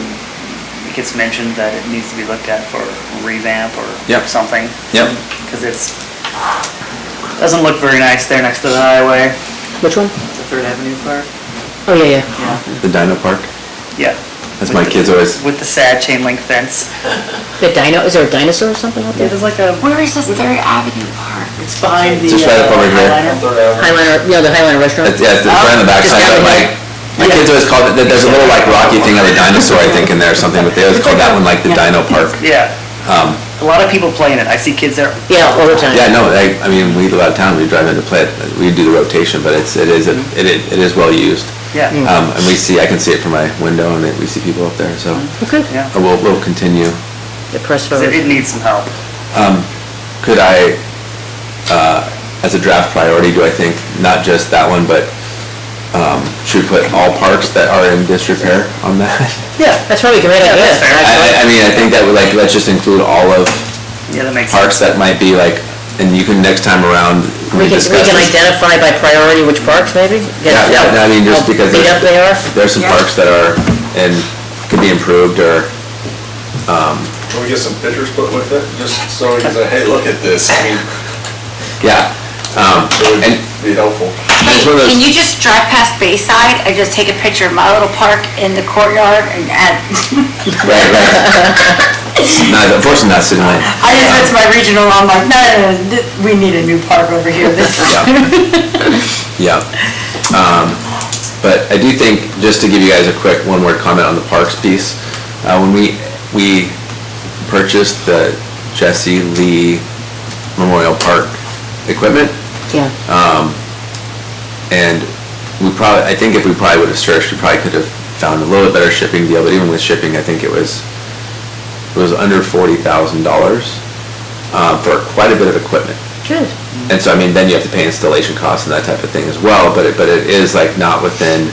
it gets mentioned that it needs to be looked at for revamp or Yep. something? Yep. Because doesn't look very nice there next to the highway, Which one? the Third Avenue Park. Oh, yeah. The Dino Park, Yeah. that's my kids always, With the sad chain link fence. The is there a dinosaur or something out there? There's like a, Where is this Third Avenue Park? it's behind the. Just right up over here. Highliner, the Highliner restaurant? it's right on the backside, Just but down my kids always call it, there's a little like rocky thing of a dinosaur, I think, in there or something, but they always call that one like the Dino Park. Yeah. A lot of people playing it. I see kids there. Yeah, all the time. Yeah, no, I mean, we live out of town, we drive in to play it, we do the rotation, but it is well used. Yeah. And I can see it from my window, and we see people up there, so Okay. Yeah. we'll continue. The press So forward. it needs some help. Could I, as a draft priority, do I think, not just that one, but should we put all parks that are in disrepair on that? Yeah, that's probably a great idea. that's fair. actually. I mean, I think that would, like, let's just include all of Yeah, that makes parks sense. that might be like, and you can next time around, We can discuss this. identify by priority which parks, maybe? Yeah, I mean, just because How beat up they are? there's some parks that are, and could be improved, or, Can we get some pictures put with it, just so we can say, hey, look at this, I mean, yeah. it would And be helpful. it's one of those- Can you just drive past Bayside and just take a picture of my little park in the courtyard and add? Right. No, unfortunately, not City Lane. I just went to my regional, I'm like, no, we need a new park over here. Yeah. But I do think, just to give you guys a quick one-word comment on the parks piece, when we purchased the Jesse Lee Memorial Park equipment. Yeah. And we probably, I think if we probably would have searched, we probably could have found a little bit better shipping deal, but even with shipping, I think it was under $40,000 for quite a bit of equipment. Good. And so, I mean, then you have to pay installation costs and that type of thing as well, but it is like not within,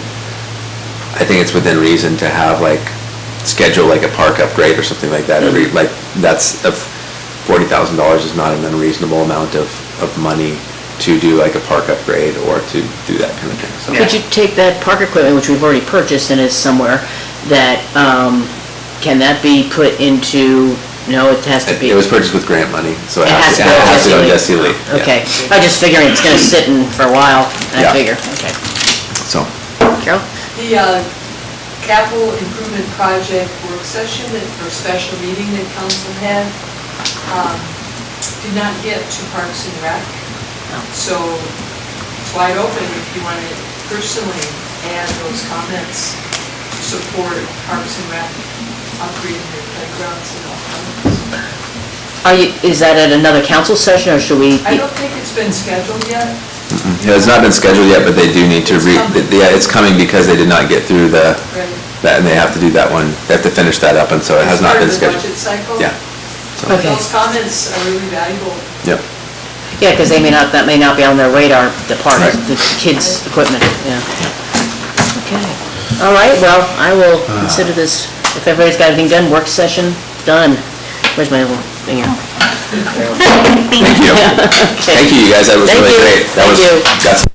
I think it's within reason to have like, schedule like a park upgrade or something like that every, like, that's, $40,000 is not an unreasonable amount of money to do like a park upgrade or to do that kind of thing, so. Could you take that park equipment, which we've already purchased and is somewhere, that, can that be put into, no, it has to be. It was purchased with grant money, so It has to it go has to go to Jesse Jesse Lee. yeah. Okay, I was just figuring it's gonna sit in for a while, I Yeah. figure, okay. So, Carol? The capital improvement project work session or special meeting that council had did not get to Parks and Rec. So it's wide open if you want to personally add those comments to support Parks and Rec upgrading their playgrounds and all comments. Is that at another council session, or should we? I don't think it's been scheduled yet. yeah, it's not been scheduled yet, but they do need to yeah, it's coming because they did not get through Right. that, and they have to do that one, they have to finish that up, and so it has not been scheduled. It's part of the budget cycle. Yeah. So, Okay. Those comments are really valuable. Yep. Yeah, because that may not be on their radar, the park, Right. the kids' equipment, yeah. Okay. All right, well, I will consider this, if everybody's got everything done, work session done. Where's my little thing here? Thank you. Okay. Thank you, you guys, that was Thank really you. great. That Thank was- you. got some